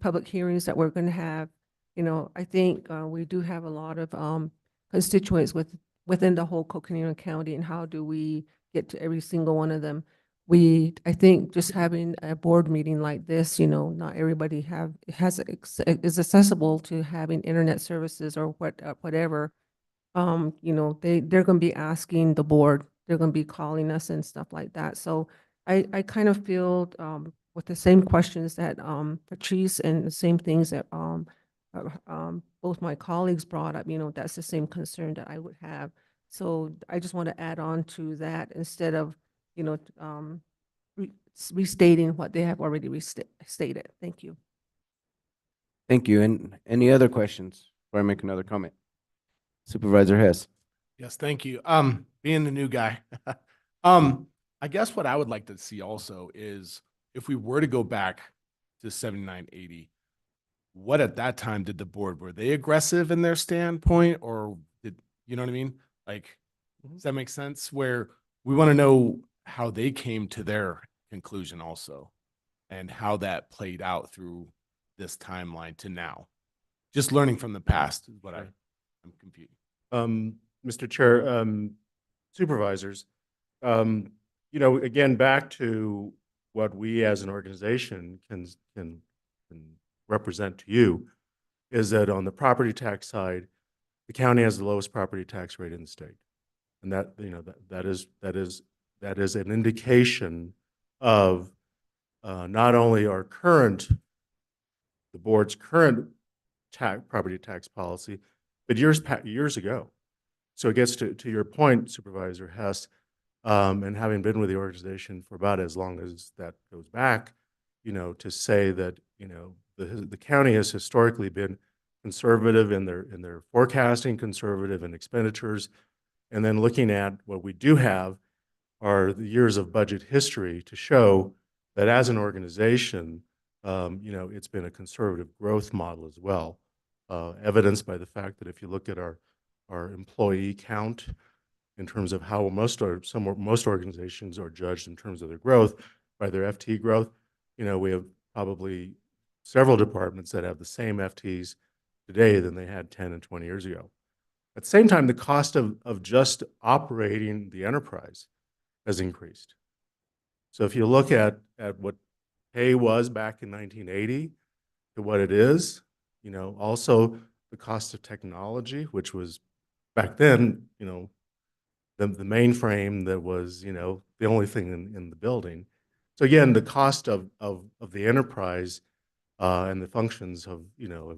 public hearings that we're going to have. I think we do have a lot of constituents within the whole Coconino County, and how do we get to every single one of them? I think just having a board meeting like this, not everybody is accessible to having internet services or whatever. They're going to be asking the board, they're going to be calling us and stuff like that. So I kind of feel with the same questions that Patrice and the same things that both my colleagues brought up, that's the same concern that I would have. So I just want to add on to that instead of, restating what they have already stated. Thank you. Thank you. And any other questions before I make another comment? Supervisor Hess. Yes, thank you. Being the new guy, I guess what I would like to see also is if we were to go back to 7980, what at that time did the board, were they aggressive in their standpoint, or did, you know what I mean? Like, does that make sense? Where we want to know how they came to their conclusion also, and how that played out through this timeline to now. Just learning from the past is what I'm confused. Mr. Chair, supervisors, again, back to what we as an organization can represent to you is that on the property tax side, the county has the lowest property tax rate in the state. And that is an indication of not only the board's current property tax policy, but years ago. So it gets to your point, Supervisor Hess, and having been with the organization for about as long as that goes back, to say that, the county has historically been conservative in their forecasting, conservative in expenditures, and then looking at what we do have are the years of budget history to show that as an organization, it's been a conservative growth model as well, evidenced by the fact that if you look at our employee count in terms of how most organizations are judged in terms of their growth by their FTE growth, we have probably several departments that have the same FTEs today than they had 10 and 20 years ago. At the same time, the cost of just operating the enterprise has increased. So if you look at what pay was back in 1980 to what it is, also the cost of technology, which was back then, the mainframe that was, the only thing in the building. So again, the cost of the enterprise and the functions have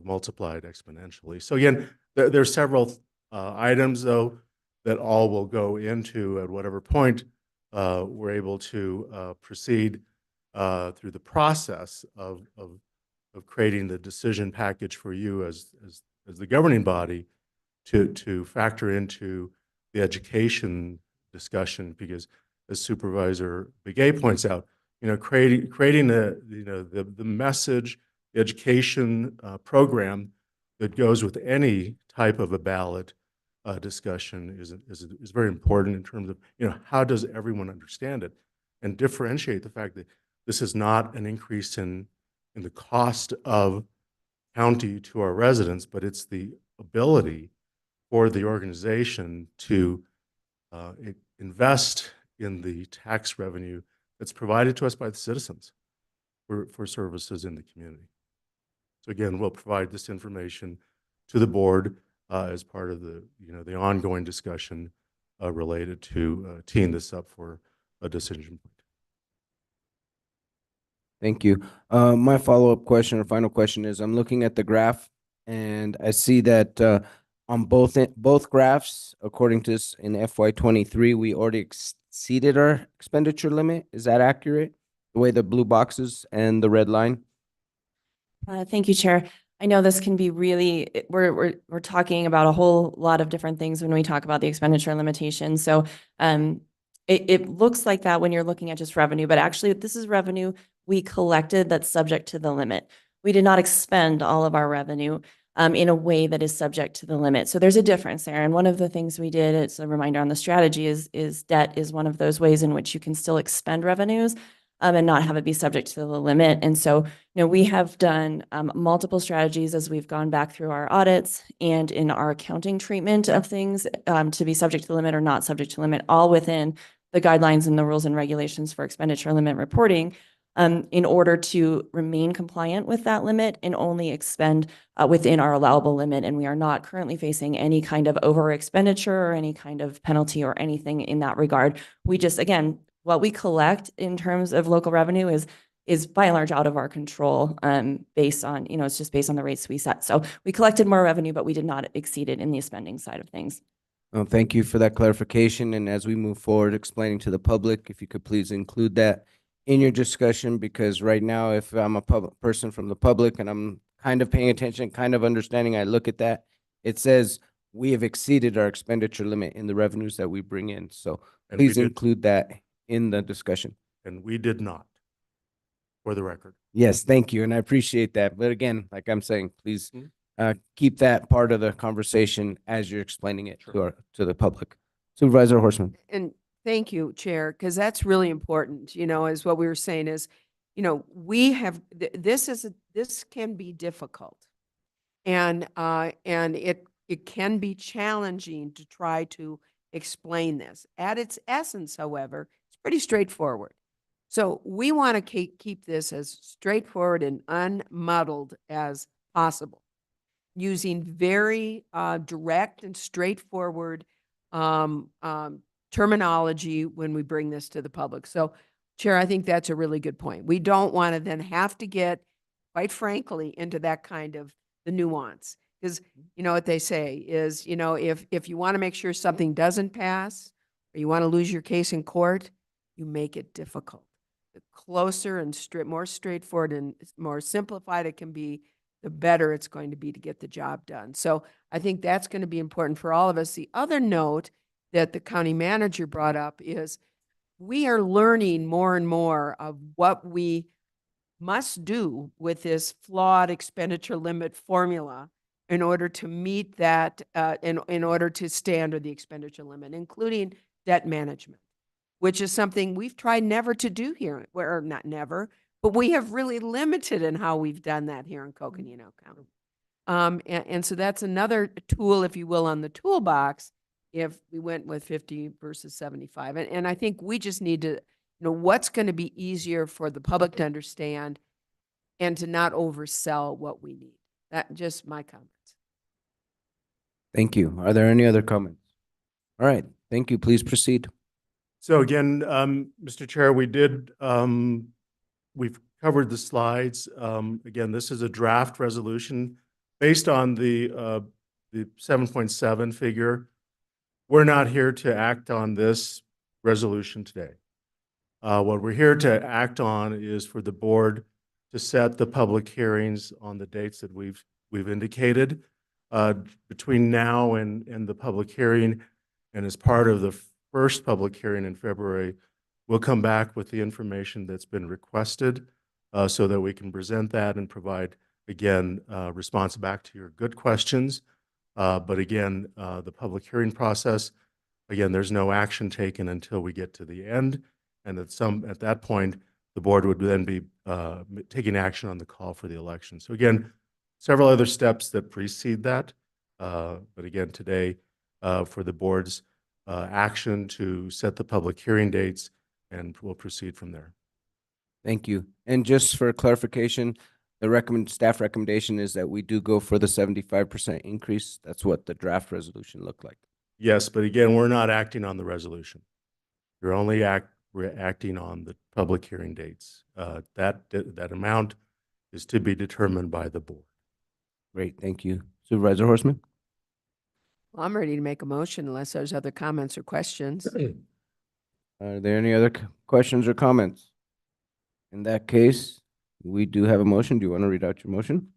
multiplied exponentially. So again, there are several items though that all will go into at whatever point we're able to proceed through the process of creating the decision package for you as the governing body to factor into the education discussion, because as Supervisor Begay points out, creating the message, the education program that goes with any type of a ballot discussion is very important in terms of, how does everyone understand it and differentiate the fact that this is not an increase in the cost of county to our residents, but it's the ability for the organization to invest in the tax revenue that's provided to us by the citizens for services in the community. So again, we'll provide this information to the board as part of the ongoing discussion related to teeing this up for a decision point. Thank you. My follow-up question or final question is, I'm looking at the graph and I see that on both graphs, according to this in FY23, we already exceeded our expenditure limit. Is that accurate? The way the blue boxes and the red line? Thank you, Chair. I know this can be really, we're talking about a whole lot of different things when we talk about the expenditure limitation. So it looks like that when you're looking at just revenue, but actually this is revenue we collected that's subject to the limit. We did not expend all of our revenue in a way that is subject to the limit. So there's a difference there. And one of the things we did, it's a reminder on the strategy, is debt is one of those ways in which you can still expend revenues and not have it be subject to the limit. And so, we have done multiple strategies as we've gone back through our audits and in our accounting treatment of things to be subject to the limit or not subject to limit, all within the guidelines and the rules and regulations for expenditure limit reporting, in order to remain compliant with that limit and only expend within our allowable limit. And we are not currently facing any kind of over expenditure or any kind of penalty or anything in that regard. We just, again, what we collect in terms of local revenue is is by and large out of our control, based on, it's just based on the rates we set. So we collected more revenue, but we did not exceed it in the spending side of things. Well, thank you for that clarification. And as we move forward explaining to the public, if you could please include that in your discussion, because right now, if I'm a public person from the public and I'm kind of paying attention, kind of understanding, I look at that, it says we have exceeded our expenditure limit in the revenues that we bring in. So And we please did- include that in the discussion. And we did not, for the record. Yes, thank you. And I appreciate that. But again, like I'm saying, please Mhm. keep that part of the conversation as you're explaining it Sure. to the public. Supervisor Horseman. And thank you, Chair, because that's really important, is what we were saying is, we have, this can be difficult. And it can be challenging to try to explain this. At its essence, however, it's pretty straightforward. So we want to keep this as straightforward and unmuddled as possible, using very direct and straightforward terminology when we bring this to the public. So, Chair, I think that's a really good point. We don't want to then have to get, quite frankly, into that kind of the nuance. Because you know what they say is, if you want to make sure something doesn't pass, or you want to lose your case in court, you make it difficult. The closer and more straightforward and more simplified it can be, the better it's going to be to get the job done. So I think that's going to be important for all of us. The other note that the county manager brought up is we are learning more and more of what we must do with this flawed expenditure limit formula in order to meet that, in order to stay under the expenditure limit, including debt management, which is something we've tried never to do here, or not never, but we have really limited in how we've done that here in Coconino County. And so that's another tool, if you will, on the toolbox if we went with 50 versus 75. And I think we just need to know what's going to be easier for the public to understand and to not oversell what we need. That just my comments. Thank you. Are there any other comments? All right, thank you. Please proceed. So again, Mr. Chair, we've covered the slides. Again, this is a draft resolution based on the 7.7 figure. We're not here to act on this resolution today. What we're here to act on is for the board to set the public hearings on the dates that we've indicated. Between now and the public hearing, and as part of the first public hearing in February, we'll come back with the information that's been requested so that we can present that and provide, again, response back to your good questions. But again, the public hearing process, again, there's no action taken until we get to the end. And at that point, the board would then be taking action on the call for the election. So again, several other steps that precede that. But again, today, for the board's action to set the public hearing dates, and we'll proceed from there. Thank you. And just for clarification, the staff recommendation is that we do go for the 75% increase. That's what the draft resolution looked like. Yes, but again, we're not acting on the resolution. You're only acting on the public hearing dates. That amount is to be determined by the board. Great, thank you. Supervisor Horseman? Well, I'm ready to make a motion unless there's other comments or questions. Are there any other questions or comments? In that case, we do have a motion. Do you want to read out your motion?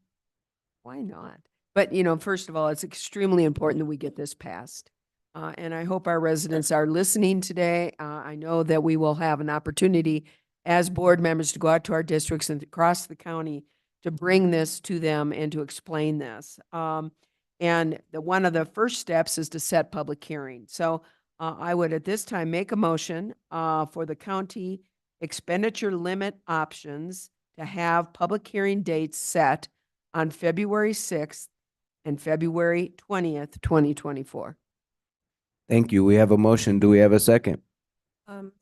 Why not? But, first of all, it's extremely important that we get this passed. And I hope our residents are listening today. I know that we will have an opportunity as board members to go out to our districts and across the county to bring this to them and to explain this. And one of the first steps is to set public hearing. So I would at this time make a motion for the county expenditure limit options to have public hearing dates set on February 6th and February 20th, 2024. Thank you. We have a motion. Do we have a second?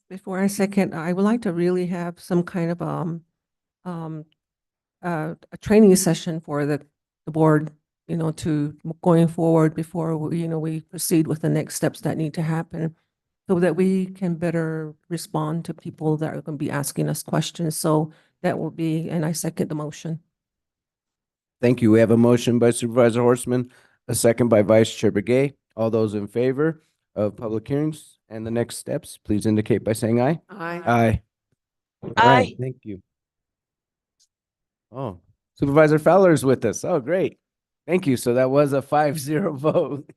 Before I second, I would like to really have some kind of a training session for the board, to going forward before we proceed with the next steps that need to happen, so that we can better respond to people that are going to be asking us questions. So that will be, and I second the motion. Thank you. We have a motion by Supervisor Horstman, a second by Vice Chair Begay. All those in favor of public hearings and the next steps, please indicate by saying aye. Aye. Aye. All right, thank you. Oh, Supervisor Fowler is with us. Oh, great. Thank you. So that was a 5-0 vote.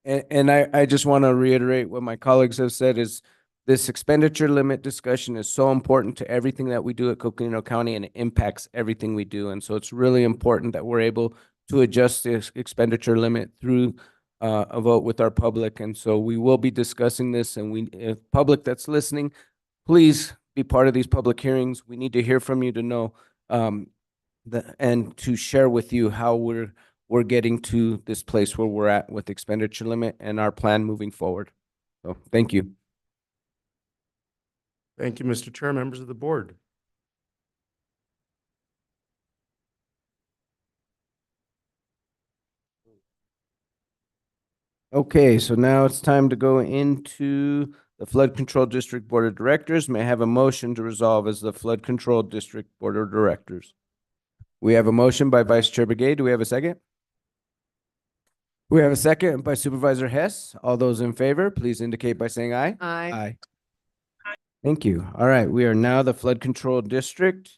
And I just want to reiterate what my colleagues have said is this expenditure limit discussion is so important to everything that we do at Coconino County, and it impacts everything we do. And so it's really important that we're able to adjust this expenditure limit through a vote with our public. And so we will be discussing this, and if public that's listening, please be part of these public hearings. We need to hear from you to know and to share with you how we're getting to this place where we're at with expenditure limit and our plan moving forward. So thank you. Thank you, Mr. Chair, members of the board. Okay, so now it's time to go into the Flood Control District Board of Directors. May I have a motion to resolve as the Flood Control District Board of Directors? We have a motion by Vice Chair Begay. Do we have a second? We have a second by Supervisor Hess. All those in favor, please indicate by saying aye. Aye. Thank you. All right, we are now the Flood Control District.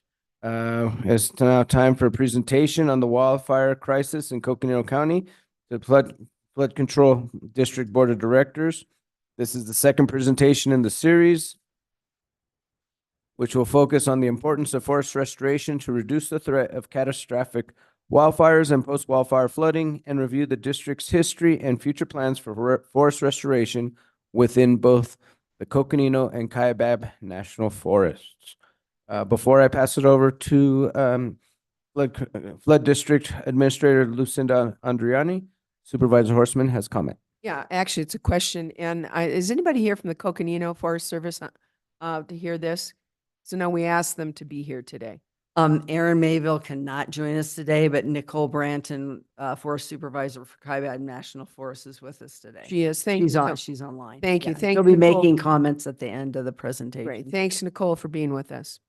It's now time for a presentation on the wildfire crisis in Coconino County. The Flood Control District Board of Directors. This is the second presentation in the series, which will focus on the importance of forest restoration to reduce the threat of catastrophic wildfires and post-wildfire flooding, and review the district's history and future plans for forest restoration within both the Coconino and Kaibab National Forests. Before I pass it over to Flood District Administrator Lucinda Andriani, Supervisor Horstman has comment. Yeah, actually, it's a question. And is anybody here from the Coconino Forest Service to hear this? So no, we asked them to be here today. Aaron Mayville cannot join us today, but Nicole Branton, Forest Supervisor for Kaibab National Forest, is with us today. She is. Thank you. She's online. Thank you. Yeah, Thank She'll be Nicole. making comments at the end of the presentation. Great. Thanks, Nicole, for being with us.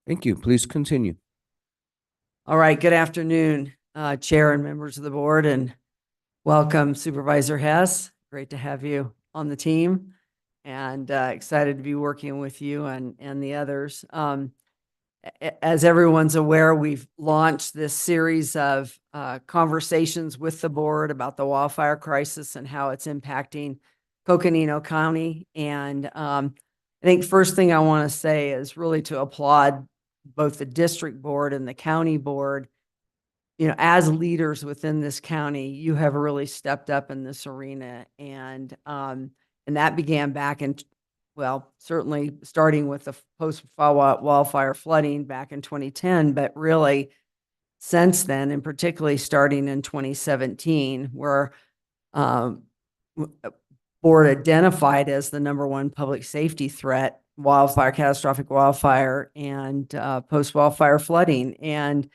Thank you. Please continue. All right. Good afternoon, Chair and members of the board, and welcome Supervisor Hess. Great to have you on the team, and excited to be working with you and the others. As everyone's aware, we've launched this series of conversations with the board about the wildfire crisis and how it's impacting Coconino County. And I think first thing I want to say is really to applaud both the district board and the county board. You know, as leaders within this county, you have really stepped up in this arena, and that began back in, well, certainly starting with the post-wildfire flooding back in 2010, but really since then, and particularly starting in 2017, where board identified as the #1 public safety threat, wildfire, catastrophic wildfire, and post-wildfire flooding. And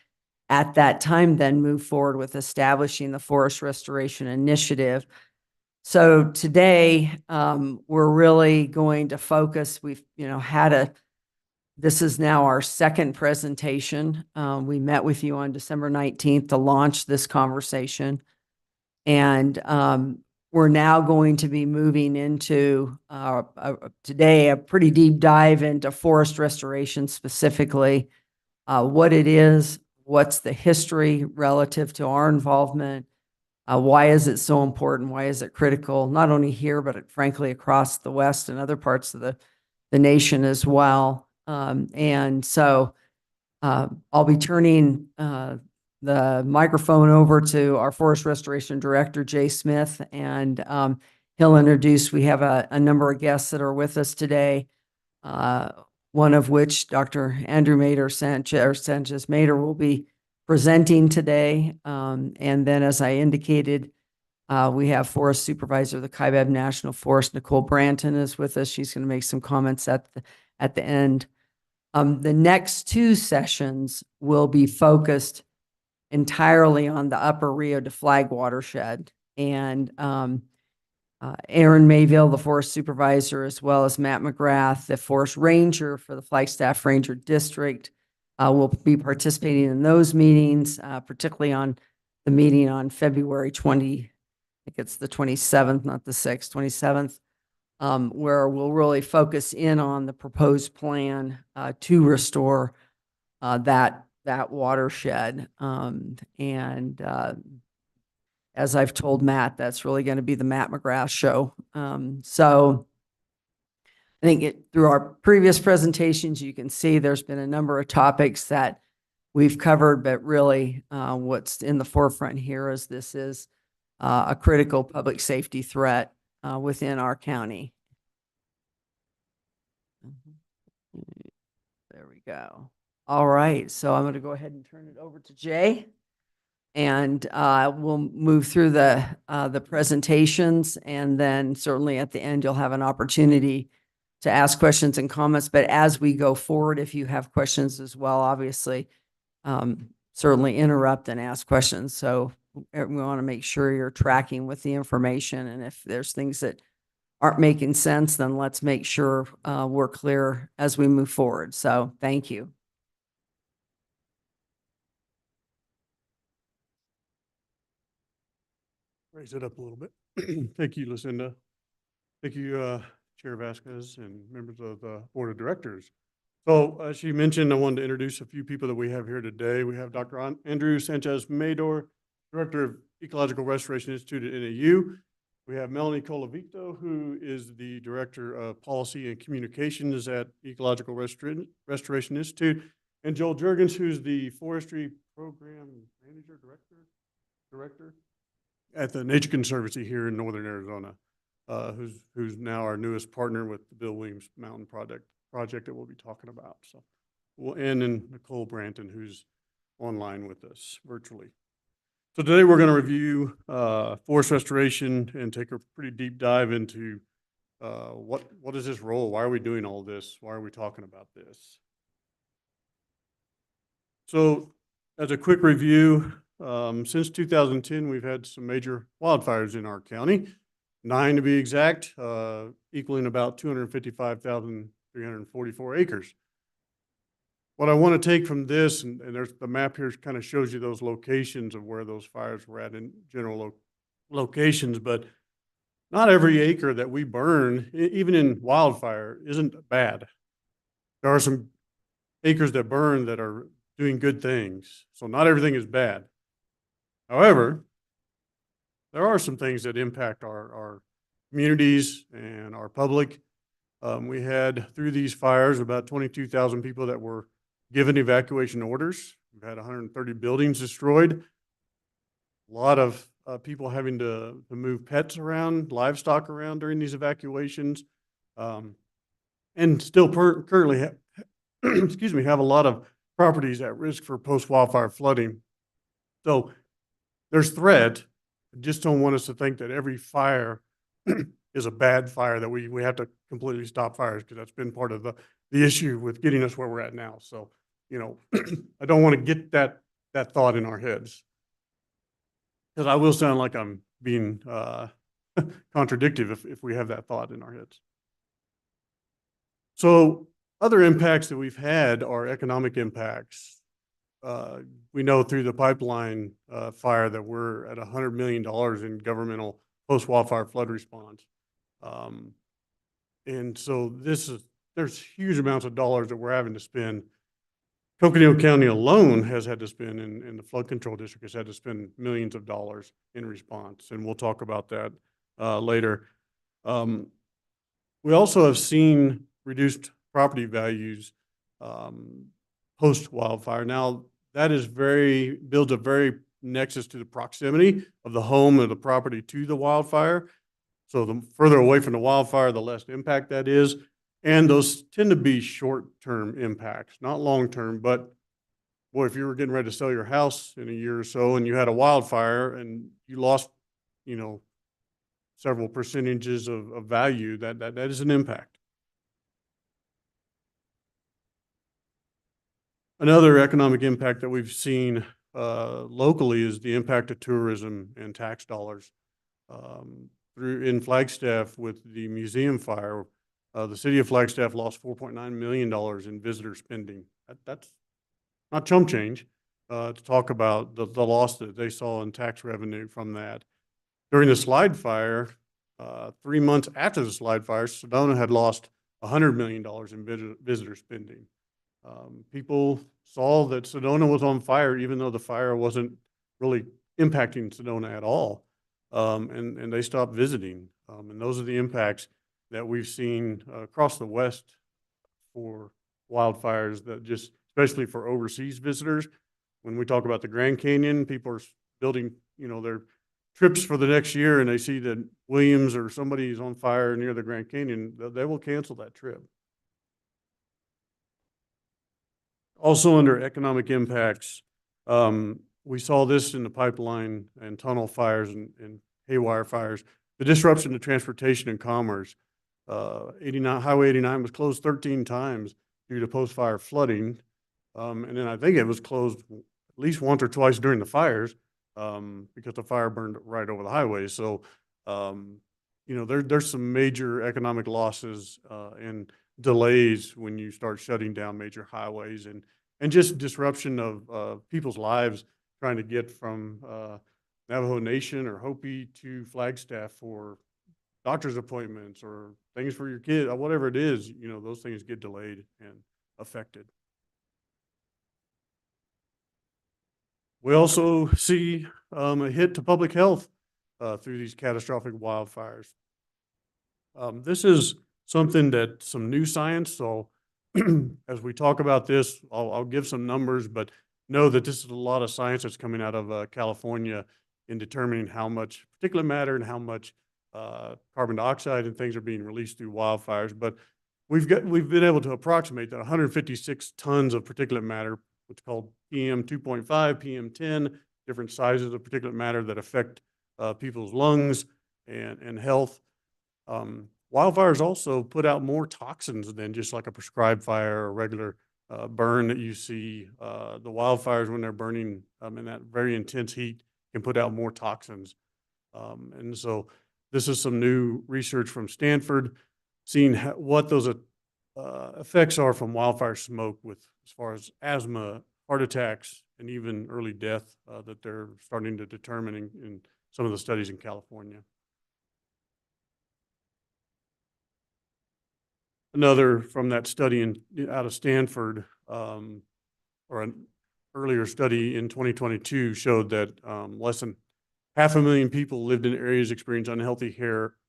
at that time, then moved forward with establishing the Forest Restoration Initiative. So today, we're really going to focus. We've, this is now our second presentation. We met with you on December 19th to launch this conversation. And we're now going to be moving into today a pretty deep dive into forest restoration specifically, what it is, what's the history relative to our involvement, why is it so important, why is it critical, not only here, but frankly across the West and other parts of the nation as well. And so I'll be turning the microphone over to our Forest Restoration Director, Jay Smith, and he'll introduce, we have a number of guests that are with us today, one of which Dr. Andrew Sanchez-Mater will be presenting today. And then, as I indicated, we have Forest Supervisor of the Kaibab National Forest, Nicole Branton, is with us. She's going to make some comments at the end. The next two sessions will be focused entirely on the Upper Rio de Flag watershed. And Aaron Mayville, the forest supervisor, as well as Matt McGrath, the forest ranger for the Flagstaff Ranger District, will be participating in those meetings, particularly on the meeting on February 20, I think it's the 27th, not the 6th, 27th, where we'll really focus in on the proposed plan to restore that watershed. As I've told Matt, that's really going to be the Matt McGrath show. So I think through our previous presentations, you can see there's been a number of topics that we've covered, but really what's in the forefront here is this is a critical public safety threat within our county. There we go. All right, so I'm going to go ahead and turn it over to Jay. And we'll move through the presentations, and then certainly at the end, you'll have an opportunity to ask questions and comments. But as we go forward, if you have questions as well, obviously, certainly interrupt and ask questions. So we want to make sure you're tracking with the information. And if there's things that aren't making sense, then let's make sure we're clear as we move forward. So thank you. Raise it up a little bit. Thank you, Lucinda. Thank you, Chair Vasquez and members of the Board of Directors. So as she mentioned, I wanted to introduce a few people that we have here today. We have Dr. Andrew Sanchez-Mador, Director of Ecological Restoration Institute at NAU. We have Melanie Colavito, who is the Director of Policy and Communications at Ecological Restoration Institute, and Joel Jurgens, who's the Forestry Program Manager, Director at the Nature Conservancy here in Northern Arizona, who's now our newest partner with the Bill Williams Mountain project that we'll be talking about. So we'll end in Nicole Branton, who's online with us virtually. So today we're going to review forest restoration and take a pretty deep dive into what is this role? Why are we doing all this? Why are we talking about this? So as a quick review, since 2010, we've had some major wildfires in our county, 9 to be exact, equaling about 255,344 acres. What I want to take from this, and there's the map here kind of shows you those locations of where those fires were at in general locations, but not every acre that we burn, even in wildfire, isn't bad. There are some acres that burn that are doing good things. So not everything is bad. However, there are some things that impact our communities and our public. We had, through these fires, about 22,000 people that were given evacuation orders. We've had 130 buildings destroyed. A lot of people having to move pets around, livestock around during these evacuations. And still currently, excuse me, have a lot of properties at risk for post-wildfire flooding. So there's threat. I just don't want us to think that every fire is a bad fire, that we have to completely stop fires, because that's been part of the issue with getting us where we're at now. So, you know, I don't want to get that thought in our heads, because I will sound like I'm being contradictory if we have that thought in our heads. So other impacts that we've had are economic impacts. We know through the pipeline fire that we're at $100 million in governmental post-wildfire flood response. And so there's huge amounts of dollars that we're having to spend. Coconino County alone has had to spend, and the flood control district has had to spend millions of dollars in response. And we'll talk about that later. We also have seen reduced property values post-wildfire. Now, that is builds a very nexus to the proximity of the home or the property to the wildfire. So the further away from the wildfire, the less impact that is. And those tend to be short-term impacts, not long-term. But boy, if you were getting ready to sell your house in a year or so and you had a wildfire and you lost, you know, several percentages of value, that is an impact. Another economic impact that we've seen locally is the impact of tourism and tax dollars through in Flagstaff with the museum fire, the city of Flagstaff lost $4.9 million in visitor spending. That's not chump change, to talk about the loss that they saw in tax revenue from that. During the slide fire, 3 months after the slide fire, Sedona had lost $100 million in visitor spending. People saw that Sedona was on fire, even though the fire wasn't really impacting Sedona at all. And they stopped visiting. And those are the impacts that we've seen across the West for wildfires, that just, especially for overseas visitors. When we talk about the Grand Canyon, people are building, their trips for the next year, and they see that Williams or somebody is on fire near the Grand Canyon, they will cancel that trip. Also under economic impacts, we saw this in the pipeline and tunnel fires and haywire fires, the disruption to transportation and commerce. Highway 89 was closed 13 times due to post-fire flooding. And then I think it was closed at least once or twice during the fires, because the fire burned right over the highway. So, there's some major economic losses and delays when you start shutting down major highways, and just disruption of people's lives trying to get from Navajo Nation or Hopi to Flagstaff for doctor's appointments or things for your kid, or whatever it is. Those things get delayed and affected. We also see a hit to public health through these catastrophic wildfires. This is something that some new science. So as we talk about this, I'll give some numbers, but know that this is a lot of science that's coming out of California in determining how much particulate matter and how much carbon dioxide and things are being released through wildfires. But we've been able to approximate that 156 tons of particulate matter, what's called PM 2.5, PM 10, different sizes of particulate matter that affect people's lungs and health. Wildfires also put out more toxins than just like a prescribed fire or regular burn that you see. The wildfires, when they're burning in that very intense heat, can put out more toxins. And so this is some new research from Stanford, seeing what those effects are from wildfire smoke, with as far as asthma, heart attacks, and even early death that they're starting to determine in some of the studies in California. Another from that study out of Stanford, or an earlier study in 2022, showed that less than 500,000 people lived in areas experiencing unhealthy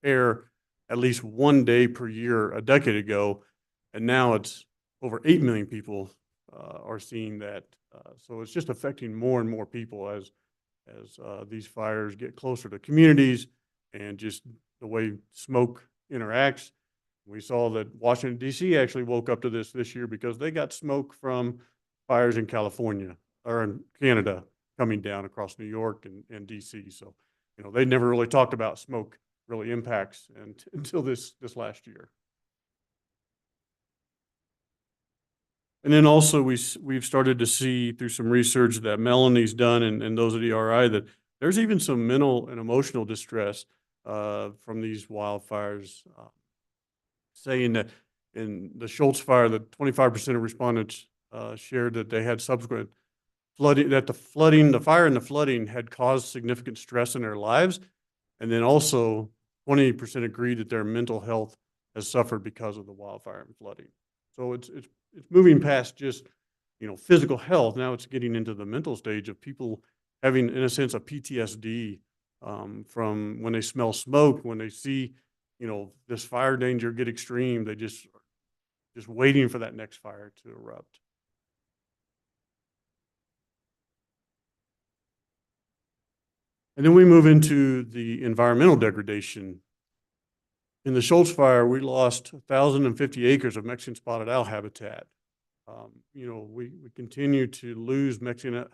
air at least one day per year a decade ago, and now it's over 8 million people are seeing that. So it's just affecting more and more people as these fires get closer to communities, and just the way smoke interacts. We saw that Washington, D.C. actually woke up to this year because they got smoke from fires in California or in Canada coming down across New York and D.C. So, they never really talked about smoke really impacts until this last year. And then also we've started to see through some research that Melanie's done and those at ERI that there's even some mental and emotional distress from these wildfires. Saying that in the Schultz fire, that 25% of respondents shared that they had subsequent flooding, that the fire and the flooding had caused significant stress in their lives. And then also 20% agreed that their mental health has suffered because of the wildfire and flooding. So it's moving past just, physical health. Now it's getting into the mental stage of people having, in a sense, a PTSD from when they smell smoke, when they see this fire danger get extreme, they just waiting for that next fire to erupt. And then we move into the environmental degradation. In the Schultz fire, we lost 1,050 acres of Mexican spotted owl habitat. We continue to lose Mexican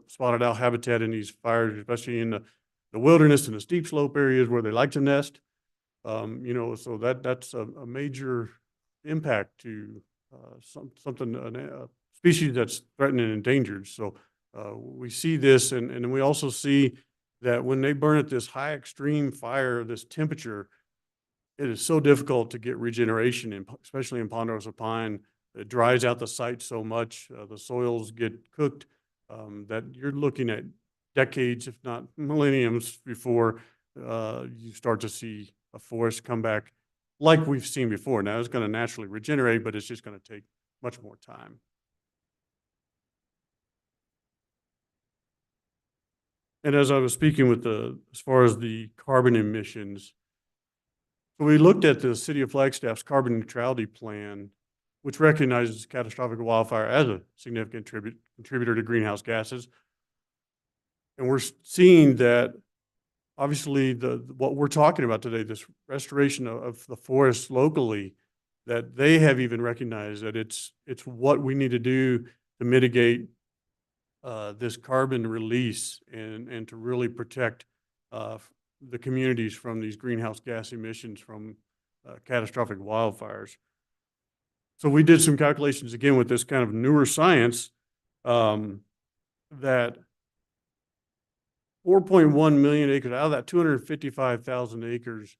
spotted owl habitat in these fires, especially in the wilderness and the steep slope areas where they like to nest. So that's a major impact to a species that's threatened and endangered. So we see this, and we also see that when they burn at this high extreme fire, this temperature, it is so difficult to get regeneration, especially in ponderosa pine. It dries out the site so much, the soils get cooked, that you're looking at decades, if not millenniums, before you start to see a forest come back like we've seen before. Now it's going to naturally regenerate, but it's just going to take much more time. And as I was speaking with as far as the carbon emissions, so we looked at the City of Flagstaff's carbon neutrality plan, which recognizes catastrophic wildfire as a significant contributor to greenhouse gases. And we're seeing that obviously what we're talking about today, this restoration of the forests locally, that they have even recognized that it's what we need to do to mitigate this carbon release and to really protect the communities from these greenhouse gas emissions from catastrophic wildfires. So we did some calculations again with this kind of newer science that 4.1 million acres out of that 255,000 acres,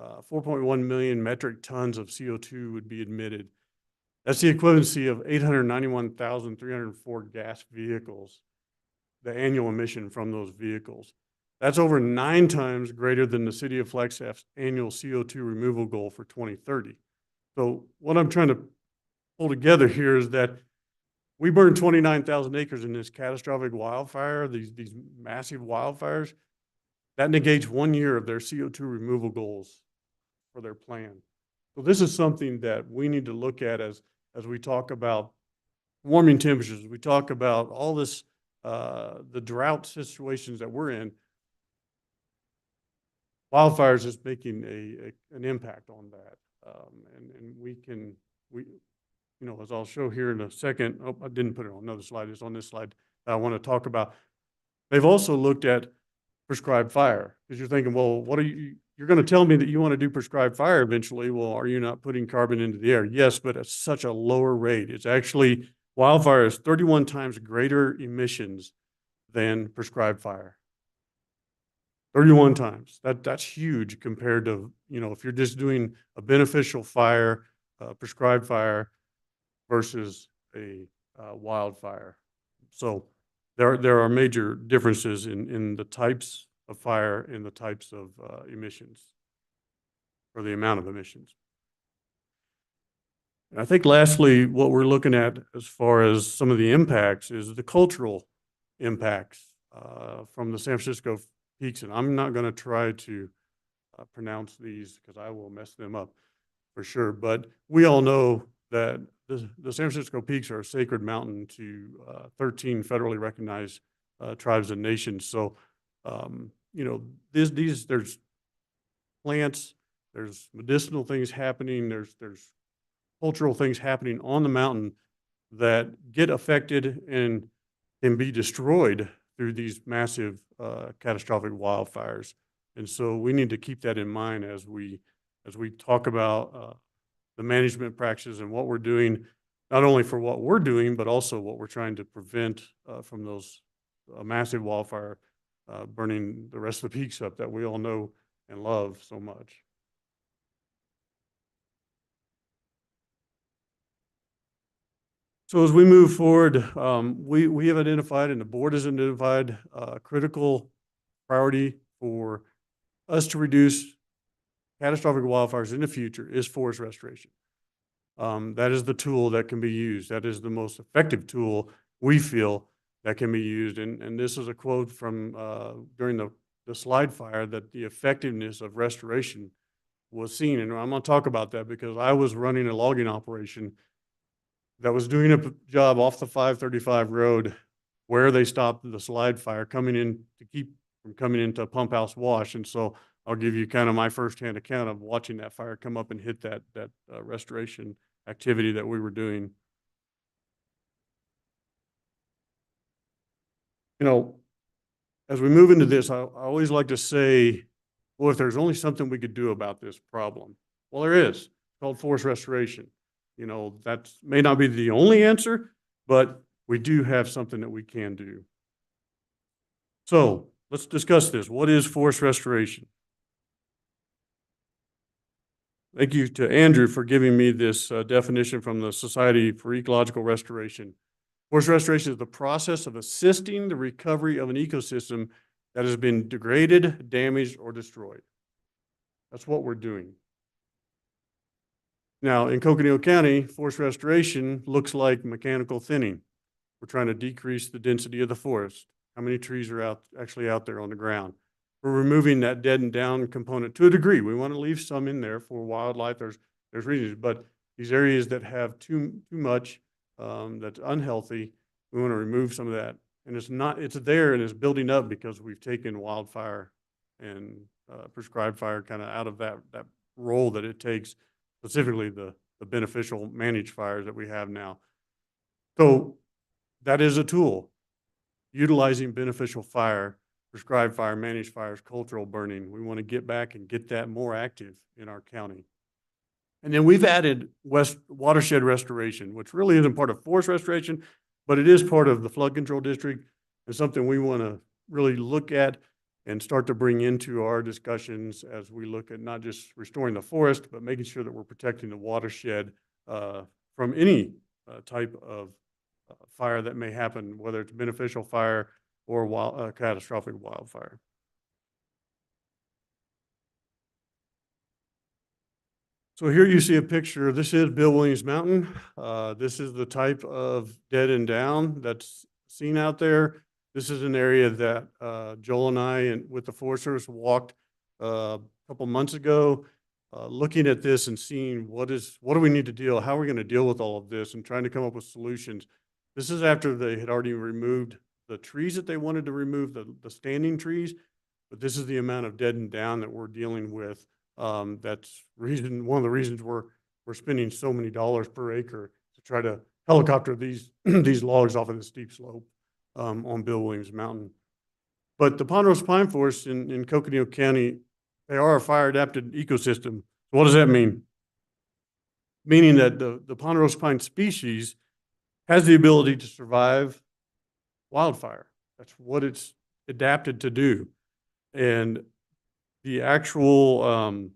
4.1 million metric tons of CO2 would be emitted. That's the equivalency of 891,304 gas vehicles, the annual emission from those vehicles. That's over 9 times greater than the City of Flagstaff's annual CO2 removal goal for 2030. So what I'm trying to pull together here is that we burned 29,000 acres in this catastrophic wildfire, these massive wildfires. That negates 1 year of their CO2 removal goals for their plan. So this is something that we need to look at as we talk about warming temperatures. We talk about all this, the drought situations that we're in. Wildfires is making an impact on that. And we, you know, as I'll show here in a second, oh, I didn't put it on another slide, it's on this slide that I want to talk about. They've also looked at prescribed fire, because you're thinking, well, what are you're going to tell me that you want to do prescribed fire eventually. Well, are you not putting carbon into the air? Yes, but at such a lower rate. It's actually, wildfire is 31 times greater emissions than prescribed fire. 31 times. That's huge compared to, you know, if you're just doing a beneficial fire, prescribed fire versus a wildfire. So there are major differences in the types of fire and the types of emissions, or the amount of emissions. And I think lastly, what we're looking at as far as some of the impacts is the cultural impacts from the San Francisco peaks. And I'm not going to try to pronounce these because I will mess them up for sure. But we all know that the San Francisco peaks are a sacred mountain to 13 federally recognized tribes and nations. So, you know, there's plants, there's medicinal things happening, there's cultural things happening on the mountain that get affected and can be destroyed through these massive catastrophic wildfires. And so we need to keep that in mind as we talk about the management practices and what we're doing, not only for what we're doing, but also what we're trying to prevent from those massive wildfire burning the rest of the peaks up that we all know and love so much. So as we move forward, we have identified, and the board has identified, a critical priority for us to reduce catastrophic wildfires in the future is forest restoration. That is the tool that can be used. That is the most effective tool we feel that can be used. And this is a quote from during the slide fire, that the effectiveness of restoration was seen. And I'm going to talk about that because I was running a logging operation that was doing a job off the 535 road where they stopped the slide fire coming in to keep from coming into Pump House Wash. And so I'll give you kind of my firsthand account of watching that fire come up and hit that restoration activity that we were doing. You know, as we move into this, I always like to say, well, if there's only something we could do about this problem, well, there is. It's called forest restoration. You know, that may not be the only answer, but we do have something that we can do. So let's discuss this. What is forest restoration? Thank you to Andrew for giving me this definition from the Society for Ecological Restoration. Forest restoration is the process of assisting the recovery of an ecosystem that has been degraded, damaged, or destroyed. That's what we're doing. Now, in Coconino County, forest restoration looks like mechanical thinning. We're trying to decrease the density of the forest. How many trees are actually out there on the ground? We're removing that dead and down component to a degree. We want to leave some in there for wildlife. There's reasons, but these areas that have too much that's unhealthy, we want to remove some of that. And it's there and it's building up because we've taken wildfire and prescribed fire kind of out of that role that it takes, specifically the beneficial managed fires that we have now. So that is a tool, utilizing beneficial fire, prescribed fire, managed fires, cultural burning. We want to get back and get that more active in our county. And then we've added watershed restoration, which really isn't part of forest restoration, but it is part of the flood control district and something we want to really look at and start to bring into our discussions as we look at not just restoring the forest, but making sure that we're protecting the watershed from any type of fire that may happen, whether it's beneficial fire or catastrophic wildfire. So here you see a picture. This is Bill Williams Mountain. This is the type of dead and down that's seen out there. This is an area that Joel and I and with the Forest Service walked a couple months ago, looking at this and seeing what do we need to deal, how are we going to deal with all of this and trying to come up with solutions. This is after they had already removed the trees that they wanted to remove, the standing trees, but this is the amount of dead and down that we're dealing with. That's one of the reasons we're spending so many dollars per acre to try to helicopter these these logs off of the steep slope on Bill Williams Mountain. But the ponderosa pine forests in Coconino County, they are a fire adapted ecosystem. What does that mean? Meaning that the ponderosa pine species has the ability to survive wildfire. That's what it's adapted to do. And the actual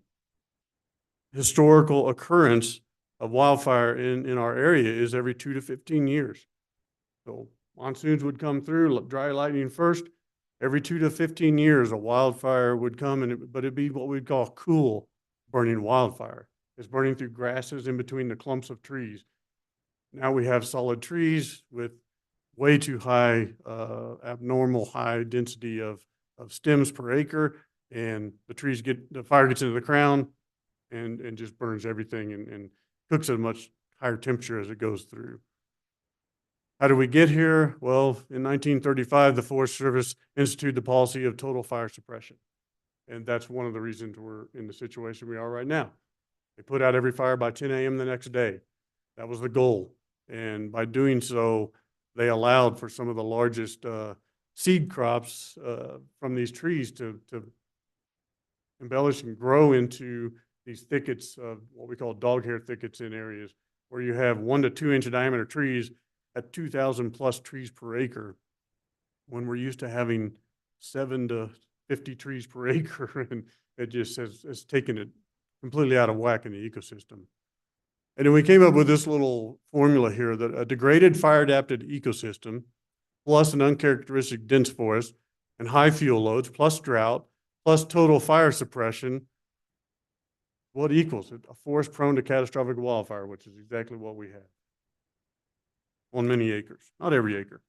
historical occurrence of wildfire in our area is every 2 to 15 years. So monsoons would come through, dry lightning first. Every 2 to 15 years, a wildfire would come, but it'd be what we'd call cool burning wildfire. It's burning through grasses in between the clumps of trees. Now we have solid trees with way too high, abnormal high density of stems per acre, and the fire gets into the crown and just burns everything and cooks at a much higher temperature as it goes through. How did we get here? Well, in 1935, the Forest Service instituted the policy of total fire suppression. And that's one of the reasons we're in the situation we are right now. They put out every fire by 10 a.m. the next day. That was the goal. And by doing so, they allowed for some of the largest seed crops from these trees to embellish and grow into these thickets of what we call dog hair thickets in areas where you have 1 to 2 inch diameter trees at 2,000 plus trees per acre, when we're used to having 7 to 50 trees per acre, and it just has taken it completely out of whack in the ecosystem. And then we came up with this little formula here that a degraded fire adapted ecosystem plus an uncharacteristic dense forest and high fuel loads plus drought plus total fire suppression, what equals it? A forest prone to catastrophic wildfire, which is exactly what we have on many acres, not every acre.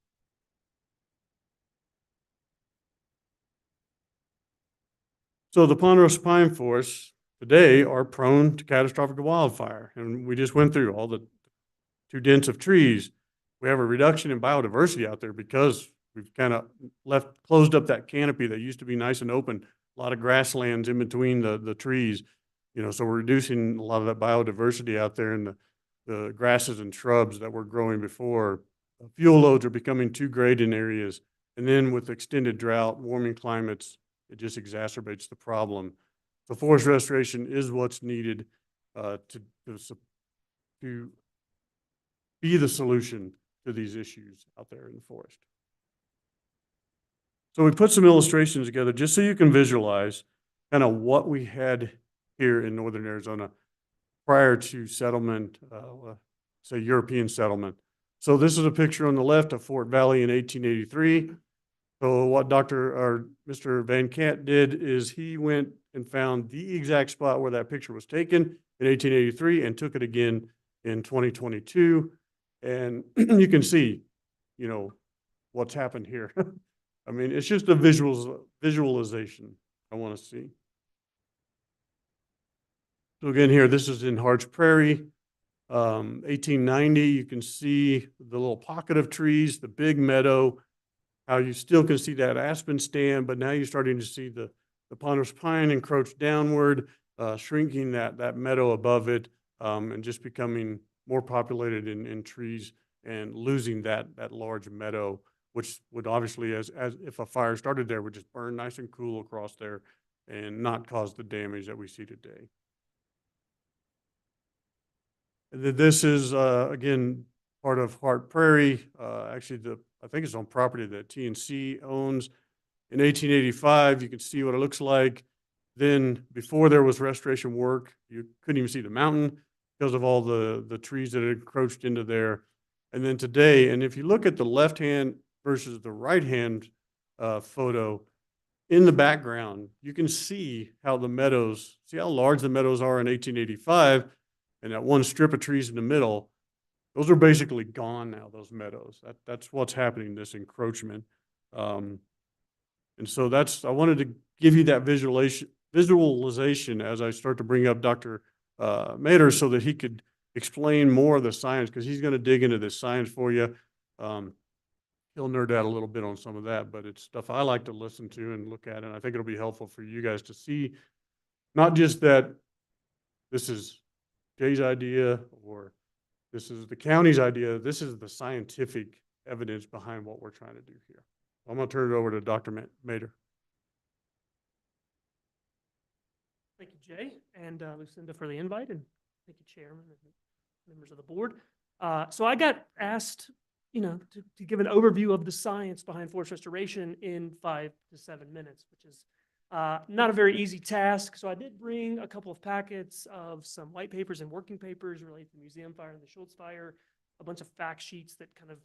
So the ponderosa pine forests today are prone to catastrophic wildfire. And we just went through all the too dense of trees. We have a reduction in biodiversity out there because we've kind of closed up that canopy that used to be nice and open, a lot of grasslands in between the trees, so we're reducing a lot of that biodiversity out there in the grasses and shrubs that were growing before. Fuel loads are becoming too great in areas. And then with extended drought, warming climates, it just exacerbates the problem. So forest restoration is what's needed to be the solution to these issues out there in the forest. So we put some illustrations together just so you can visualize kind of what we had here in northern Arizona prior to settlement, say European settlement. So this is a picture on the left of Fort Valley in 1883. So what Mr. Van Cant did is he went and found the exact spot where that picture was taken in 1883 and took it again in 2022. And you can see, you know, what's happened here. I mean, it's just a visualization I want to see. So again, here, this is in Harts Prairie, 1890. You can see the little pocket of trees, the big meadow, how you still can see that aspen stand, but now you're starting to see the ponderous pine encroach downward, shrinking that meadow above it, and just becoming more populated in trees and losing that large meadow, which would obviously, as if a fire started there, would just burn nice and cool across there and not cause the damage that we see today. And then this is, again, part of Hart Prairie. Actually, I think it's on property that TNC owns. In 1885, you can see what it looks like. Then before there was restoration work, you couldn't even see the mountain because of all the trees that had encroached into there. And then today, and if you look at the left hand versus the right hand photo, in the background, you can see how the meadows, see how large the meadows are in 1885, and that one strip of trees in the middle, those are basically gone now, those meadows. That's what's happening, this encroachment. And so I wanted to give you that visualization as I start to bring up Dr. Mader so that he could explain more of the science, because he's going to dig into this science for you. He'll nerd out a little bit on some of that, but it's stuff I like to listen to and look at, and I think it'll be helpful for you guys to see, not just that this is Jay's idea or this is the county's idea, this is the scientific evidence behind what we're trying to do here. I'm going to turn it over to Dr. Mader. Thank you, Jay and Lucinda, for the invite, and thank you, Chairman and members of the board. So I got asked, to give an overview of the science behind forest restoration in 5 to 7 minutes, which is not a very easy task. So I did bring a couple of packets of some white papers and working papers related to the museum fire and the Schultz fire, a bunch of fact sheets that kind of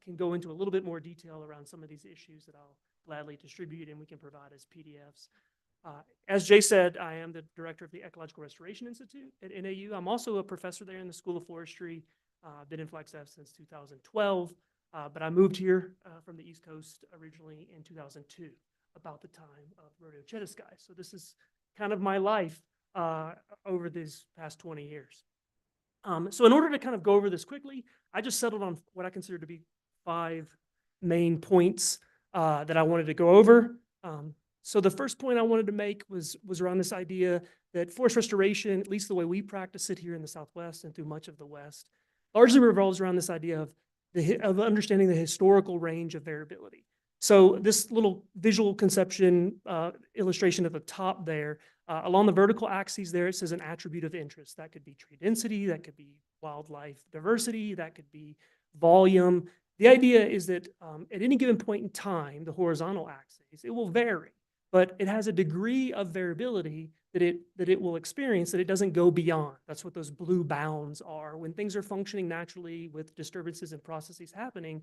can go into a little bit more detail around some of these issues that I'll gladly distribute and we can provide as PDFs. As Jay said, I am the director of the Ecological Restoration Institute at NAU. I'm also a professor there in the School of Forestry. Been in Flagstaff since 2012, but I moved here from the East Coast originally in 2002, about the time of Rodeo Chetaskai. So this is kind of my life over these past 20 years. So in order to kind of go over this quickly, I just settled on what I consider to be 5 main points that I wanted to go over. So the first point I wanted to make was around this idea that forest restoration, at least the way we practice it here in the Southwest and through much of the West, largely revolves around this idea of understanding the historical range of variability. So this little visual conception illustration at the top there, along the vertical axes there, it says an attribute of interest. That could be tree density, that could be wildlife diversity, that could be volume. The idea is that at any given point in time, the horizontal axis, it will vary, but it has a degree of variability that it will experience that it doesn't go beyond. That's what those blue bounds are. When things are functioning naturally with disturbances and processes happening,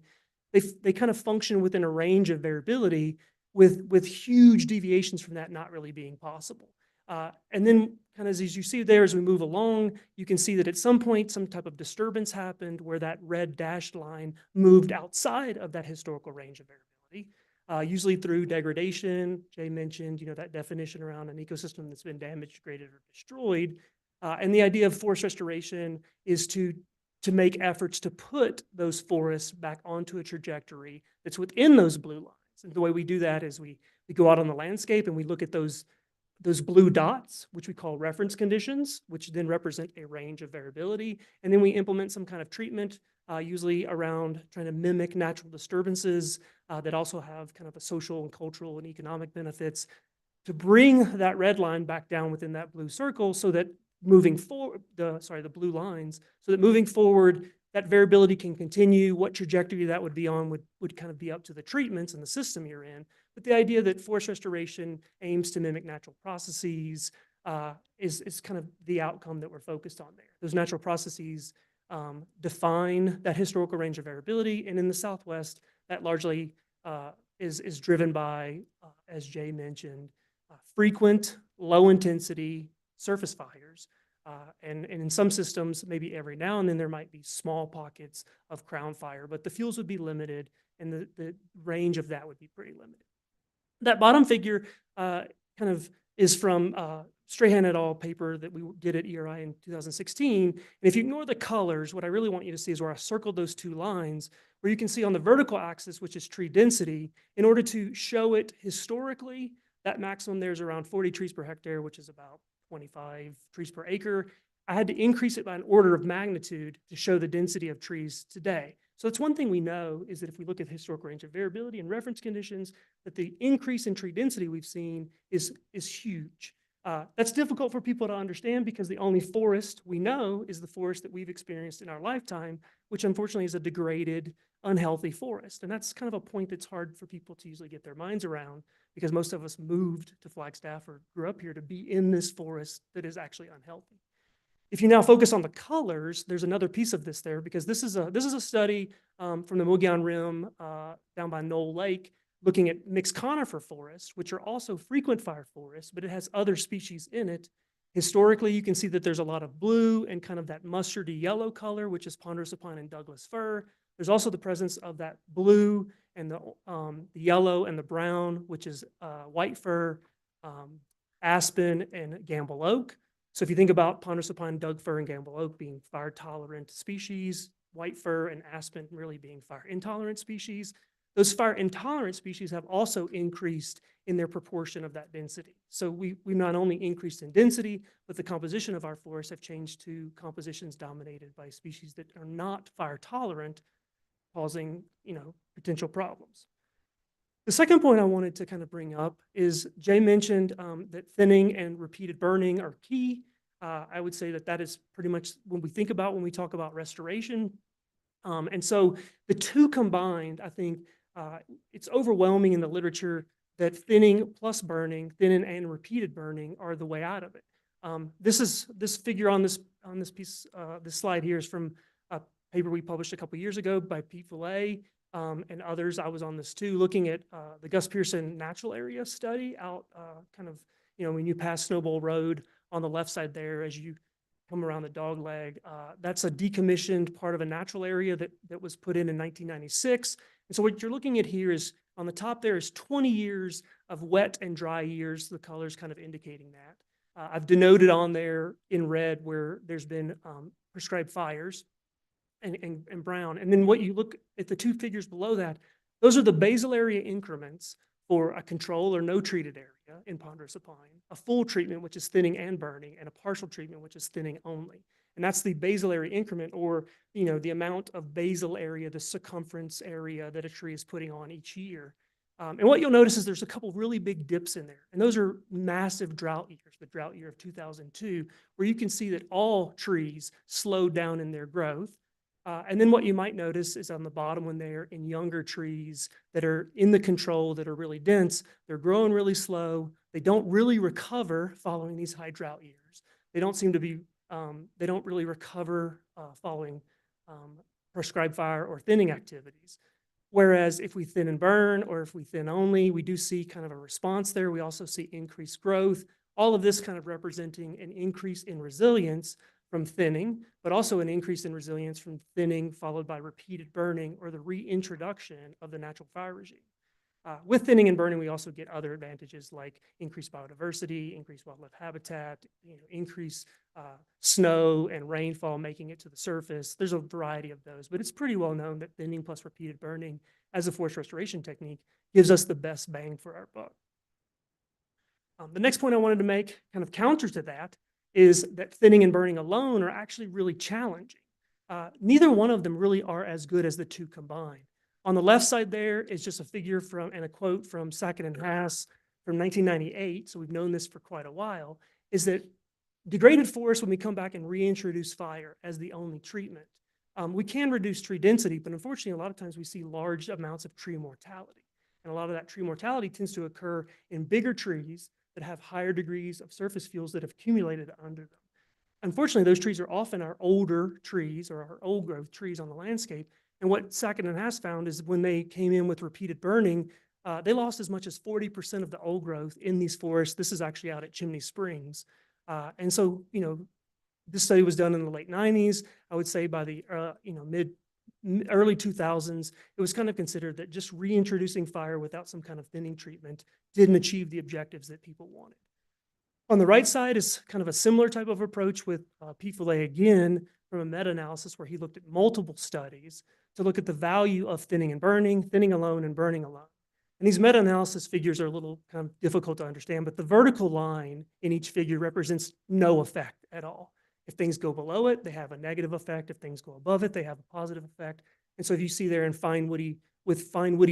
they kind of function within a range of variability with huge deviations from that not really being possible. And then kind of as you see there, as we move along, you can see that at some point, some type of disturbance happened where that red dashed line moved outside of that historical range of variability. Usually through degradation. Jay mentioned, that definition around an ecosystem that's been damaged, degraded, or destroyed. And the idea of forest restoration is to make efforts to put those forests back onto a trajectory that's within those blue lines. And the way we do that is we go out on the landscape and we look at those blue dots, which we call reference conditions, which then represent a range of variability. And then we implement some kind of treatment, usually around trying to mimic natural disturbances that also have kind of a social and cultural and economic benefits to bring that red line back down within that blue circle so that moving forward, the blue lines, so that moving forward, that variability can continue. What trajectory that would be on would kind of be up to the treatments and the system you're in. But the idea that forest restoration aims to mimic natural processes is kind of the outcome that we're focused on there. Those natural processes define that historical range of variability, and in the Southwest, that largely is driven by, as Jay mentioned, frequent, low-intensity surface fires. And in some systems, maybe every now and then there might be small pockets of crown fire, but the fuels would be limited and the range of that would be pretty limited. That bottom figure kind of is from Strahan et al. Paper that we did at ERI in 2016. And if you ignore the colors, what I really want you to see is where I circled those two lines, where you can see on the vertical axis, which is tree density, in order to show it historically, that maximum there is around 40 trees per hectare, which is about 25 trees per acre. I had to increase it by an order of magnitude to show the density of trees today. So that's one thing we know, is that if we look at the historical range of variability and reference conditions, that the increase in tree density we've seen is huge. That's difficult for people to understand because the only forest we know is the forest that we've experienced in our lifetime, which unfortunately is a degraded, unhealthy forest. And that's kind of a point that's hard for people to usually get their minds around, because most of us moved to Flagstaff or grew up here to be in this forest that is actually unhealthy. If you now focus on the colors, there's another piece of this there, because this is a study from the Mogollon Rim down by Knoll Lake, looking at mixed conifer forests, which are also frequent fire forests, but it has other species in it. Historically, you can see that there's a lot of blue and kind of that mustardy yellow color, which is ponderosa pine and Douglas fir. There's also the presence of that blue and the yellow and the brown, which is white fir, aspen, and gamble oak. So if you think about ponderosa pine, Doug fir, and gamble oak being fire tolerant species, white fir and aspen really being fire intolerant species, those fire intolerant species have also increased in their proportion of that density. So we not only increased in density, but the composition of our forests have changed to compositions dominated by species that are not fire tolerant, causing, potential problems. The second point I wanted to kind of bring up is Jay mentioned that thinning and repeated burning are key. I would say that is pretty much when we talk about restoration. And so the two combined, I think it's overwhelming in the literature that thinning plus burning, thinning and repeated burning are the way out of it. This figure on this piece, this slide here is from a paper we published a couple years ago by Pete Fillet and others. I was on this too, looking at the Gus Pearson natural area study out kind of, when you pass Snowball Road on the left side there as you come around the dog leg. That's a decommissioned part of a natural area that was put in 1996. And so what you're looking at here is on the top there is 20 years of wet and dry years, the colors kind of indicating that. I've denoted on there in red where there's been prescribed fires and brown. And then what you look at the two figures below that, those are the basal area increments for a control or no treated area in ponderosa pine, a full treatment, which is thinning and burning, and a partial treatment, which is thinning only. And that's the basal area increment, or the amount of basal area, the circumference area that a tree is putting on each year. And what you'll notice is there's a couple really big dips in there. And those are massive drought years, the drought year of 2002, where you can see that all trees slowed down in their growth. And then what you might notice is on the bottom when they're in younger trees that are in the control, that are really dense, they're growing really slow. They don't really recover following these high drought years. They don't seem to be, they don't really recover following prescribed fire or thinning activities. Whereas if we thin and burn, or if we thin only, we do see kind of a response there. We also see increased growth, all of this kind of representing an increase in resilience from thinning, but also an increase in resilience from thinning followed by repeated burning or the reintroduction of the natural fire regime. With thinning and burning, we also get other advantages like increased biodiversity, increased wildlife habitat, increased snow and rainfall making it to the surface. There's a variety of those, but it's pretty well known that thinning plus repeated burning as a forest restoration technique gives us the best bang for our buck. The next point I wanted to make, kind of counter to that, is that thinning and burning alone are actually really challenging. Neither one of them really are as good as the two combined. On the left side there is just a figure from and a quote from Sackett and Haas from 1998, so we've known this for quite a while, is that degraded forests, when we come back and reintroduce fire as the only treatment, We can reduce tree density, but unfortunately, a lot of times we see large amounts of tree mortality. And a lot of that tree mortality tends to occur in bigger trees that have higher degrees of surface fuels that have accumulated under them. Unfortunately, those trees are often our older trees or our old growth trees on the landscape. And what Sackett has found is when they came in with repeated burning, they lost as much as 40% of the old growth in these forests. This is actually out at Chimney Springs. And so, this study was done in the late 90s. I would say by the early 2000s, it was kind of considered that just reintroducing fire without some kind of thinning treatment didn't achieve the objectives that people wanted. On the right side is kind of a similar type of approach with Pete Fillet again from a meta-analysis where he looked at multiple studies to look at the value of thinning and burning, thinning alone and burning alone. And these meta-analysis figures are a little kind of difficult to understand, but the vertical line in each figure represents no effect at all. If things go below it, they have a negative effect. If things go above it, they have a positive effect. And so if you see there in fine woody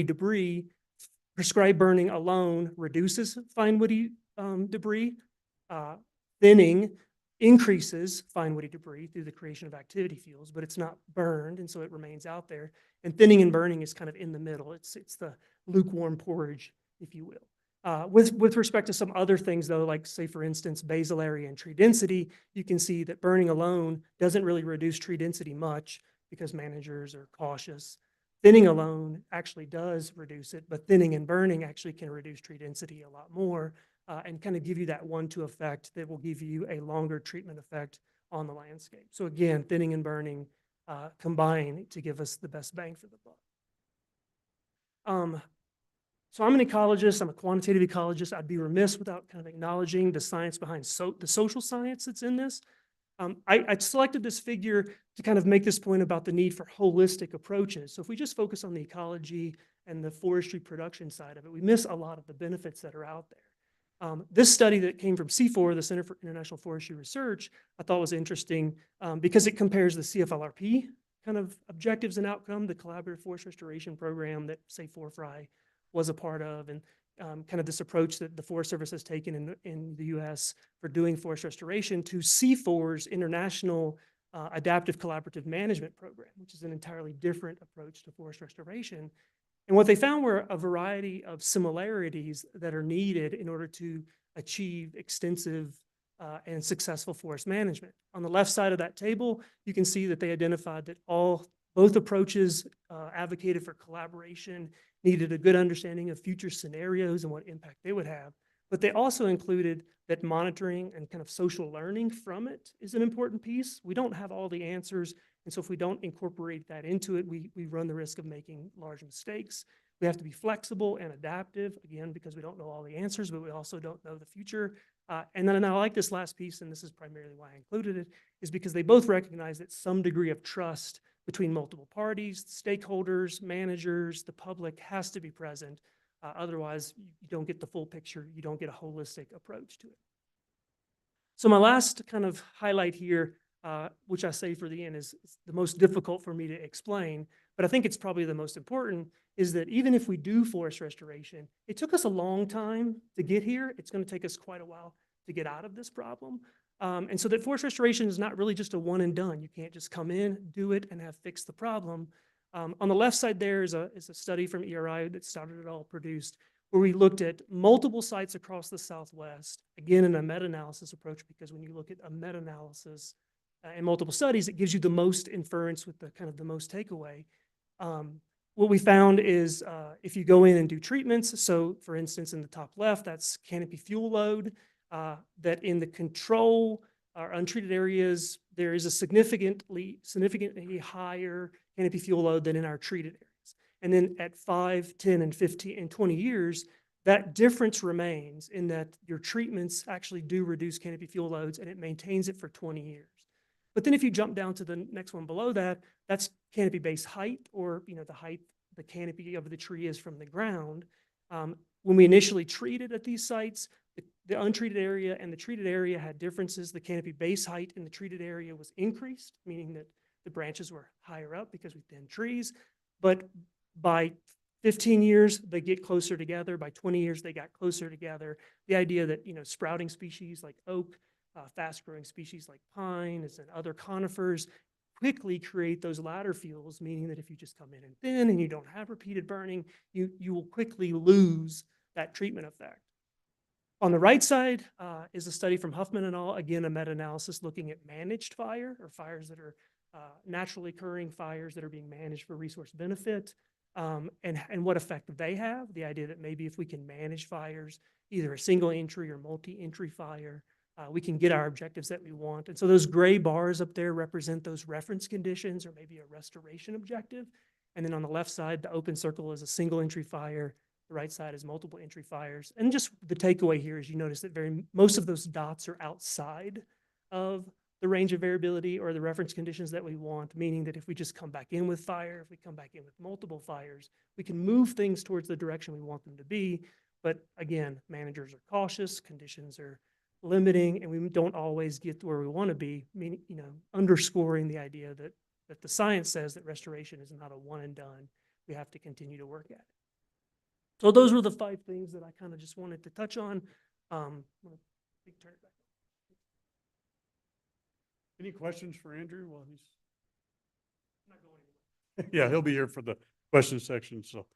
debris, prescribed burning alone reduces fine woody debris. Thinning increases fine woody debris through the creation of activity fuels, but it's not burned, and so it remains out there. And thinning and burning is kind of in the middle. It's the lukewarm porridge, if you will. With respect to some other things, though, like say, for instance, basal area and tree density, you can see that burning alone doesn't really reduce tree density much because managers are cautious. Thinning alone actually does reduce it, but thinning and burning actually can reduce tree density a lot more and kind of give you that 1-2 effect that will give you a longer treatment effect on the landscape. So again, thinning and burning combine to give us the best bang for the buck. So I'm an ecologist, I'm a quantitative ecologist. I'd be remiss without kind of acknowledging the science behind the social science that's in this. I selected this figure to kind of make this point about the need for holistic approaches. So if we just focus on the ecology and the forestry production side of it, we miss a lot of the benefits that are out there. This study that came from C4, the Center for International Forestry Research, I thought was interesting because it compares the CFLRP kind of objectives and outcome, the Collaborative Forest Restoration Program that, say, FORFRI was a part of, and kind of this approach that the Forest Service has taken in the U.S. for doing forest restoration to C4's International Adaptive Collaborative Management Program, which is an entirely different approach to forest restoration. And what they found were a variety of similarities that are needed in order to achieve extensive and successful forest management. On the left side of that table, you can see that they identified that both approaches advocated for collaboration, needed a good understanding of future scenarios and what impact they would have. But they also included that monitoring and kind of social learning from it is an important piece. We don't have all the answers. And so if we don't incorporate that into it, we run the risk of making large mistakes. We have to be flexible and adaptive, again, because we don't know all the answers, but we also don't know the future. And then I like this last piece, and this is primarily why I included it, is because they both recognize that some degree of trust between multiple parties, stakeholders, managers, the public has to be present. Otherwise, you don't get the full picture. You don't get a holistic approach to it. So my last kind of highlight here, which I say for the end is the most difficult for me to explain, but I think it's probably the most important, is that even if we do forest restoration, it took us a long time to get here. It's going to take us quite a while to get out of this problem. And so that forest restoration is not really just a one and done. You can't just come in, do it, and have fixed the problem. On the left side there is a study from ERI that Started It All produced, where we looked at multiple sites across the Southwest, again in a meta-analysis approach, because when you look at a meta-analysis and multiple studies, it gives you the most inference with the kind of the most takeaway. What we found is if you go in and do treatments, so for instance, in the top left, that's canopy fuel load, that in the control or untreated areas, there is a significantly higher canopy fuel load than in our treated areas. And then at 5, 10, and 15, and 20 years, that difference remains in that your treatments actually do reduce canopy fuel loads, and it maintains it for 20 years. But then if you jump down to the next one below that, that's canopy base height, or the height the canopy of the tree is from the ground. When we initially treated at these sites, the untreated area and the treated area had differences. The canopy base height in the treated area was increased, meaning that the branches were higher up because we thinned trees. But by 15 years, they get closer together. By 20 years, they got closer together. The idea that, sprouting species like oak, fast-growing species like pine and other conifers quickly create those ladder fuels, meaning that if you just come in and thin and you don't have repeated burning, you will quickly lose that treatment effect. On the right side is a study from Huffman et al., again, a meta-analysis looking at managed fire, or fires that are naturally occurring fires that are being managed for resource benefit, and what effect they have. The idea that maybe if we can manage fires, either a single entry or multi-entry fire, we can get our objectives that we want. And so those gray bars up there represent those reference conditions or maybe a restoration objective. And then on the left side, the open circle is a single entry fire. The right side is multiple entry fires. And just the takeaway here is you notice that most of those dots are outside of the range of variability or the reference conditions that we want, meaning that if we just come back in with fire, if we come back in with multiple fires, we can move things towards the direction we want them to be. But again, managers are cautious, conditions are limiting, and we don't always get to where we want to be, meaning, underscoring the idea that the science says that restoration is not a one and done. We have to continue to work at it. So those were the 5 things that I kind of just wanted to touch on. I'm gonna turn it back. Any questions for Andrew while he's? Yeah, he'll be here for the question section, so.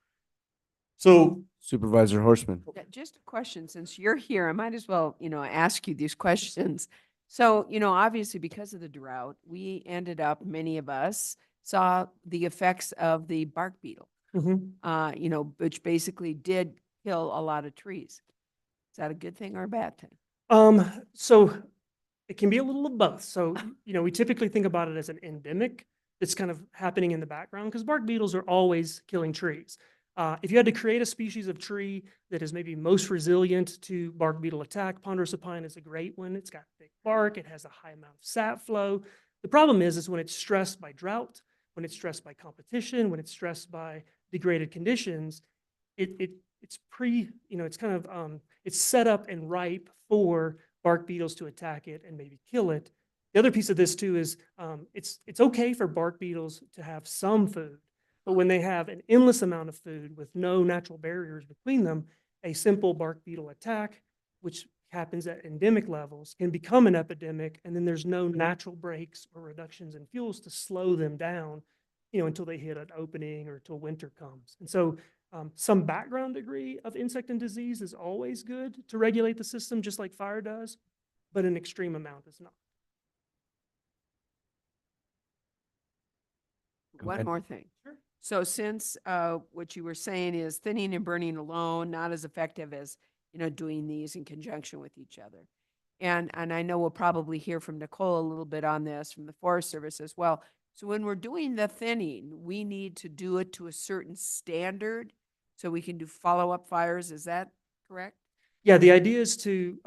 Supervisor Horstman. Yeah, just a question, since you're here, I might as well, ask you these questions. So, obviously because of the drought, we ended up, many of us saw the effects of the bark beetle, which basically did kill a lot of trees. Is that a good thing or a bad thing? So it can be a little of both. So, we typically think about it as an endemic that's kind of happening in the background because bark beetles are always killing trees. If you had to create a species of tree that is maybe most resilient to bark beetle attack, ponderosa pine is a great one. It's got thick bark. It has a high amount of sap flow. The problem is when it's stressed by drought, when it's stressed by competition, when it's stressed by degraded conditions, it's set up and ripe for bark beetles to attack it and maybe kill it. The other piece of this too is it's okay for bark beetles to have some food, but when they have an endless amount of food with no natural barriers between them, a simple bark beetle attack, which happens at endemic levels, can become an epidemic, and then there's no natural breaks or reductions in fuels to slow them down, until they hit an opening or until winter comes. And so some background degree of insect and disease is always good to regulate the system, just like fire does, but an extreme amount is not. One more thing. Sure. So since what you were saying is thinning and burning alone, not as effective as, doing these in conjunction with each other. And I know we'll probably hear from Nicole a little bit on this from the Forest Service as well. So when we're doing the thinning, we need to do it to a certain standard so we can do follow-up fires. Is that correct? Yeah, the idea is to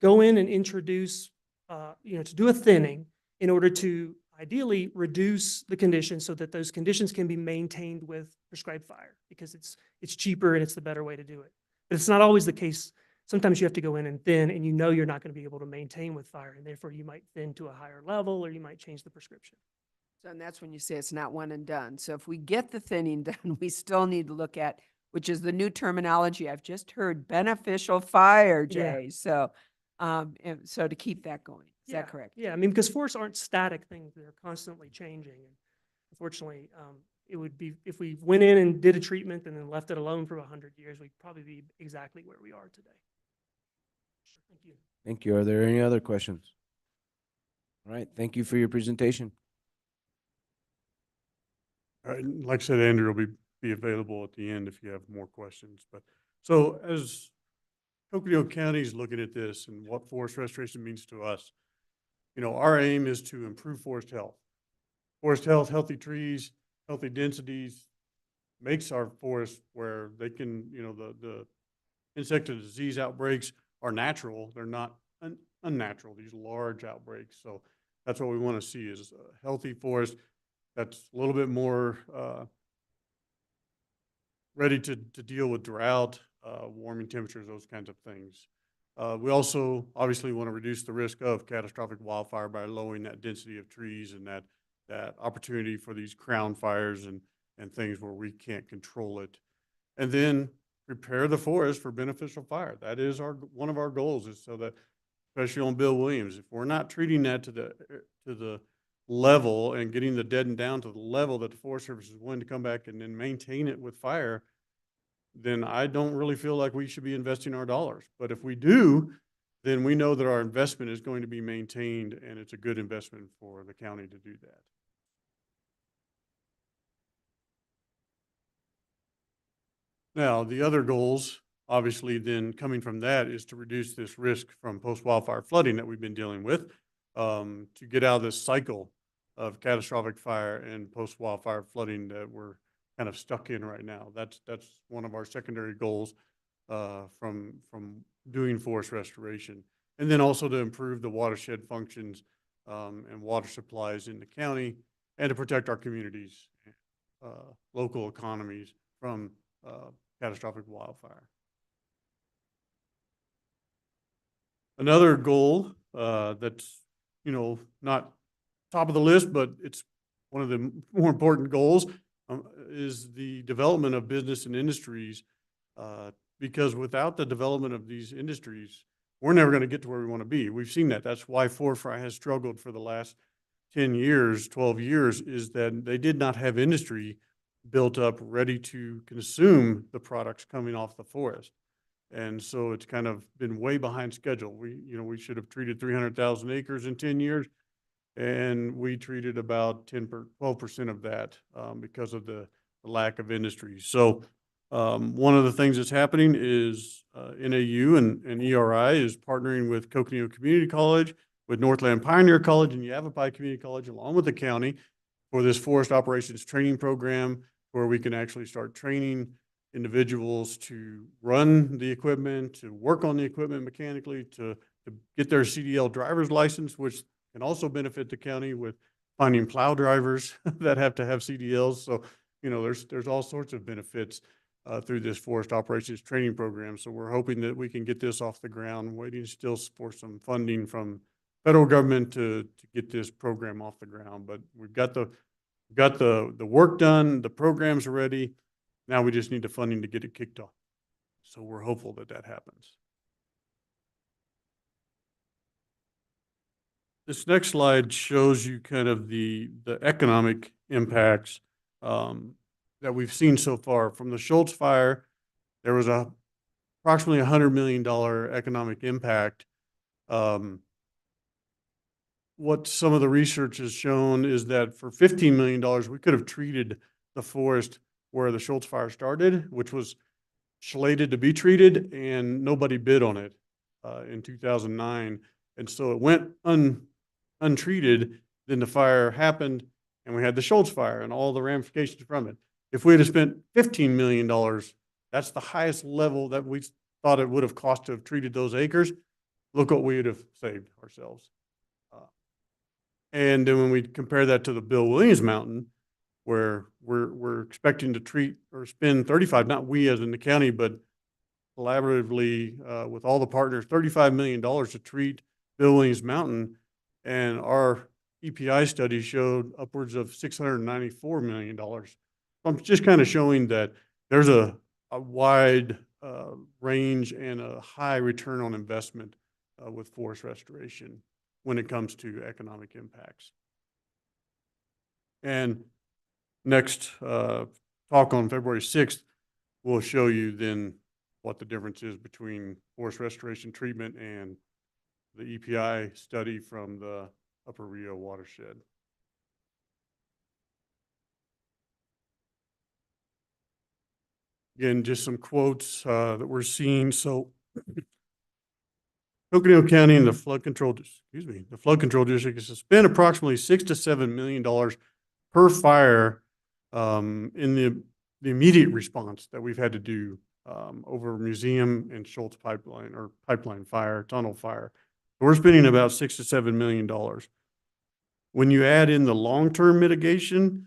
go in and introduce, to do a thinning in order to ideally reduce the conditions so that those conditions can be maintained with prescribed fire because it's cheaper and it's the better way to do it. But it's not always the case. Sometimes you have to go in and thin and you're not going to be able to maintain with fire, and therefore you might thin to a higher level or you might change the prescription. So, and that's when you say it's not one and done. So if we get the thinning done, we still need to look at, which is the new terminology I've just heard, beneficial fire, Jay. Yeah. So to keep that going. Is that correct? Yeah, I mean, because forests aren't static things. They're constantly changing. And unfortunately, it would be, if we went in and did a treatment and then left it alone for 100 years, we'd probably be exactly where we are today. Thank you. Thank you. Are there any other questions? All right. Thank you for your presentation. Like I said, Andrew will be available at the end if you have more questions. But so as Coconino County is looking at this and what forest restoration means to us, our aim is to improve forest health. Forest health, healthy trees, healthy densities makes our forest where they can, the insect and disease outbreaks are natural. They're not unnatural, these large outbreaks. So that's what we want to see is a healthy forest that's a little bit more ready to deal with drought, warming temperatures, those kinds of things. We also obviously want to reduce the risk of catastrophic wildfire by lowering that density of trees and that opportunity for these crown fires and things where we can't control it. And then prepare the forest for beneficial fire. That is one of our goals, is so that, especially on Bill Williams, if we're not treating that to the level and getting the deadened down to the level that the Forest Service is willing to come back and then maintain it with fire, then I don't really feel like we should be investing our dollars. But if we do, then we know that our investment is going to be maintained, and it's a good investment for the county to do that. Now, the other goals, obviously, then coming from that is to reduce this risk from post-wildfire flooding that we've been dealing with, to get out of this cycle of catastrophic fire and post-wildfire flooding that we're kind of stuck in right now. That's one of our secondary goals from doing forest restoration. And then also to improve the watershed functions and water supplies in the county, and to protect our communities, local economies from catastrophic wildfire. Another goal that's, not top of the list, but it's one of the more important goals is the development of business and industries, because without the development of these industries, we're never going to get to where we want to be. We've seen that. That's why Forefry has struggled for the last 10 years, 12 years, is that they did not have industry built up ready to consume the products coming off the forest. And so it's kind of been way behind schedule. We should have treated 300,000 acres in 10 years, and we treated about 12% of that because of the lack of industry. So one of the things that's happening is NAU and ERI is partnering with Coconino Community College, with Northland Pioneer College and Yavapai Community College, along with the county, for this forest operations training program, where we can actually start training individuals to run the equipment, to work on the equipment mechanically, to get their CDL driver's license, which can also benefit the county with finding plow drivers that have to have CDLs. So, there's all sorts of benefits through this forest operations training program. So we're hoping that we can get this off the ground, waiting still for some funding from federal government to get this program off the ground. But we've got the work done, the programs are ready. Now we just need the funding to get it kicked off. So we're hopeful that that happens. This next slide shows you kind of the economic impacts that we've seen so far. From the Schultz fire, there was approximately $100 million economic impact. What some of the research has shown is that for $15 million, we could have treated the forest where the Schultz fire started, which was slated to be treated, and nobody bid on it in 2009. And so it went untreated. Then the fire happened, and we had the Schultz fire and all the ramifications from it. If we had spent $15 million, that's the highest level that we thought it would have cost to have treated those acres. Look what we would have saved ourselves. And then when we compare that to the Bill Williams Mountain, where we're expecting to treat or spend 35, not we as in the county, but collaboratively with all the partners, $35 million to treat Bill Williams Mountain. And our EPI study showed upwards of $694 million. I'm just kind of showing that there's a wide range and a high return on investment with forest restoration when it comes to economic impacts. And next talk on February 6th, we'll show you then what the difference is between forest restoration treatment and the EPI study from the Upper Rio watershed. Again, just some quotes that we're seeing. So Coconino County and the flood control district is to spend approximately $6 to $7 million per fire in the immediate response that we've had to do over Museum and Schultz pipeline fire, tunnel fire. We're spending about $6 to $7 million. When you add in the long-term mitigation,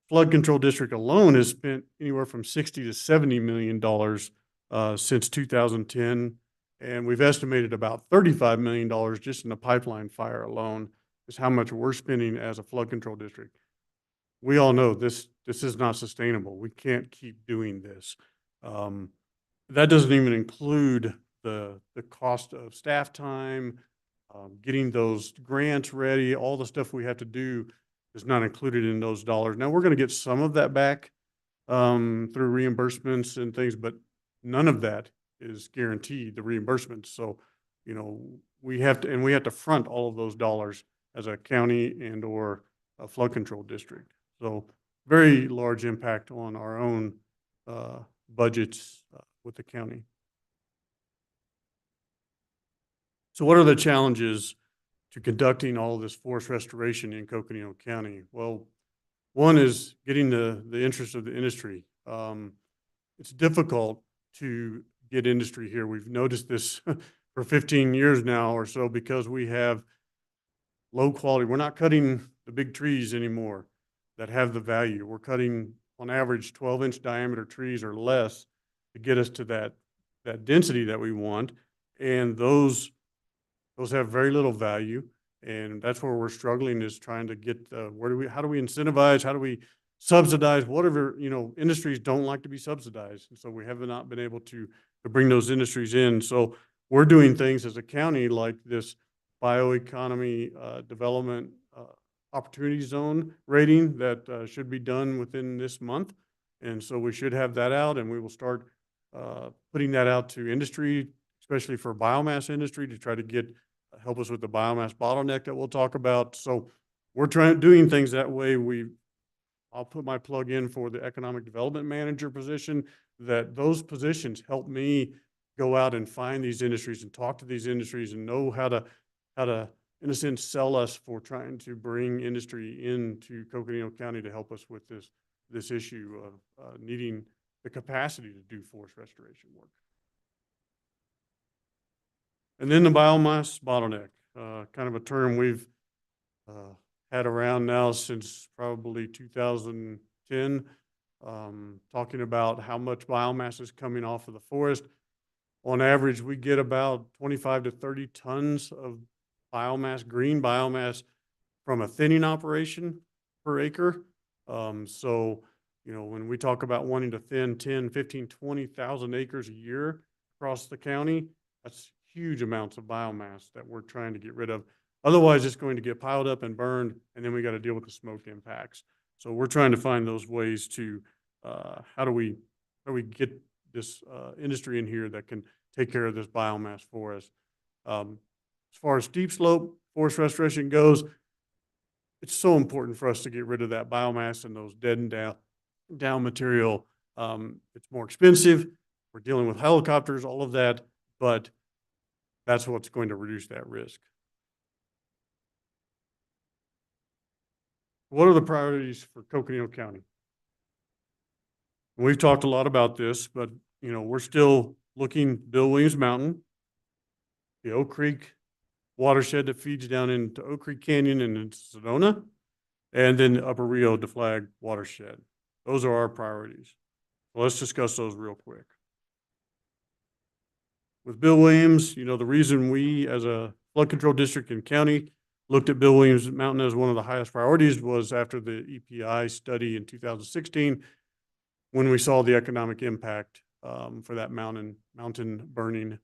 flood control district alone has spent anywhere from $60 to $70 million since 2010. And we've estimated about $35 million just in the pipeline fire alone is how much we're spending as a flood control district. We all know this is not sustainable. We can't keep doing this. That doesn't even include the cost of staff time, getting those grants ready, all the stuff we have to do is not included in those dollars. Now, we're going to get some of that back through reimbursements and things, but none of that is guaranteed, the reimbursements. So, you know, we have to front all of those dollars as a county and or a flood control district. So very large impact on our own budgets with the county. So what are the challenges to conducting all this forest restoration in Coconino County? Well, one is getting the interest of the industry. It's difficult to get industry here. We've noticed this for 15 years now or so because we have low quality. We're not cutting the big trees anymore that have the value. We're cutting on average 12-inch diameter trees or less to get us to that density that we want. And those have very little value. And that's where we're struggling, is trying to get, how do we incentivize, how do we subsidize, whatever, you know, industries don't like to be subsidized. And so we have not been able to bring those industries in. So we're doing things as a county like this bioeconomy development opportunity zone rating that should be done within this month. And so we should have that out, and we will start putting that out to industry, especially for biomass industry, to try to get help us with the biomass bottleneck that we'll talk about. So we're doing things that way. I'll put my plug in for the economic development manager position, that those positions help me go out and find these industries and talk to these industries and know how to, in a sense, sell us for trying to bring industry into Coconino County to help us with this issue of needing the capacity to do forest restoration work. And then the biomass bottleneck, kind of a term we've had around now since probably 2010, talking about how much biomass is coming off of the forest. On average, we get about 25 to 30 tons of biomass, green biomass, from a thinning operation per acre. So, you know, when we talk about wanting to thin 10, 15, 20,000 acres a year across the county, that's huge amounts of biomass that we're trying to get rid of. Otherwise, it's going to get piled up and burned, and then we got to deal with the smoke impacts. So we're trying to find those ways to, how do we get this industry in here that can take care of this biomass for us. As far as steep slope forest restoration goes, it's so important for us to get rid of that biomass and those dead and down material. It's more expensive. We're dealing with helicopters, all of that, but that's what's going to reduce that risk. What are the priorities for Coconino County? We've talked a lot about this, but you know, we're still looking Bill Williams Mountain, the Oak Creek watershed that feeds down into Oak Creek Canyon and into Sedona, and then the Upper Rio DeFlag watershed. Those are our priorities. So let's discuss those real quick. With Bill Williams, you know, the reason we as a flood control district and county looked at Bill Williams Mountain as one of the highest priorities was after the EPI study in 2016, when we saw the economic impact for that mountain burning.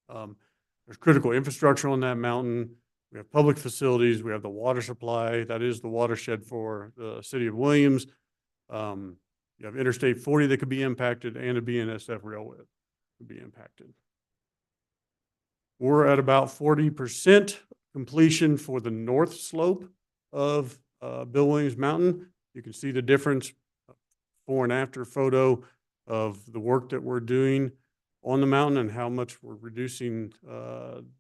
There's critical infrastructure on that mountain. We have public facilities. We have the water supply. That is the watershed for the city of Williams. You have Interstate 40 that could be impacted, and a BNSF railway could be impacted. We're at about 40% completion for the north slope of Bill Williams Mountain. You can see the difference, before and after photo of the work that we're doing on the mountain and how much we're reducing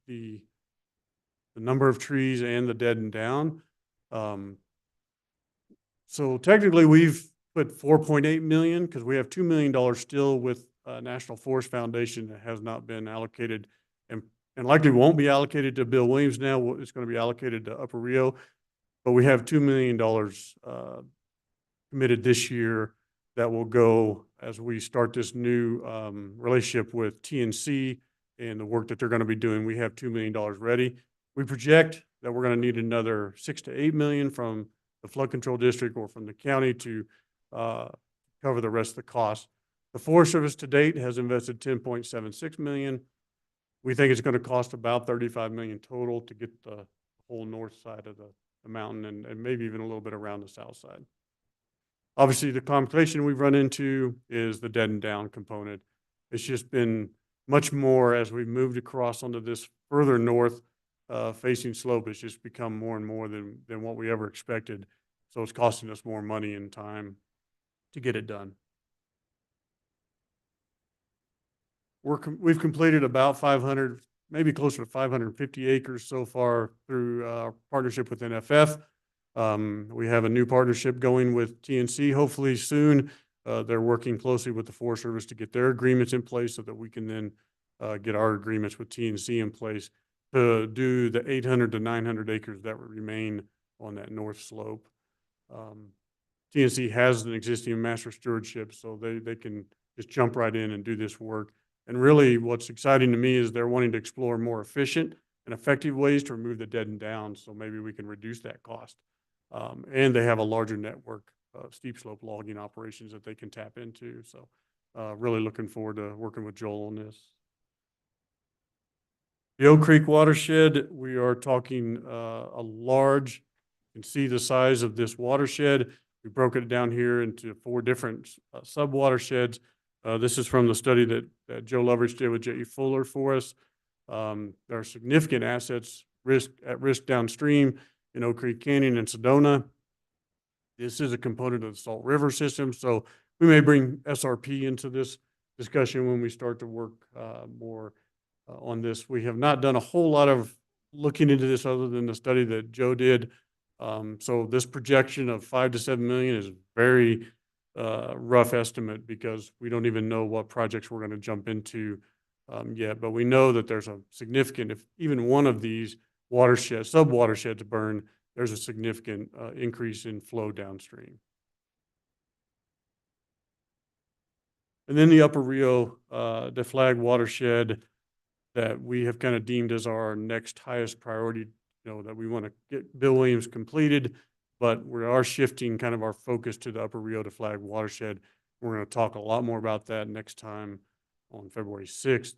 the number of trees and the dead and down. So technically we've put $4.8 million because we have $2 million still with National Forest Foundation that has not been allocated, and likely won't be allocated to Bill Williams now. It's going to be allocated to Upper Rio, but we have $2 million committed this year that will go as we start this new relationship with TNC and the work that they're going to be doing. We have $2 million ready. We project that we're going to need another $6 to $8 million from the flood control district or from the county to cover the rest of the cost. The Forest Service to date has invested $10.76 million. We think it's going to cost about 35 million total to get the whole north side of the mountain and maybe even a little bit around the south side. Obviously, the complication we've run into is the dead and down component. It's just been much more as we've moved across onto this further north facing slope. It's just become more and more than what we ever expected. So it's costing us more money and time to get it done. We've completed about 500, maybe closer to 550 acres so far through our partnership with NFF. We have a new partnership going with TNC hopefully soon. They're working closely with the Forest Service to get their agreements in place so that we can then get our agreements with TNC in place to do the 800 to 900 acres that would remain on that north slope. TNC has an existing master stewardship, so they can just jump right in and do this work. And really what's exciting to me is they're wanting to explore more efficient and effective ways to remove the dead and down, so maybe we can reduce that cost. And they have a larger network of steep slope logging operations that they can tap into. So really looking forward to working with Joel on this. The Oak Creek watershed, we are talking a large, you can see the size of this watershed. We broke it down here into 4 different sub-watersheds. This is from the study that Joe Loveridge did with J.E. Fuller for us. There are significant assets at risk downstream in Oak Creek Canyon and Sedona. This is a component of the Salt River system, so we may bring SRP into this discussion when we start to work more on this. We have not done a whole lot of looking into this other than the study that Joe did. So this projection of 5 to 7 million is very rough estimate because we don't even know what projects we're going to jump into yet. But we know that there's a significant, if even one of these watersheds, sub-watersheds burn, there's a significant increase in flow downstream. And then the Upper Rio deflag watershed that we have kind of deemed as our next highest priority, that we want to get Bill Williams completed, but we are shifting kind of our focus to the Upper Rio deflag watershed. We're going to talk a lot more about that next time on February 6th,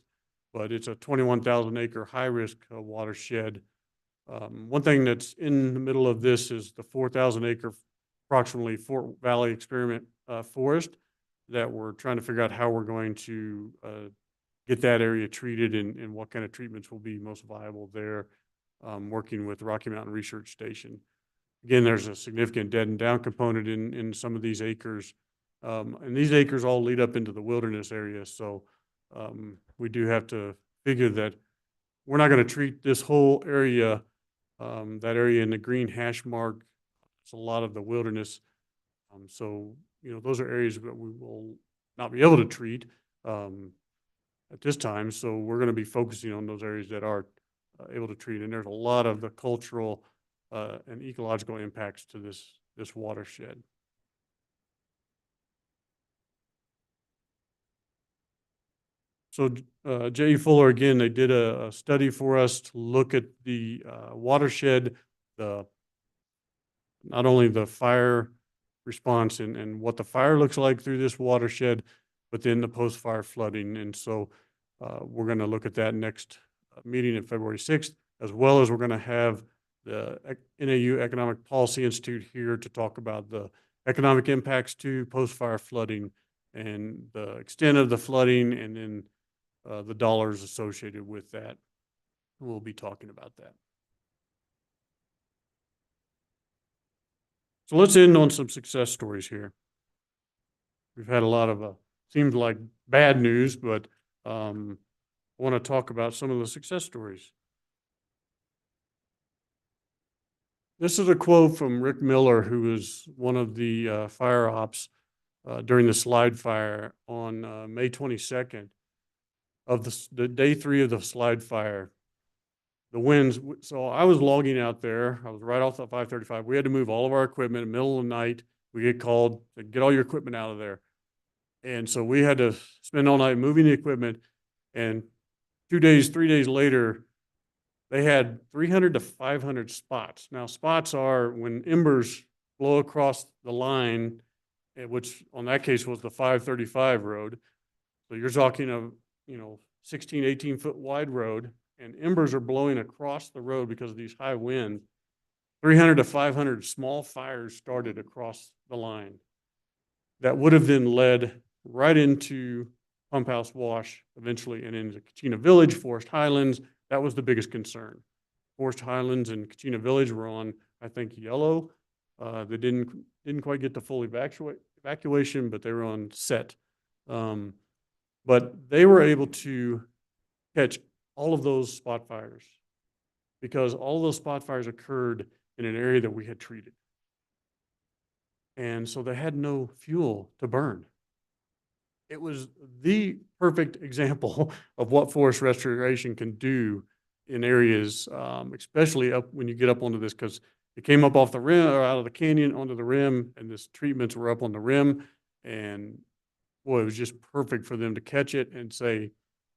but it's a 21,000 acre high risk watershed. One thing that's in the middle of this is the 4,000 acre approximately Fort Valley experiment forest that we're trying to figure out how we're going to get that area treated and what kind of treatments will be most viable there, working with Rocky Mountain Research Station. Again, there's a significant dead and down component in some of these acres. And these acres all lead up into the wilderness area. So we do have to figure that we're not going to treat this whole area, that area in the green hash mark. It's a lot of the wilderness. So, those are areas that we will not be able to treat at this time. So we're going to be focusing on those areas that are able to treat. And there's a lot of the cultural and ecological impacts to this watershed. So J.E. Fuller, again, they did a study for us to look at the watershed, not only the fire response and what the fire looks like through this watershed, but then the post-fire flooding. And so we're going to look at that next meeting in February 6th, as well as we're going to have the NAU Economic Policy Institute here to talk about the economic impacts to post-fire flooding and the extent of the flooding and then the dollars associated with that. We'll be talking about that. So let's end on some success stories here. We've had a lot of, seems like bad news, but I want to talk about some of the success stories. This is a quote from Rick Miller, who was one of the fire ops during the slide fire on May 22nd of the day 3 of the slide fire. The winds, so I was logging out there. I was right off the 535. We had to move all of our equipment in the middle of the night. We get called to get all your equipment out of there. And so we had to spend all night moving the equipment. And 3 days later, they had 300 to 500 spots. Now, spots are when embers blow across the line, which on that case was the 535 road. So you're talking of, 16, 18-foot wide road, and embers are blowing across the road because of these high winds. 300 to 500 small fires started across the line that would have then led right into Pump House Wash eventually and into Kachina Village, Forest Highlands. That was the biggest concern. Forest Highlands and Kachina Village were on, I think, yellow. They didn't quite get to full evacuation, but they were on set. But they were able to catch all of those spot fires because all of those spot fires occurred in an area that we had treated. And so they had no fuel to burn. It was the perfect example of what forest restoration can do in areas, especially up when you get up onto this, because it came up off the rim or out of the canyon onto the rim, and this treatments were up on the rim. And boy, it was just perfect for them to catch it and say,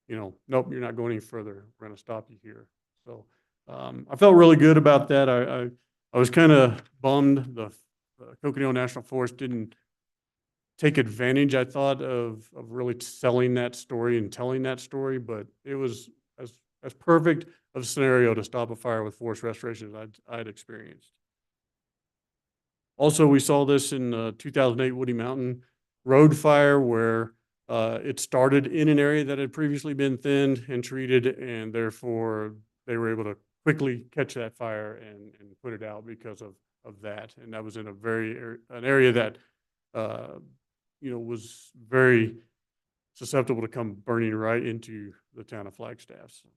you know, nope, you're not going any further. We're going to stop you here. So I felt really good about that. I was kind of bummed the Coconino National Forest didn't take advantage, I thought, of really selling that story and telling that story, but it was as perfect of a scenario to stop a fire with forest restoration as I'd experienced. Also, we saw this in 2008 Woody Mountain road fire where it started in an area that had previously been thinned and treated, and therefore they were able to quickly catch that fire and put it out because of that. And that was in an area that you know, was very susceptible to come burning right into the town of Flagstaff. So.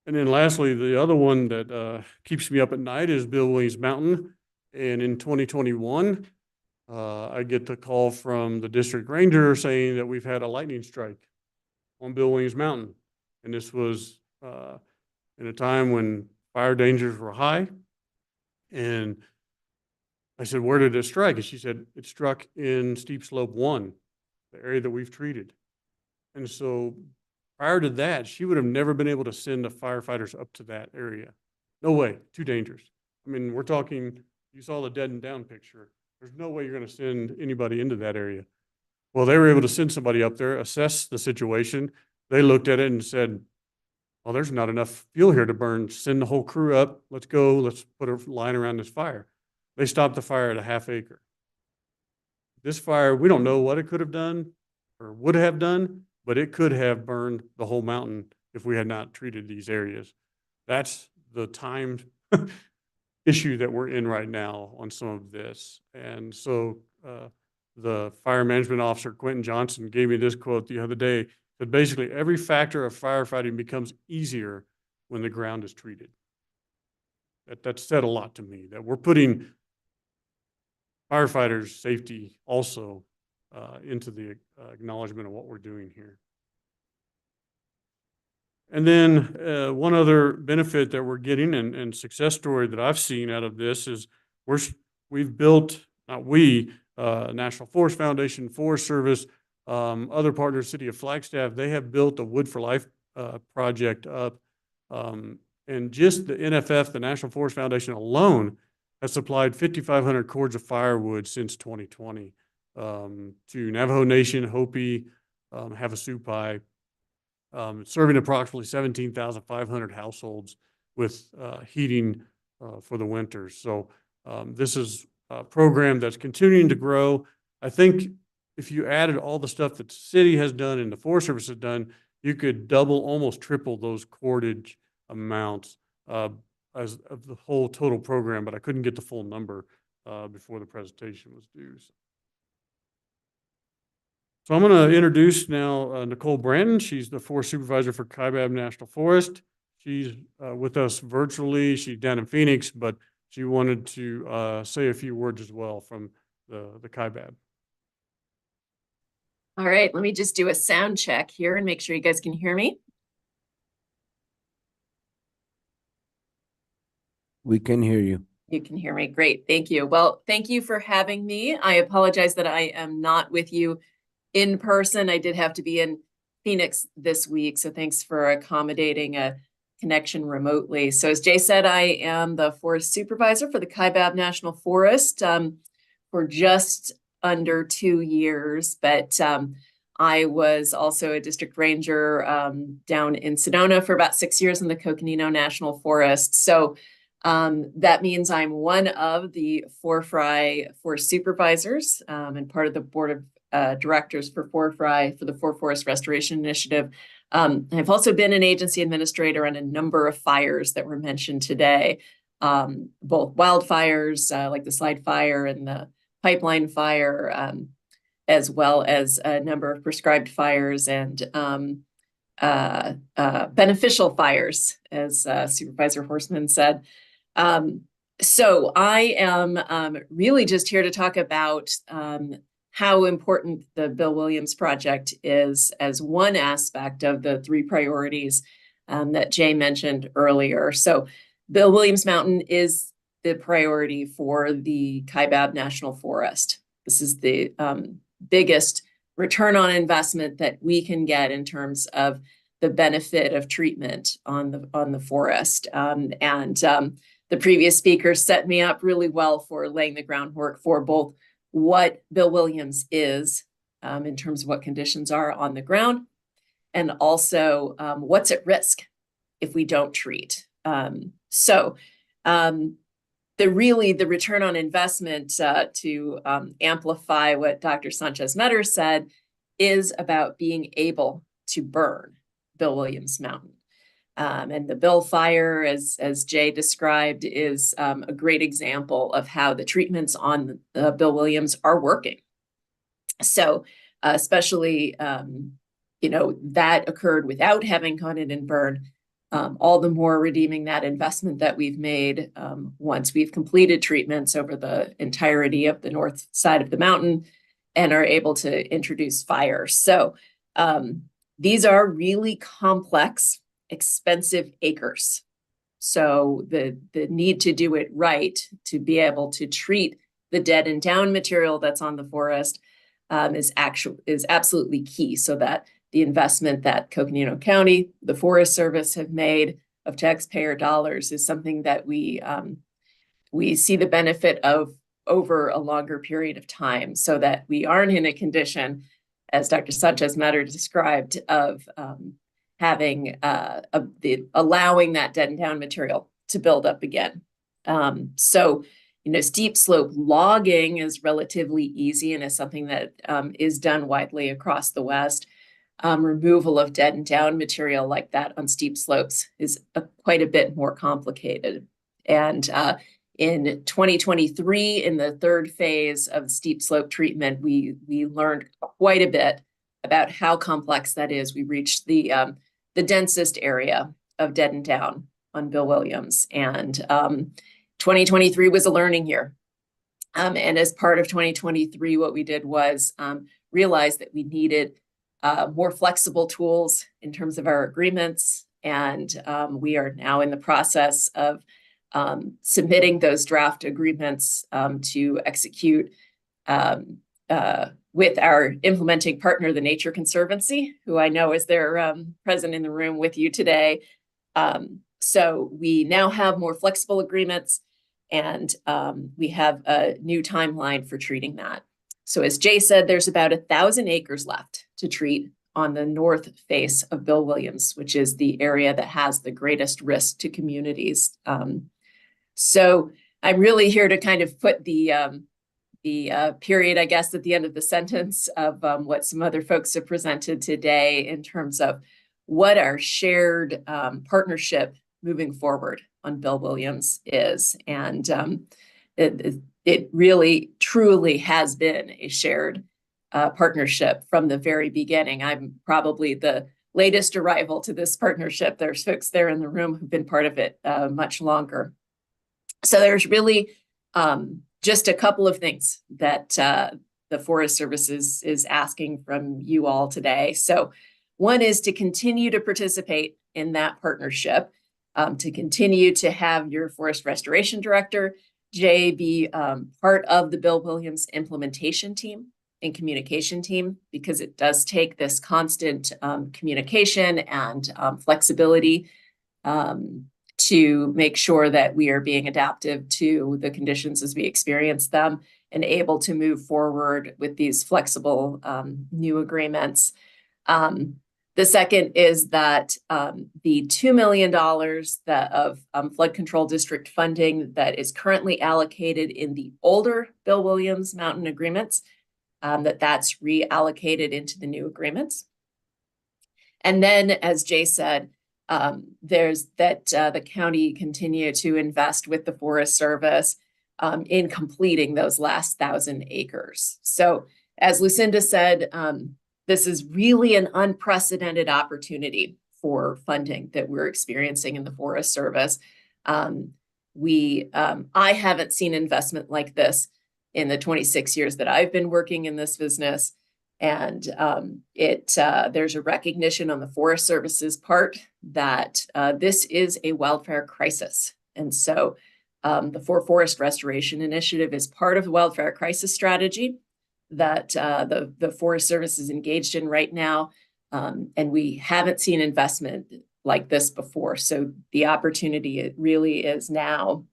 And then lastly, the other one that keeps me up at night is Bill Williams Mountain. And in 2021, I get the call from the district ranger saying that we've had a lightning strike on Bill Williams Mountain. And this was in a time when fire dangers were high. And I said, where did it strike? And she said, it struck in Steep Slope 1, the area that we've treated. And so prior to that, she would have never been able to send the firefighters up to that area. No way, too dangerous. I mean, we're talking, you saw the dead and down picture. There's no way you're going to send anybody into that area. Well, they were able to send somebody up there, assess the situation. They looked at it and said, well, there's not enough fuel here to burn. Send the whole crew up. Let's go. Let's put a line around this fire. They stopped the fire at a half acre. This fire, we don't know what it could have done or would have done, but it could have burned the whole mountain if we had not treated these areas. That's the time issue that we're in right now on some of this. And so the fire management officer, Quentin Johnson, gave me this quote the other day, that basically every factor of firefighting becomes easier when the ground is treated. That said a lot to me, that we're putting firefighters' safety also into the acknowledgement of what we're doing here. And then one other benefit that we're getting and success story that I've seen out of this is we've built, not we, National Forest Foundation, Forest Service, other partners, City of Flagstaff, they have built a Wood for Life project up. And just the NFF, the National Forest Foundation alone, has supplied 5,500 cords of firewood since 2020 to Navajo Nation, Hopi, Havasupai, serving approximately 17,500 households with heating for the winters. So this is a program that's continuing to grow. I think if you added all the stuff that the city has done and the Forest Service has done, you could double, almost triple those cordage amounts as of the whole total program, but I couldn't get the full number before the presentation was due. So I'm going to introduce now Nicole Branton. She's the Forest Supervisor for Kaibab National Forest. She's with us virtually. She's down in Phoenix, but she wanted to say a few words as well from the Kaibab. All right, let me just do a sound check here and make sure you guys can hear me. We can hear you. You can hear me. Great. Thank you. Well, thank you for having me. I apologize that I am not with you in person. I did have to be in Phoenix this week, so thanks for accommodating a connection remotely. So as Jay said, I am the Forest Supervisor for the Kaibab National Forest for just under 2 years, but I was also a district ranger down in Sedona for about 6 years in the Coconino National Forest. So that means I'm one of the Forest Supervisors and part of the board of directors for the Forest Restoration Initiative. I've also been an agency administrator on a number of fires that were mentioned today, both wildfires like the Slide Fire and the Pipeline Fire, as well as a number of prescribed fires and beneficial fires, as Supervisor Horstman said. So I am really just here to talk about how important the Bill Williams project is as one aspect of the 3 priorities that Jay mentioned earlier. So Bill Williams Mountain is the priority for the Kaibab National Forest. This is the biggest return on investment that we can get in terms of the benefit of treatment on the forest. The previous speaker set me up really well for laying the groundwork for both what Bill Williams is in terms of what conditions are on the ground, and also what's at risk if we don't treat. The return on investment to amplify what Dr. Sanchez-Metter said is about being able to burn Bill Williams Mountain. And the Bill Fire, as Jay described, is a great example of how the treatments on Bill Williams are working. So especially, that occurred without having gone in and burned, all the more redeeming that investment that we've made once we've completed treatments over the entirety of the north side of the mountain and are able to introduce fire. So these are really complex, expensive acres. So the need to do it right, to be able to treat the dead and down material that's on the forest is absolutely key, so that the investment that Coconino County, the Forest Service have made of taxpayer dollars is something that we see the benefit of over a longer period of time, so that we aren't in a condition, as Dr. Sanchez-Metter described, of having allowing that dead and down material to build up again. Steep slope logging is relatively easy and is something that is done widely across the West. Removal of dead and down material like that on steep slopes is quite a bit more complicated. And in 2023, in the 3rd phase of steep slope treatment, we learned quite a bit about how complex that is. We reached the densest area of dead and down on Bill Williams, and 2023 was a learning year. And as part of 2023, what we did was realize that we needed more flexible tools in terms of our agreements. And we are now in the process of submitting those draft agreements to execute with our implementing partner, the Nature Conservancy, who I know is there present in the room with you today. So we now have more flexible agreements, and we have a new timeline for treating that. So as Jay said, there's about 1,000 acres left to treat on the north face of Bill Williams, which is the area that has the greatest risk to communities. So I'm really here to kind of put the period, I guess, at the end of the sentence of what some other folks have presented today in terms of what our shared partnership moving forward on Bill Williams is. And it really, truly has been a shared partnership from the very beginning. I'm probably the latest arrival to this partnership. There's folks there in the room who've been part of it much longer. So there's really just a couple of things that the Forest Service is asking from you all today. So one is to continue to participate in that partnership, to continue to have your Forest Restoration Director, Jay, be part of the Bill Williams implementation team and communication team, because it does take this constant communication and flexibility to make sure that we are being adaptive to the conditions as we experience them and able to move forward with these flexible new agreements. The second is that the $2 million of flood control district funding that is currently allocated in the older Bill Williams Mountain agreements, that's reallocated into the new agreements. And then, as Jay said, there's that the county continue to invest with the Forest Service in completing those last 1,000 acres. So as Lucinda said, this is really an unprecedented opportunity for funding that we're experiencing in the Forest Service. I haven't seen investment like this in the 26 years that I've been working in this business. And there's a recognition on the Forest Service's part that this is a wildfire crisis. And so the Forest Restoration Initiative is part of the wildfire crisis strategy that the Forest Service is engaged in right now. And we haven't seen investment like this before. So the opportunity, it really is now.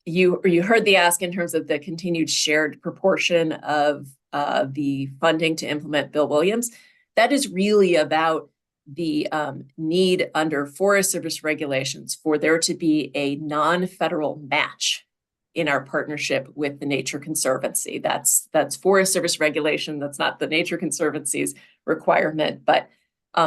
You heard the ask in terms of the continued shared proportion of the funding to implement Bill Williams. That is really about the need under Forest Service regulations for there to be a non-federal match in our partnership with the Nature Conservancy. That's Forest Service regulation. That's not the Nature Conservancy's requirement, but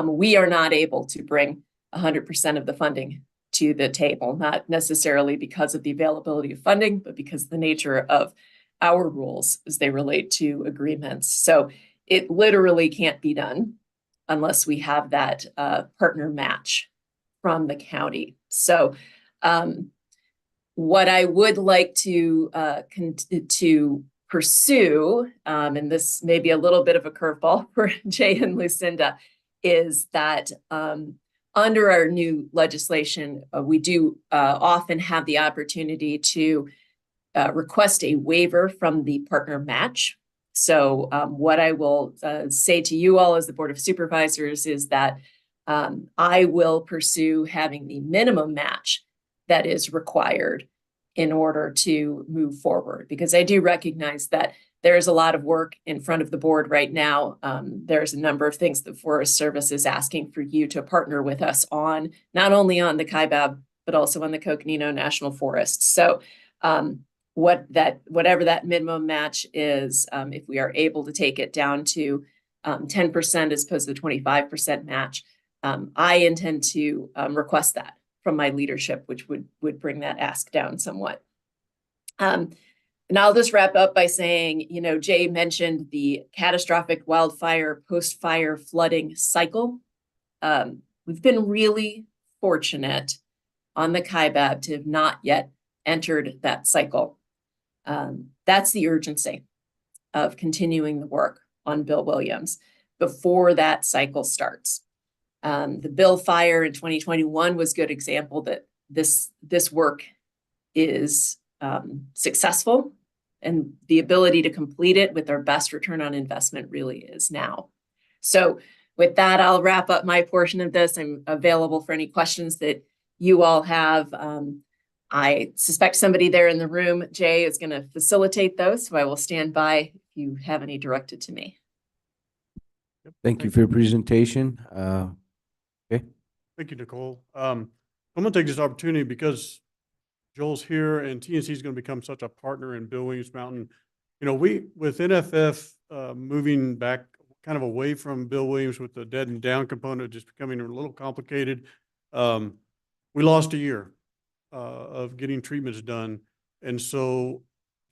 we are not able to bring 100% of the funding to the table, not necessarily because of the availability of funding, but because of the nature of our rules as they relate to agreements. So it literally can't be done unless we have that partner match from the county. So what I would like to pursue, and this may be a little bit of a curveball for Jay and Lucinda, is that under our new legislation, we do often have the opportunity to request a waiver from the partner match. So what I will say to you all as the Board of Supervisors is that I will pursue having the minimum match that is required in order to move forward, because I do recognize that there's a lot of work in front of the board right now. There's a number of things the Forest Service is asking for you to partner with us on, not only on the Kaibab, but also on the Coconino National Forest. So whatever that minimum match is, if we are able to take it down to 10% as opposed to the 25% match, I intend to request that from my leadership, which would bring that ask down somewhat. And I'll just wrap up by saying, Jay mentioned the catastrophic wildfire, post-fire flooding cycle. We've been really fortunate on the Kaibab to have not yet entered that cycle. That's the urgency of continuing the work on Bill Williams before that cycle starts. The Bill fire in 2021 was a good example that this work is successful, and the ability to complete it with our best return on investment really is now. So with that, I'll wrap up my portion of this. I'm available for any questions that you all have. I suspect somebody there in the room, Jay, is going to facilitate those, so I will stand by if you have any directed to me. Thank you for your presentation. Okay. Thank you, Nicole. I'm going to take this opportunity because Joel's here and TNC is going to become such a partner in Bill Williams Mountain. We, with NFF moving back kind of away from Bill Williams with the dead and down component just becoming a little complicated, we lost a year of getting treatments done. And so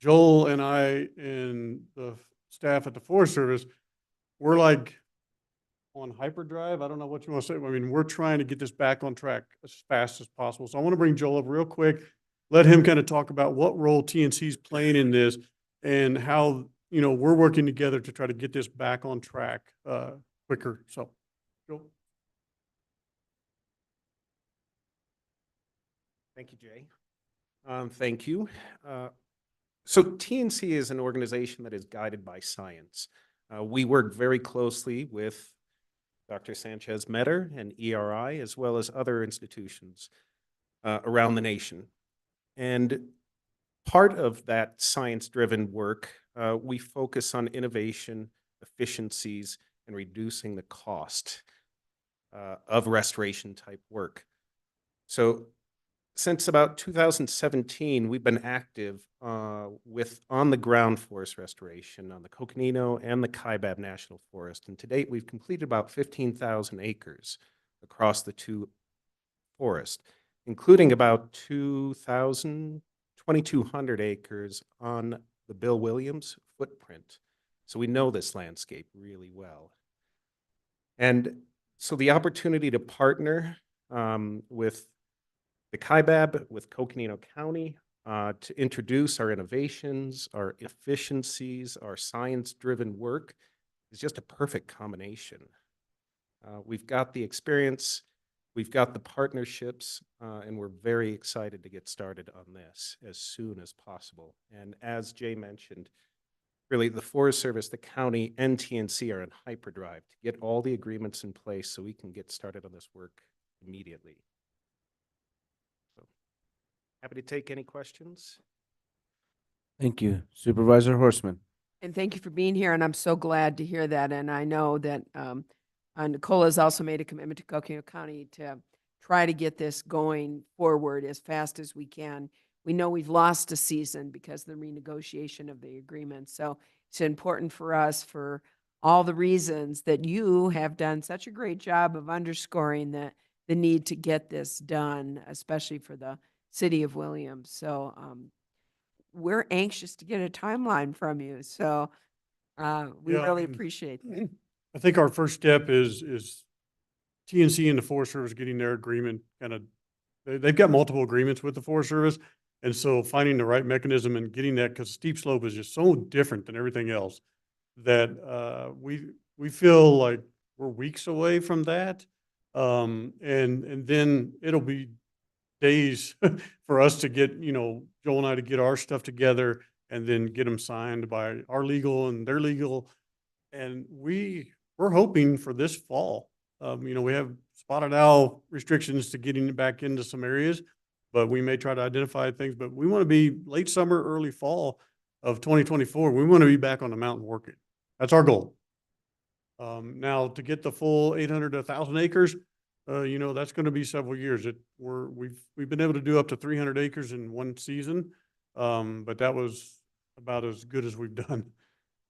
Joel and I and the staff at the Forest Service, we're like on hyperdrive. I don't know what you want to say. I mean, we're trying to get this back on track as fast as possible. So I want to bring Joel up real quick, let him kind of talk about what role TNC is playing in this and how, we're working together to try to get this back on track quicker. So, Joel. Thank you, Jay. Thank you. So TNC is an organization that is guided by science. We work very closely with Dr. Sanchez Metter and ERI, as well as other institutions around the nation. And part of that science-driven work, we focus on innovation, efficiencies, and reducing the cost of restoration type work. So since about 2017, we've been active with on-the-ground forest restoration on the Coconino and the Kaibab National Forest. And to date, we've completed about 15,000 acres across the two forests, including about 2,200 acres on the Bill Williams footprint. So we know this landscape really well. And so the opportunity to partner with the Kaibab, with Coconino County, to introduce our innovations, our efficiencies, our science-driven work is just a perfect combination. We've got the experience, we've got the partnerships, and we're very excited to get started on this as soon as possible. And as Jay mentioned, really the Forest Service, the county, and TNC are in hyperdrive to get all the agreements in place so we can get started on this work immediately. Happy to take any questions. Thank you. Supervisor Horstman. And thank you for being here, and I'm so glad to hear that. And I know that Nicole has also made a commitment to Coconino County to try to get this going forward as fast as we can. We know we've lost a season because of the renegotiation of the agreement. So it's important for us, for all the reasons that you have done such a great job of underscoring the need to get this done, especially for the city of Williams. So we're anxious to get a timeline from you. So we Yeah, really and appreciate that. I think our first step is TNC and the Forest Service getting their agreement they've got multiple agreements with the Forest Service. And so finding the right mechanism and getting that, because steep slope is just so different than everything else, that we feel like we're weeks away from that. And then it'll be days for us to get, Joel and I to get our stuff together and then get them signed by our legal and their legal. And we're hoping for this fall. We have spotted owl restrictions to getting it back into some areas, but we may try to identify things, but we want to be late summer, early fall of 2024. We want to be back on the mountain working. That's our goal. Now to get the full 800 to 1,000 acres, that's going to be several years. We've been able to do up to 300 acres in one season, but that was about as good as we've done.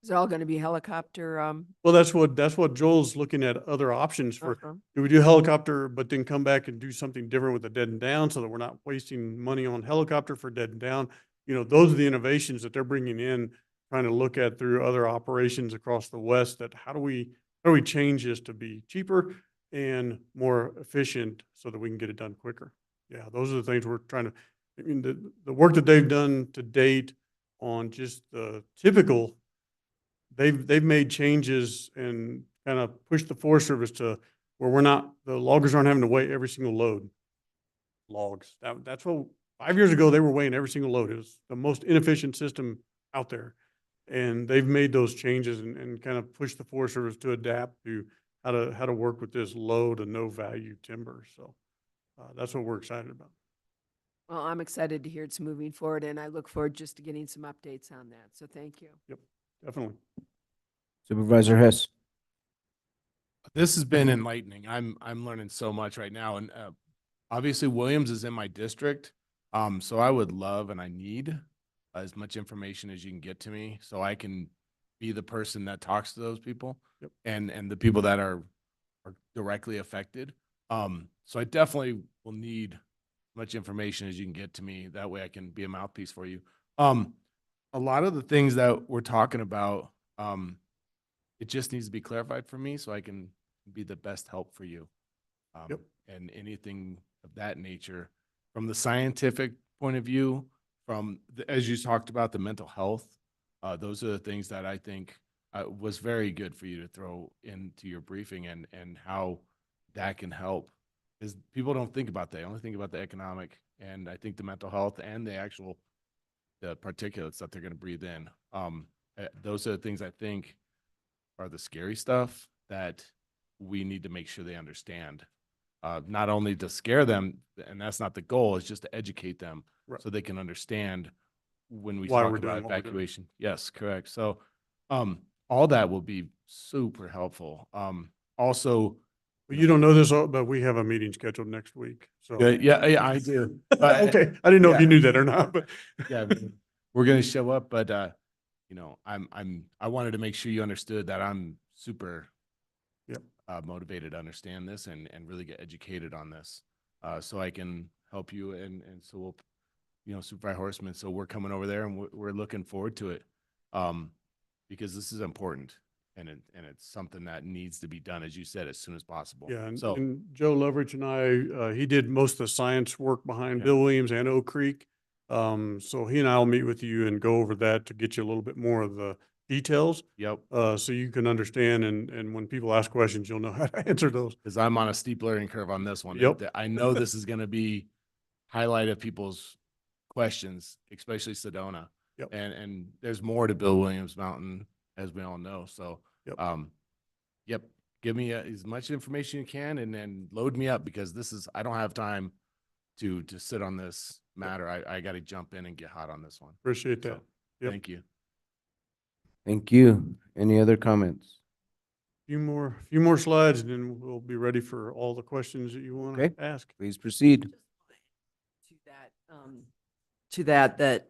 Is it all going to be helicopter? Well, that's what Joel's looking at, other options for. Uh-huh. Do we do helicopter, but then come back and do something different with the dead and down so that we're not wasting money on helicopter for dead and down? Those are the innovations that they're bringing in, trying to look at through other operations across the West, that how do we change this to be cheaper and more efficient so that we can get it done quicker. Yeah, those are the things we're trying to, the work that they've done to date on just the typical, they've made changes and kind of pushed the Forest Service to where the loggers aren't having to weigh every single load. Logs. That's what 5 years ago they were weighing every single load. It was the most inefficient system out there. And they've made those changes and kind of pushed the Forest Service to adapt to how to work with this low to no value timber. So that's what we're excited about. Well, I'm excited to hear it's moving forward, and I look forward just to getting some updates on that. So thank you. Yep, definitely. Supervisor Hess. This has been enlightening. I'm learning so much right now. And obviously Williams is in my district. So I would love and I need as much information as you can get to me so I can be the person that talks to those people. Yep. and the people that are directly affected. So I definitely will need as much information as you can get to me. That way I can be a mouthpiece for you. A lot of the things that we're talking about, it just needs to be clarified for me so I can be the best help for you. Yep. And anything of that nature from the scientific point of view, as you talked about, the mental health, those are the things that I think was very good for you to throw into your briefing and how that can help. Is people don't think about that. They only think about the economic, and I think the mental health and the particulates that they're going to breathe in. Those are the things I think are the scary stuff that we need to make sure they understand. Not only to scare them, and that's not the goal, it's just to educate them Right. so they can understand when we Why talk we're doing about what we're doing. evacuation. Yes, correct. So, all that will be super helpful. Also, Well, you don't know this, but we have a meeting scheduled next week, so. yeah, I do. But, Okay, I didn't know if yeah. you knew that or not, but. Yeah, we're gonna show up, but I wanted to make sure you understood that I'm super Yep. Motivated to understand this and really get educated on this, so I can help you and so we'll, Supervisor Horseman. So we're coming over there and we're looking forward to it, because this is important and it's something that needs to be done, as you said, as soon as possible. Yeah, So and Joe Loveridge and I, he did most of the science work behind Yeah. Bill Williams and Oak Creek. So he and I will meet with you and go over that to get you a little bit more of the details. Yep. So you can understand and when people ask questions, you'll know how to answer those. because I'm on a steep learning curve on this one. Yep. I know this is going to be highlight of people's questions, especially Sedona. Yep. And there's more to Bill Williams Mountain, as we all know. So, Yep. Yep. Give me as much information you can and then load me up, because I don't have time to sit on this matter. I got to jump in and get hot on this one. Appreciate that. So, Yep. Thank you. Thank you. Any other comments? Few more slides and then we'll be ready for all the questions that you want Okay. to ask. Please proceed. To that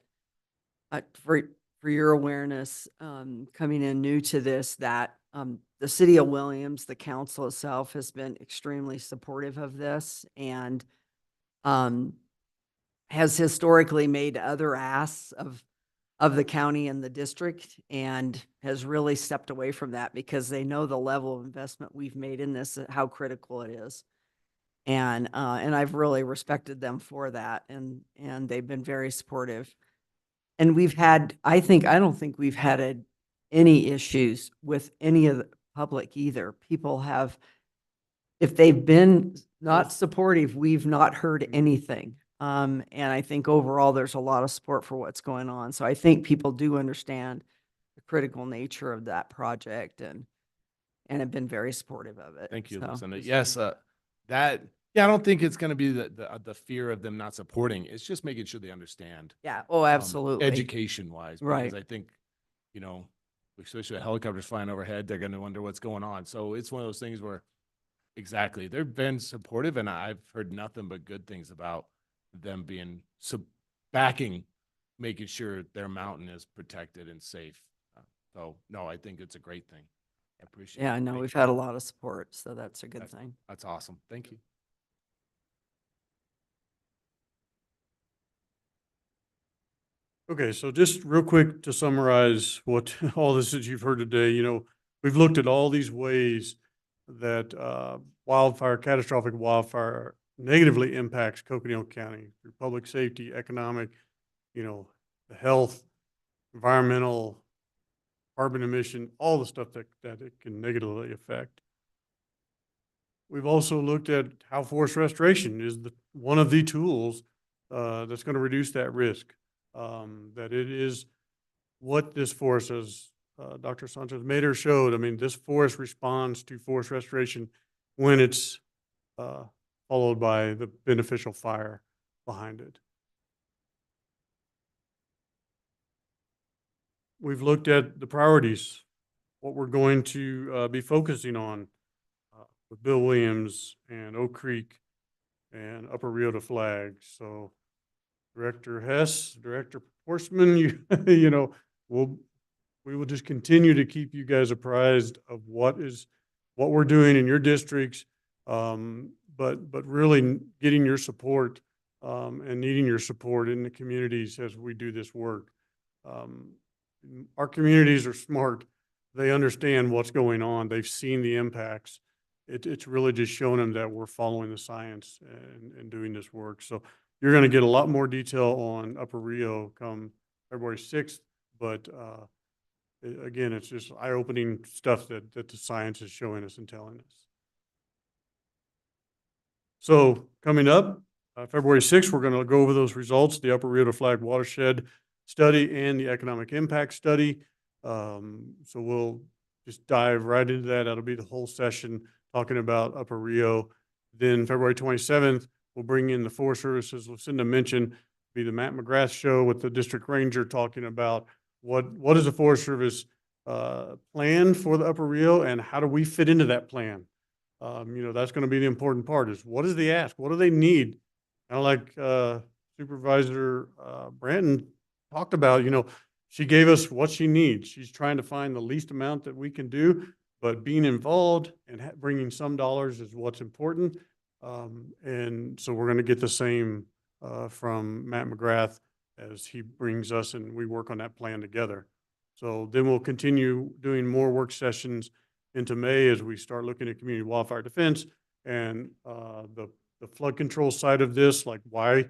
for your awareness, coming in new to this, that the city of Williams, the council itself has been extremely supportive of this and has historically made other asks of the county and the district and has really stepped away from that because they know the level of investment we've made in this, how critical it is. And I've really respected them for that and they've been very supportive. And I don't think we've had any issues with any of the public either. People have, if they've been not supportive, we've not heard anything. And I think overall there's a lot of support for what's going on. So I think people do understand the critical nature of that project and have been very supportive of it. Thank you, So Lucinda. it's- Yes, I don't think it's going to be the fear of them not supporting. It's just making sure they understand. Yeah. Oh, absolutely. Education wise, Right. because I think, especially with helicopters flying overhead, they're going to wonder what's going on. So it's one of those things where, exactly, they've been supportive, and I've heard nothing but good things about them being backing, making sure their mountain is protected and safe. So no, I think it's a great thing. I appreciate it. Yeah, I know Thank we've you. had a lot of support, so that's a good thing. That's awesome. Thank you. Okay, so just real quick to summarize what all this that you've heard today, we've looked at all these ways that catastrophic wildfire negatively impacts Coconino County through public safety, economic, the health, environmental, carbon emission, all the stuff that it can negatively affect. We've also looked at how forest restoration is one of the tools that's going to reduce that risk. That it is what this forest, as Dr. Sanchez-Mader showed, this forest responds to forest restoration when it's followed by the beneficial fire behind it. We've looked at the priorities, what we're going to be focusing on with Bill Williams and Oak Creek and Upper Rio de Flag. So Director Hess, Director Horseman, we will just continue to keep you guys apprised of what we're doing in your districts, but really getting your support and needing your support in the communities as we do this work. Our communities are smart. They understand what's going on. They've seen the impacts. It's really just showing them that we're following the science and doing this work. So you're going to get a lot more detail on Upper Rio come February 6th, but again, it's just eye-opening stuff that the science is showing us and telling us. So coming up, February 6th, we're going to go over those results, the Upper Rio de Flag watershed study and the economic impact study. So we'll just dive right into that. That'll be the whole session. talking about Upper Rio. Then February 27th, we'll bring in the Forest Services. Lucinda mentioned be the Matt McGrath show with the district ranger talking about what is the Forest Service plan for the Upper Rio and how do we fit into that plan? That's going to be the important part is what is the ask? What do they need? Kind of like Supervisor Branton talked about, she gave us what she needs. She's trying to find the least amount that we can do, but being involved and bringing some dollars is what's important. And so we're going to get the same from Matt McGrath as he brings us and we work on that plan together. So then we'll continue doing more work sessions into May as we start looking at community wildfire defense and the flood control side of this, like why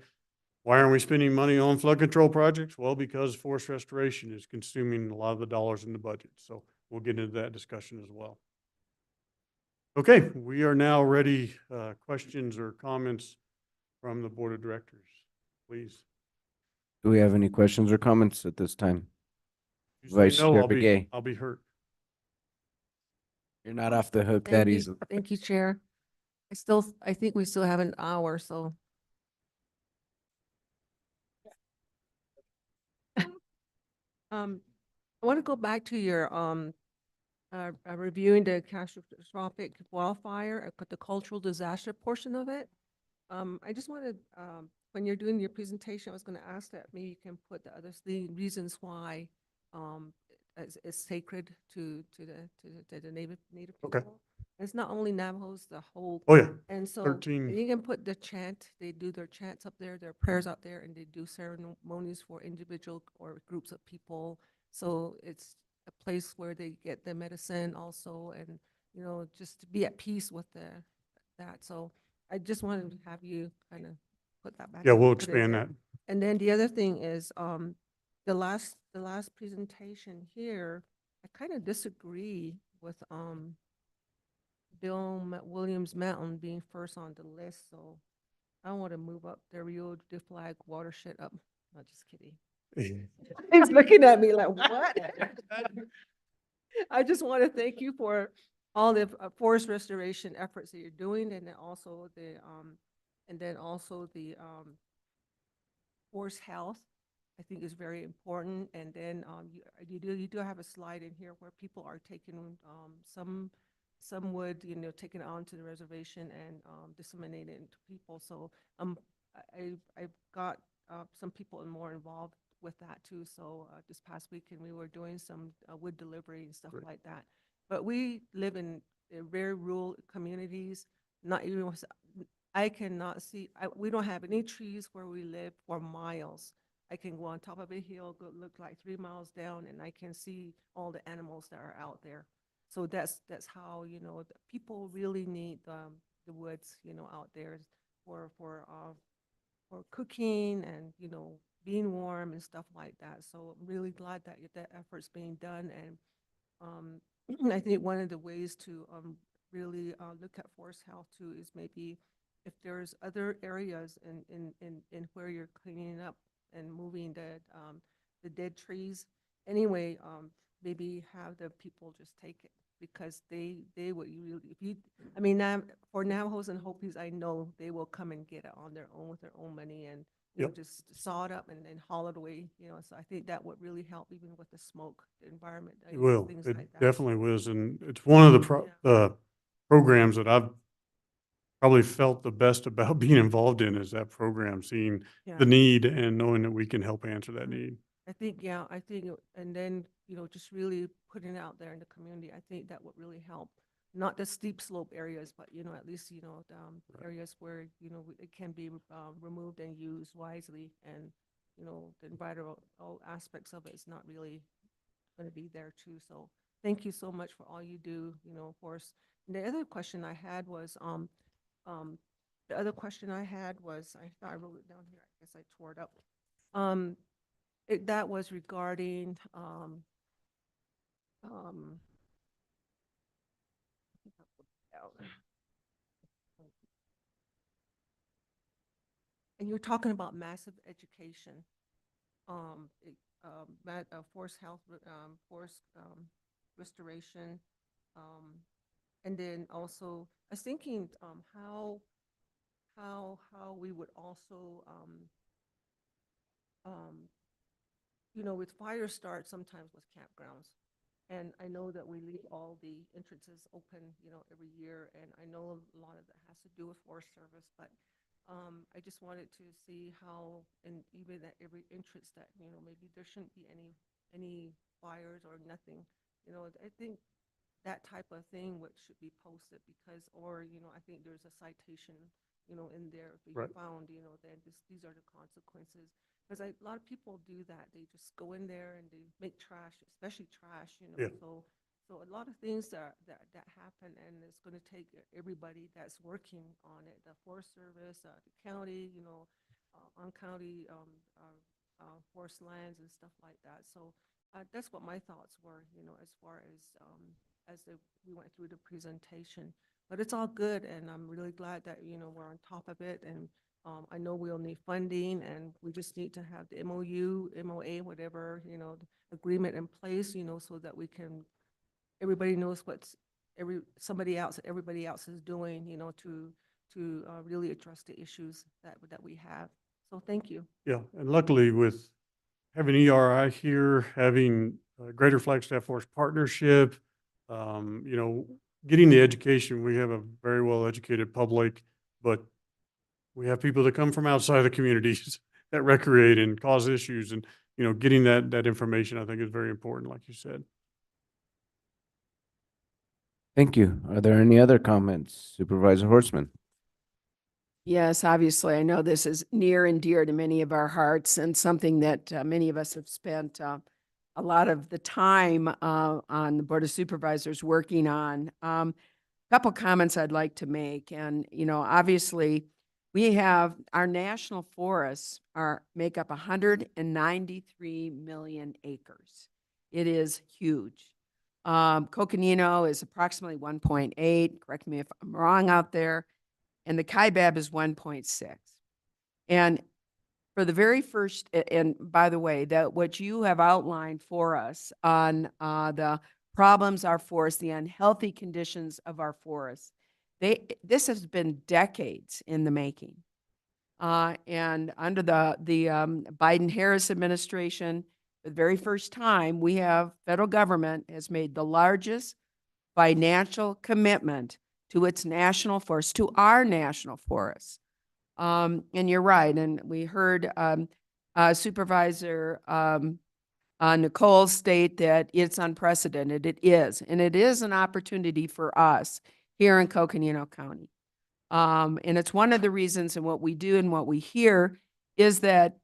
aren't we spending money on flood control projects? Well, because forest restoration is consuming a lot of the dollars in the budget. So we'll get into that discussion as well. Okay, we are now ready. Questions or comments from the board of directors, please. Do we have any questions or comments at this time? If you Vice say no, Chair Begay. I'll be hurt. You're not off the hook Thank that you. easily. Thank you, Chair. I think we still have an hour, so. I want to go back to your, reviewing the catastrophic wildfire, the cultural disaster portion of it. I just wanted, when you're doing your presentation, I was going to ask that maybe you can put the other reasons why, it's sacred to the native Okay. people. It's not only Navajos, the whole. Oh, yeah. And so 13. you can put the chant, they do their chants up there, their prayers out there, and they do ceremonies for individual or groups of people. So it's a place where they get the medicine also and, just to be at peace with that. So I just wanted to have you kind of put that back. Yeah, in, we'll put it expand there. that. And then the other thing is, the last presentation here, I kind of disagree with, Williams Mountain being first on the list, so I want to move up the Rio de Flag watershed up. No, just kidding. He's looking at me like, what? I just want to thank you for all the forest restoration efforts that you're doing, and then also the forest health. I think is very important. And then you do have a slide in here where people are taking some wood, taking it onto the reservation and disseminating it to people. So I've got some people more involved with that too. So this past weekend we were doing some wood delivery and stuff like that. But we live in very rural communities. Not even I cannot see. We don't have any trees where we live for miles. I can go on top of a hill, look like 3 miles down, and I can see all the animals that are out there. So that's how, the people really need the woods, out there for cooking and, being warm and stuff like that. So I'm really glad that that effort's being done. And I think one of the ways to really look at forest health too is maybe if there's other areas in where you're cleaning up and moving the dead trees. Anyway, maybe have the people just take it because they would really, for Navajos and Hopis, I know they will come and get it on their own with their own money and just saw it up and then haul it away. So I think that would really help even with the smoke, the environment. It will. Things It like that. definitely will. And it's one of the programs that I've probably felt the best about being involved in is that program, seeing the need and knowing that we can help answer that need. I think, and then, just really putting it out there in the community, I think that would really help. Not the steep slope areas, but, at least, areas where, it can be removed and used wisely. And, the environmental aspects of it is not really going to be there too. So thank you so much for all you do, of course. And the other question I had was, I thought I wrote it down here. I guess I tore it up. That was regarding, and you're talking about massive education, forest health, forest restoration, And then also, I was thinking, how we would also, with fire start sometimes with campgrounds. And I know that we leave all the entrances open, every year, and I know a lot of that has to do with Forest Service, but I just wanted to see how, and even at every entrance that, maybe there shouldn't be any fires or nothing. I think that type of thing which should be posted because, or, I think there's a citation, in there if you Right. found, that these are the consequences. Because a lot of people do that. They just go in there and they make trash, especially trash, Yeah. So a lot of things that happen, and it's going to take everybody that's working on it, the Forest Service, the county, on county forest lands and stuff like that. So that's what my thoughts were, as far as we went through the presentation. But it's all good, and I'm really glad that, we're on top of it. And I know we'll need funding, and we just need to have the MOU, MOA, whatever, agreement in place, so that we can, everybody knows everybody else is doing, to really address the issues that we have. So thank you. Yeah, and luckily with having ERI here, having Greater Flagstaff Forest Partnership, getting the education, we have a very well-educated public, but we have people that come from outside the communities that recreate and cause issues, and, getting that information, I think, is very important, like you said. Thank you. Are there any other comments? Supervisor Horstman? Yes, obviously, I know this is near and dear to many of our hearts and something that many of us have spent a lot of the time on the Board of Supervisors working on. Couple comments I'd like to make. And, obviously, we have our national forests make up 193 million acres. It is huge. Coconino is approximately 1.8. Correct me if I'm wrong out there. And the Kaibab is 1.6. And for the very first, and by the way, that what you have outlined for us on the problems our forests, the unhealthy conditions of our forests, this has been decades in the making. And under the Biden-Harris administration, for the very first time, we have federal government has made the largest financial commitment to its national forests, to our national forests. And you're right. And we heard Supervisor Nicole state that it's unprecedented. It is. And it is an opportunity for us here in Coconino County. And it's one of the reasons, and what we do and what we hear is that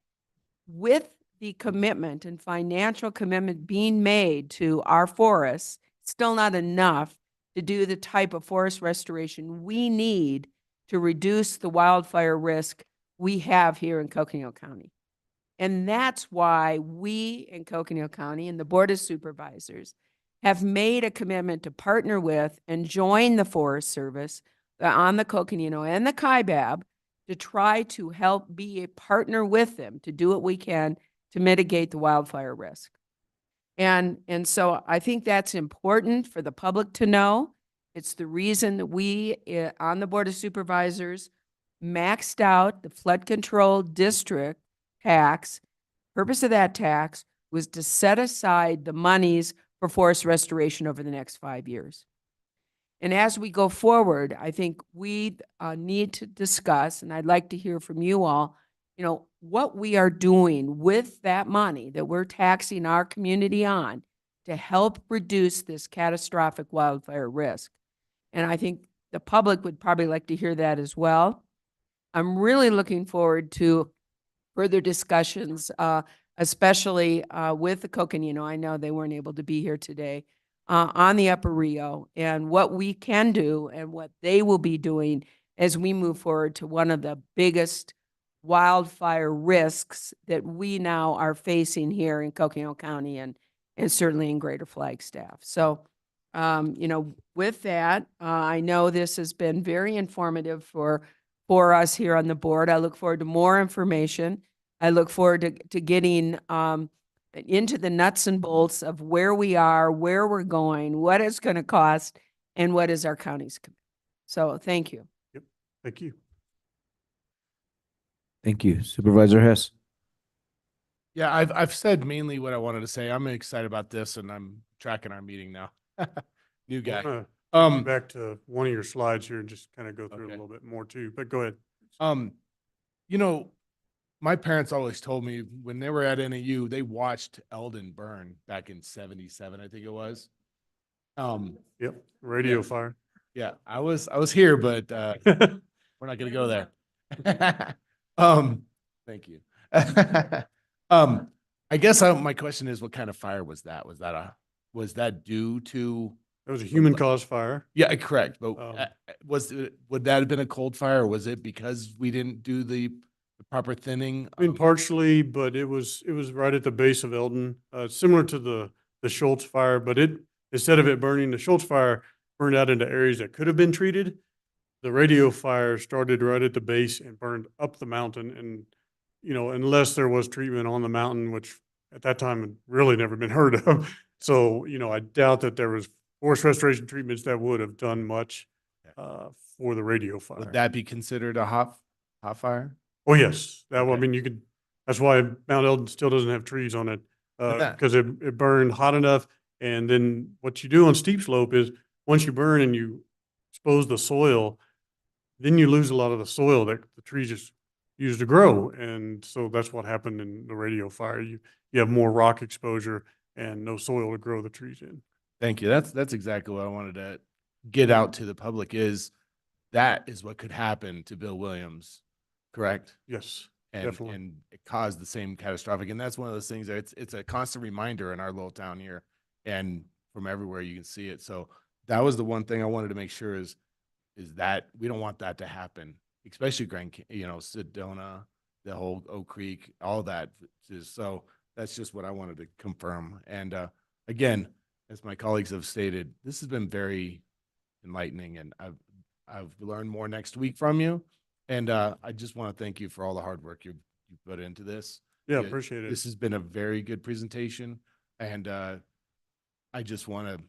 with the commitment and financial commitment being made to our forests, still not enough to do the type of forest restoration we need to reduce the wildfire risk we have here in Coconino County. And that's why we in Coconino County and the Board of Supervisors have made a commitment to partner with and join the Forest Service on the Coconino and the Kaibab to try to help be a partner with them to do what we can to mitigate the wildfire risk. And so I think that's important for the public to know. It's the reason that we on the Board of Supervisors maxed out the flood control district tax. Purpose of that tax was to set aside the monies for forest restoration over the next 5 years. And as we go forward, I think we need to discuss, and I'd like to hear from you all, what we are doing with that money that we're taxing our community on to help reduce this catastrophic wildfire risk. And I think the public would probably like to hear that as well. I'm really looking forward to further discussions, especially with the Coconino. I know they weren't able to be here today, on the Upper Rio and what we can do and what they will be doing as we move forward to one of the biggest wildfire risks that we now are facing here in Coconino County and certainly in Greater Flagstaff. So, with that, I know this has been very informative for us here on the board. I look forward to more information. I look forward to getting into the nuts and bolts of where we are, where we're going, what it's going to cost, and what is our county's commitment. So thank you. Yep, thank you. Thank you. Supervisor Hess. Yeah, I've said mainly what I wanted to say. I'm excited about this and I'm tracking our meeting now. New guy. Back to one of your slides here and just kind of go through it a Okay. little bit more too, but go ahead. You know, my parents always told me when they were at NAU, they watched Eldon burn back in 77, I think it was. Yep, radio yeah. fire. Yeah, I was here, but we're not gonna go there. Thank you. I guess my question is, what kind of fire was that? Was that due to? It was a human caused fire. Yeah, correct. But would that have been a cold fire, or was it because we didn't do the proper thinning? I mean, partially, but it was right at the base of Eldon, similar to the Schultz fire, but instead of it burning, the Schultz fire burned out into areas that could have been treated. The radio fire started right at the base and burned up the mountain, and unless there was treatment on the mountain, which at that time had really never been heard of. So, I doubt that there was forest restoration treatments that would have done much for the radio fire. Would that be considered a hot fire? Oh, yes. I Okay. mean, that's why Mount Eldon still doesn't have trees on it, because it burned hot enough. And then what you do on steep slope is once you burn and you expose the soil, then you lose a lot of the soil that the trees just used to grow. And so that's what happened in the radio fire. You have more rock exposure and no soil to grow the trees in. Thank you. That's exactly what I wanted to get out to the public is that is what could happen to Bill Williams, correct? Yes, definitely. And it caused the same catastrophic. And that's one of those things that it's a constant reminder in our little town here and from everywhere you can see it. So that was the one thing I wanted to make sure is that we don't want that to happen, especially Sedona, the whole Oak Creek, all that. So that's just what I wanted to confirm. And again, as my colleagues have stated, this has been very enlightening, and I've learned more next week from you. And I just want to thank you for all the hard work you put into this. Yeah, appreciate it. This has been a very good presentation, and I just want to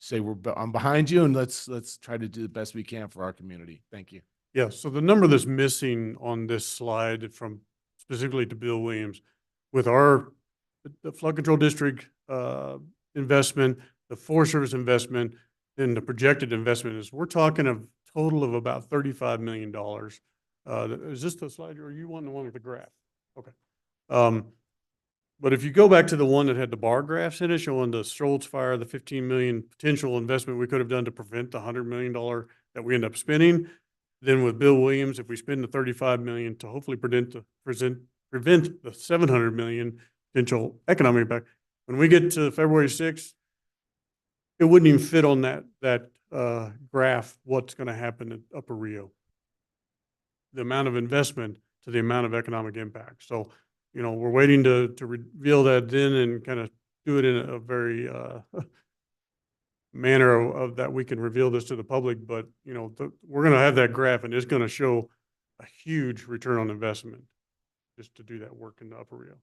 say I'm behind you, and let's try to do the best we can for our community. Thank you. Yeah, so the number that's missing on this slide from specifically to Bill Williams, with the flood control district investment, the Forest Service investment, and the projected investment we're talking a total of about $35 million. Is this the slide, or you want the one with the graph? Okay. But if you go back to the one that had the bar graphs in it, showing the Schultz fire, the 15 million potential investment we could have done to prevent the $100 million that we end up spending. Then with Bill Williams, if we spend the 35 million to hopefully prevent the 700 million potential economic impact, when we get to February 6th, it wouldn't even fit on that graph what's going to happen at Upper Rio. The amount of investment to the amount of economic impact. So, we're waiting to reveal that then and kind of do it in a very manner of that we can reveal this to the public. But, we're going to have that graph, and it's going to show a huge return on investment just to do that work in the Upper Rio.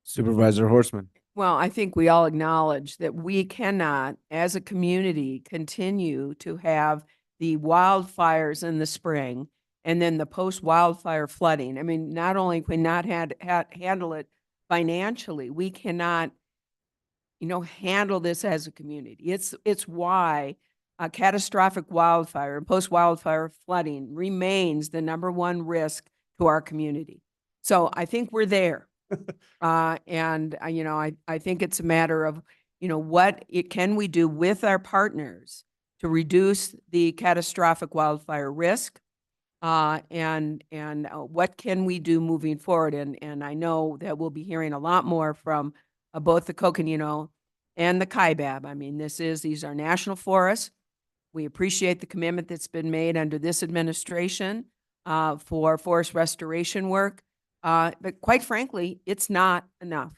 Supervisor Horstman. Well, I think we all acknowledge that we cannot, as a community, continue to have the wildfires in the spring and then the post-wildfire flooding. I mean, not only can we not handle it financially, we cannot, handle this as a community. It's why a catastrophic wildfire and post-wildfire flooding remains the #1 risk to our community. So I think we're there. I think it's a matter of, what can we do with our partners to reduce the catastrophic wildfire risk? And what can we do moving forward? And I know that we'll be hearing a lot more from both the Coconino and the Kaibab. I mean, these are national forests. We appreciate the commitment that's been made under this administration for forest restoration work. But quite frankly, it's not enough.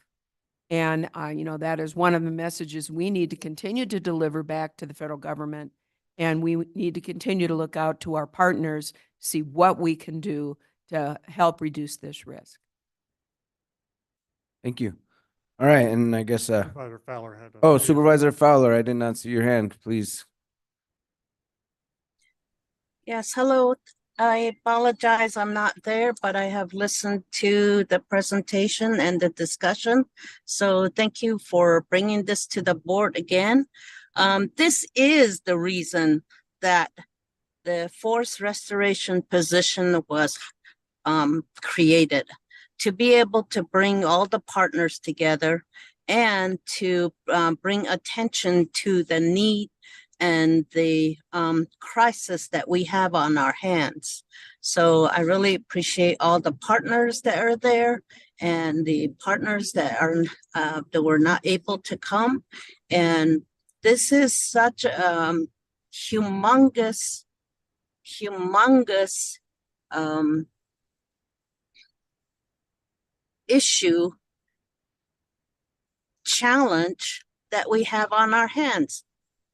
And, that is one of the messages we need to continue to deliver back to the federal government. And we need to continue to look out to our partners, see what we can do to help reduce this risk. Thank you. All right, and I guess Supervisor Fowler had. Supervisor Fowler, I did not see your hand. Please Yes, hello. I apologize, I'm not there, but I have listened to the presentation and the discussion. So thank you for bringing this to the board again. This is the reason that the forest restoration position was created, to be able to bring all the partners together and to bring attention to the need and the crisis that we have on our hands. So I really appreciate all the partners that are there and the partners that are that were not able to come. And this is such humongous, humongous issue, challenge that we have on our hands.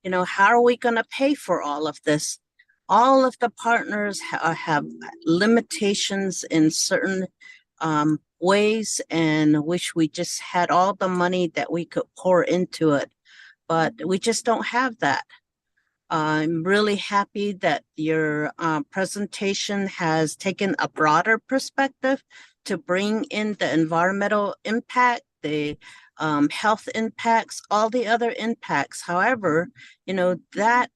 You know, how are we going to pay for all of this? All of the partners have limitations in certain ways, and wish we just had all the money that we could pour into it. But we just don't have that. I'm really happy that your presentation has taken a broader perspective to bring in the environmental impact, the health impacts, all the other impacts. However, you know, that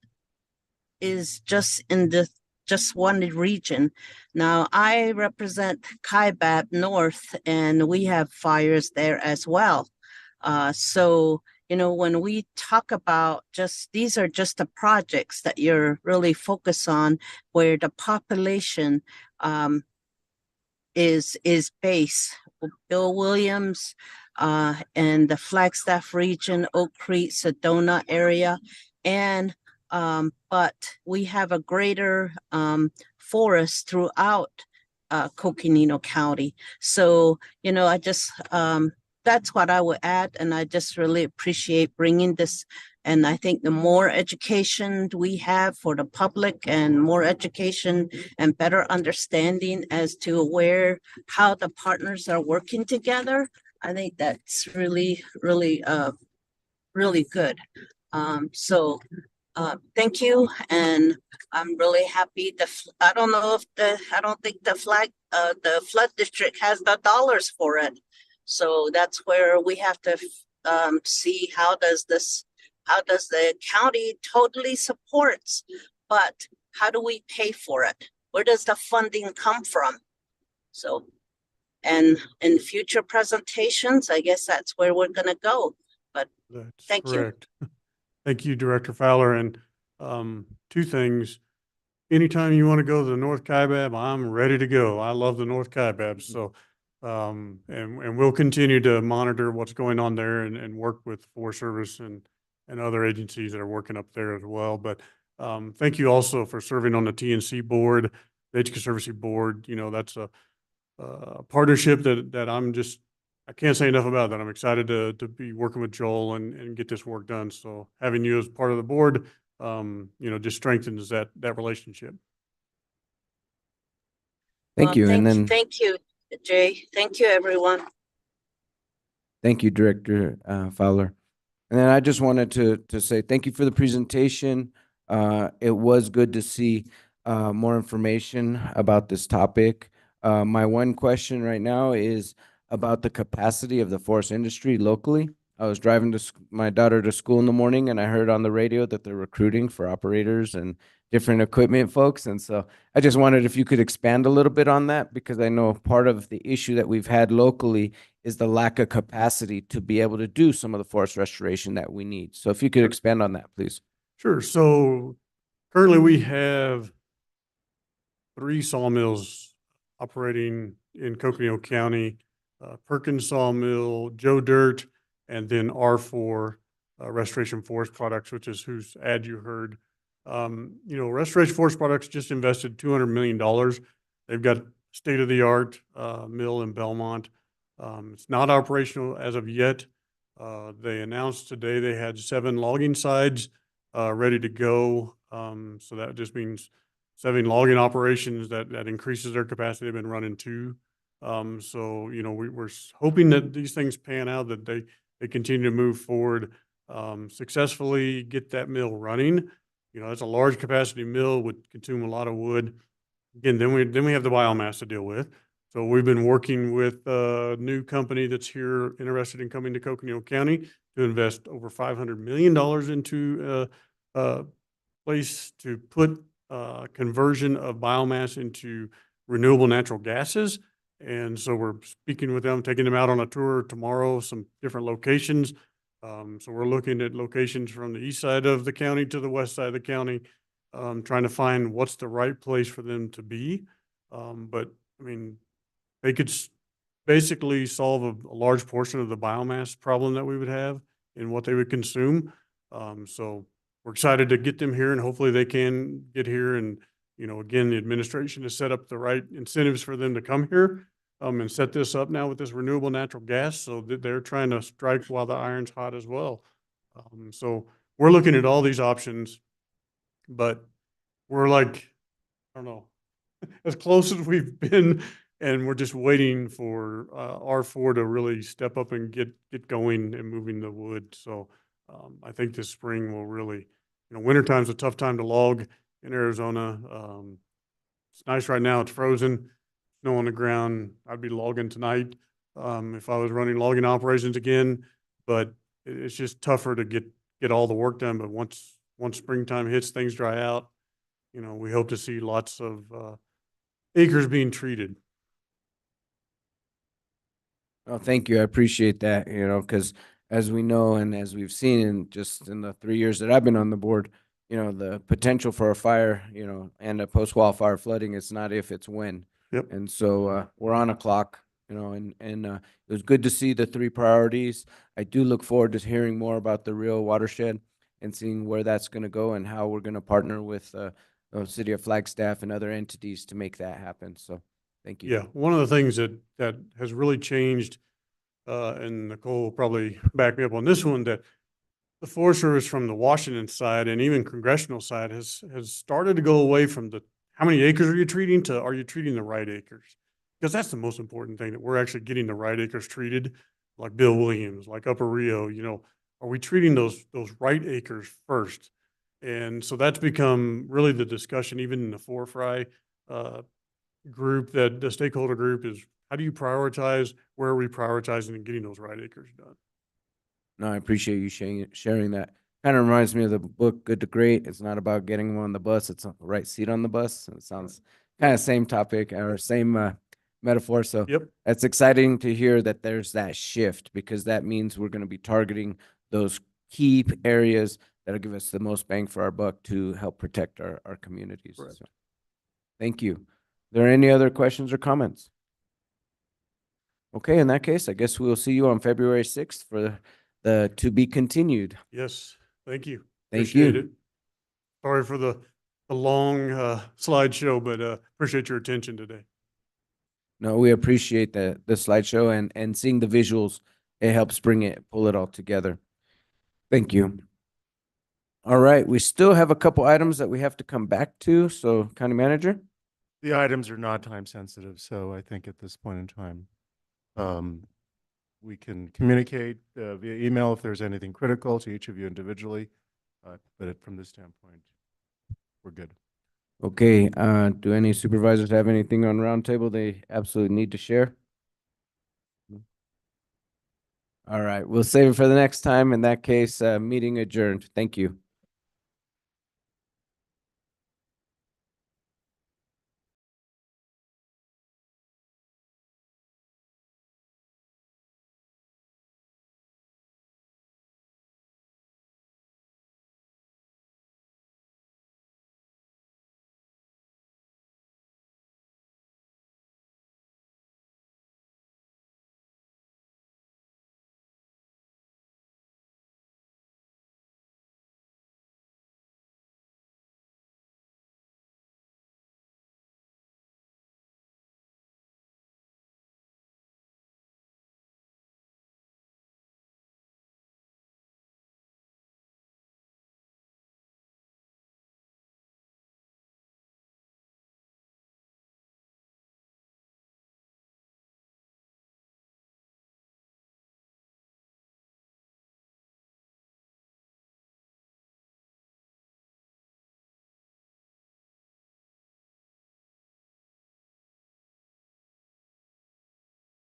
is just in the just one region. Now, I represent Kaibab North, and we have fires there as well. So, you know, when we talk about just, these are just the projects that you're really focused on, where the population is based. Bill Williams and the Flagstaff region, Oak Creek, Sedona area, and but we have a greater forest throughout Coconino County. So, you know, I just that's what I would add, and I just really appreciate bringing this. And I think the more education we have for the public, and more education and better understanding as to how the partners are working together, I think that's really, really, really good. Thank you, and I'm really happy. I don't know if I don't think the flood district has the dollars for it. So that's where we have to see how does the county totally supports, but how do we pay for it? Where does the funding come from? So, and in future presentations, I guess that's where we're gonna go. But That's thank you. correct. Thank you, Director Fowler. And two things. Anytime you want to go to the North Kaibab, I'm ready to go. I love the North Kaibab. So, and we'll continue to monitor what's going on there and work with Forest Service and other agencies that are working up there as well. But thank you also for serving on the TNC board, the Education Conservancy board. You know, that's a partnership that I can't say enough about that. I'm excited to be working with Joel and get this work done. So having you as part of the board, you know, just strengthens that relationship. Thank you. And then Thank you, Jay. Thank you, everyone. thank you, Director Fowler. And then I just wanted to say thank you for the presentation. It was good to see more information about this topic. My one question right now is about the capacity of the forest industry locally. I was driving my daughter to school in the morning, and I heard on the radio that they're recruiting for operators and different equipment folks. And so I just wondered if you could expand a little bit on that, because I know part of the issue that we've had locally is the lack of capacity to be able to do some of the forest restoration that we need. So if you could expand on that, please. Sure. So currently we have 3 sawmills operating in Coconino County, Perkins Sawmill, Joe Dirt, and then R4 Restoration Forest Products, which is whose ad you heard. You know, Restoration Forest Products just invested $200 million. They've got state-of-the-art mill in Belmont. It's not operational as of yet. They announced today they had 7 logging sides ready to go. So that just means 7 logging operations that increases their capacity. They've been running 2. So, you know, we're hoping that these things pan out, that they continue to move forward successfully, get that mill running. That's a large capacity mill, would consume a lot of wood. Again, then we have the biomass to deal with. So we've been working with a new company that's here interested in coming to Coconino County to invest over $500 million into a place to put conversion of biomass into renewable natural gases. And so we're speaking with them, taking them out on a tour tomorrow, some different locations. So we're looking at locations from the east side of the county to the west side of the county, trying to find what's the right place for them to be. But I mean, they could basically solve a large portion of the biomass problem that we would have in what they would consume. So we're excited to get them here, and hopefully they can get here. And, again, the administration has set up the right incentives for them to come here, and set this up now with this renewable natural gas. So that they're trying to strike while the iron's hot as well. So we're looking at all these options, but we're like, I don't know, as close as we've been, and we're just waiting for R4 to really step up and get going and moving the wood. So I think this spring will really, wintertime's a tough time to log in Arizona. It's nice right now, it's frozen, snow on the ground. I'd be logging tonight if I was running logging operations again, but it's just tougher to get all the work done. But once springtime hits, things dry out. We hope to see lots of acres being treated. Oh, thank you. I appreciate that, because as we know and as we've seen in the 3 years that I've been on the board, the potential for a fire, and a post-wildfire flooding, it's not if, it's when. Yep. And so we're on a clock, and it was good to see the three priorities. I do look forward to hearing more about the real watershed and seeing where that's going to go and how we're going to partner with the City of Flagstaff and other entities to make that happen. So thank you. Yeah, one of the things that has really changed, and Nicole will probably back me up on this one, that the Forest Service from the Washington side and even congressional side has started to go away from the how many acres are you treating to are you treating the right acres? Because that's the most important thing, that we're actually getting the right acres treated, like Bill Williams, like Upper Rio. Are we treating those right acres first? And so that's become really the discussion, even in the Fry group, that the stakeholder group, is how do you prioritize, where are we prioritizing and getting those right acres done? No, I appreciate you sharing that. Kind of reminds me of the book Good to Great. It's not about getting them on the bus, it's the right seat on the bus. It sounds kind of same topic or same metaphor. So Yep. That's exciting to hear that there's that shift, because that means we're going to be targeting those key areas that'll give us the most bang for our buck to help protect our communities. Correct. So, thank you. Are there any other questions or comments? Okay, in that case, I guess we'll see you on February 6th for the to be continued. Yes, thank you. Thank Appreciate you. it. Sorry for the long slideshow, but appreciate your attention today. No, we appreciate the slideshow and seeing the visuals. It helps pull it all together. Thank you. All right, we still have a couple items that we have to come back to. So, County Manager? The items are not time sensitive, so I think at this point in time, we can communicate via email if there's anything critical to each of you individually. But from this standpoint, we're good. Okay, do any supervisors have anything on roundtable they absolutely need to share? All right, we'll save it for the next time. In that case, meeting adjourned. Thank you.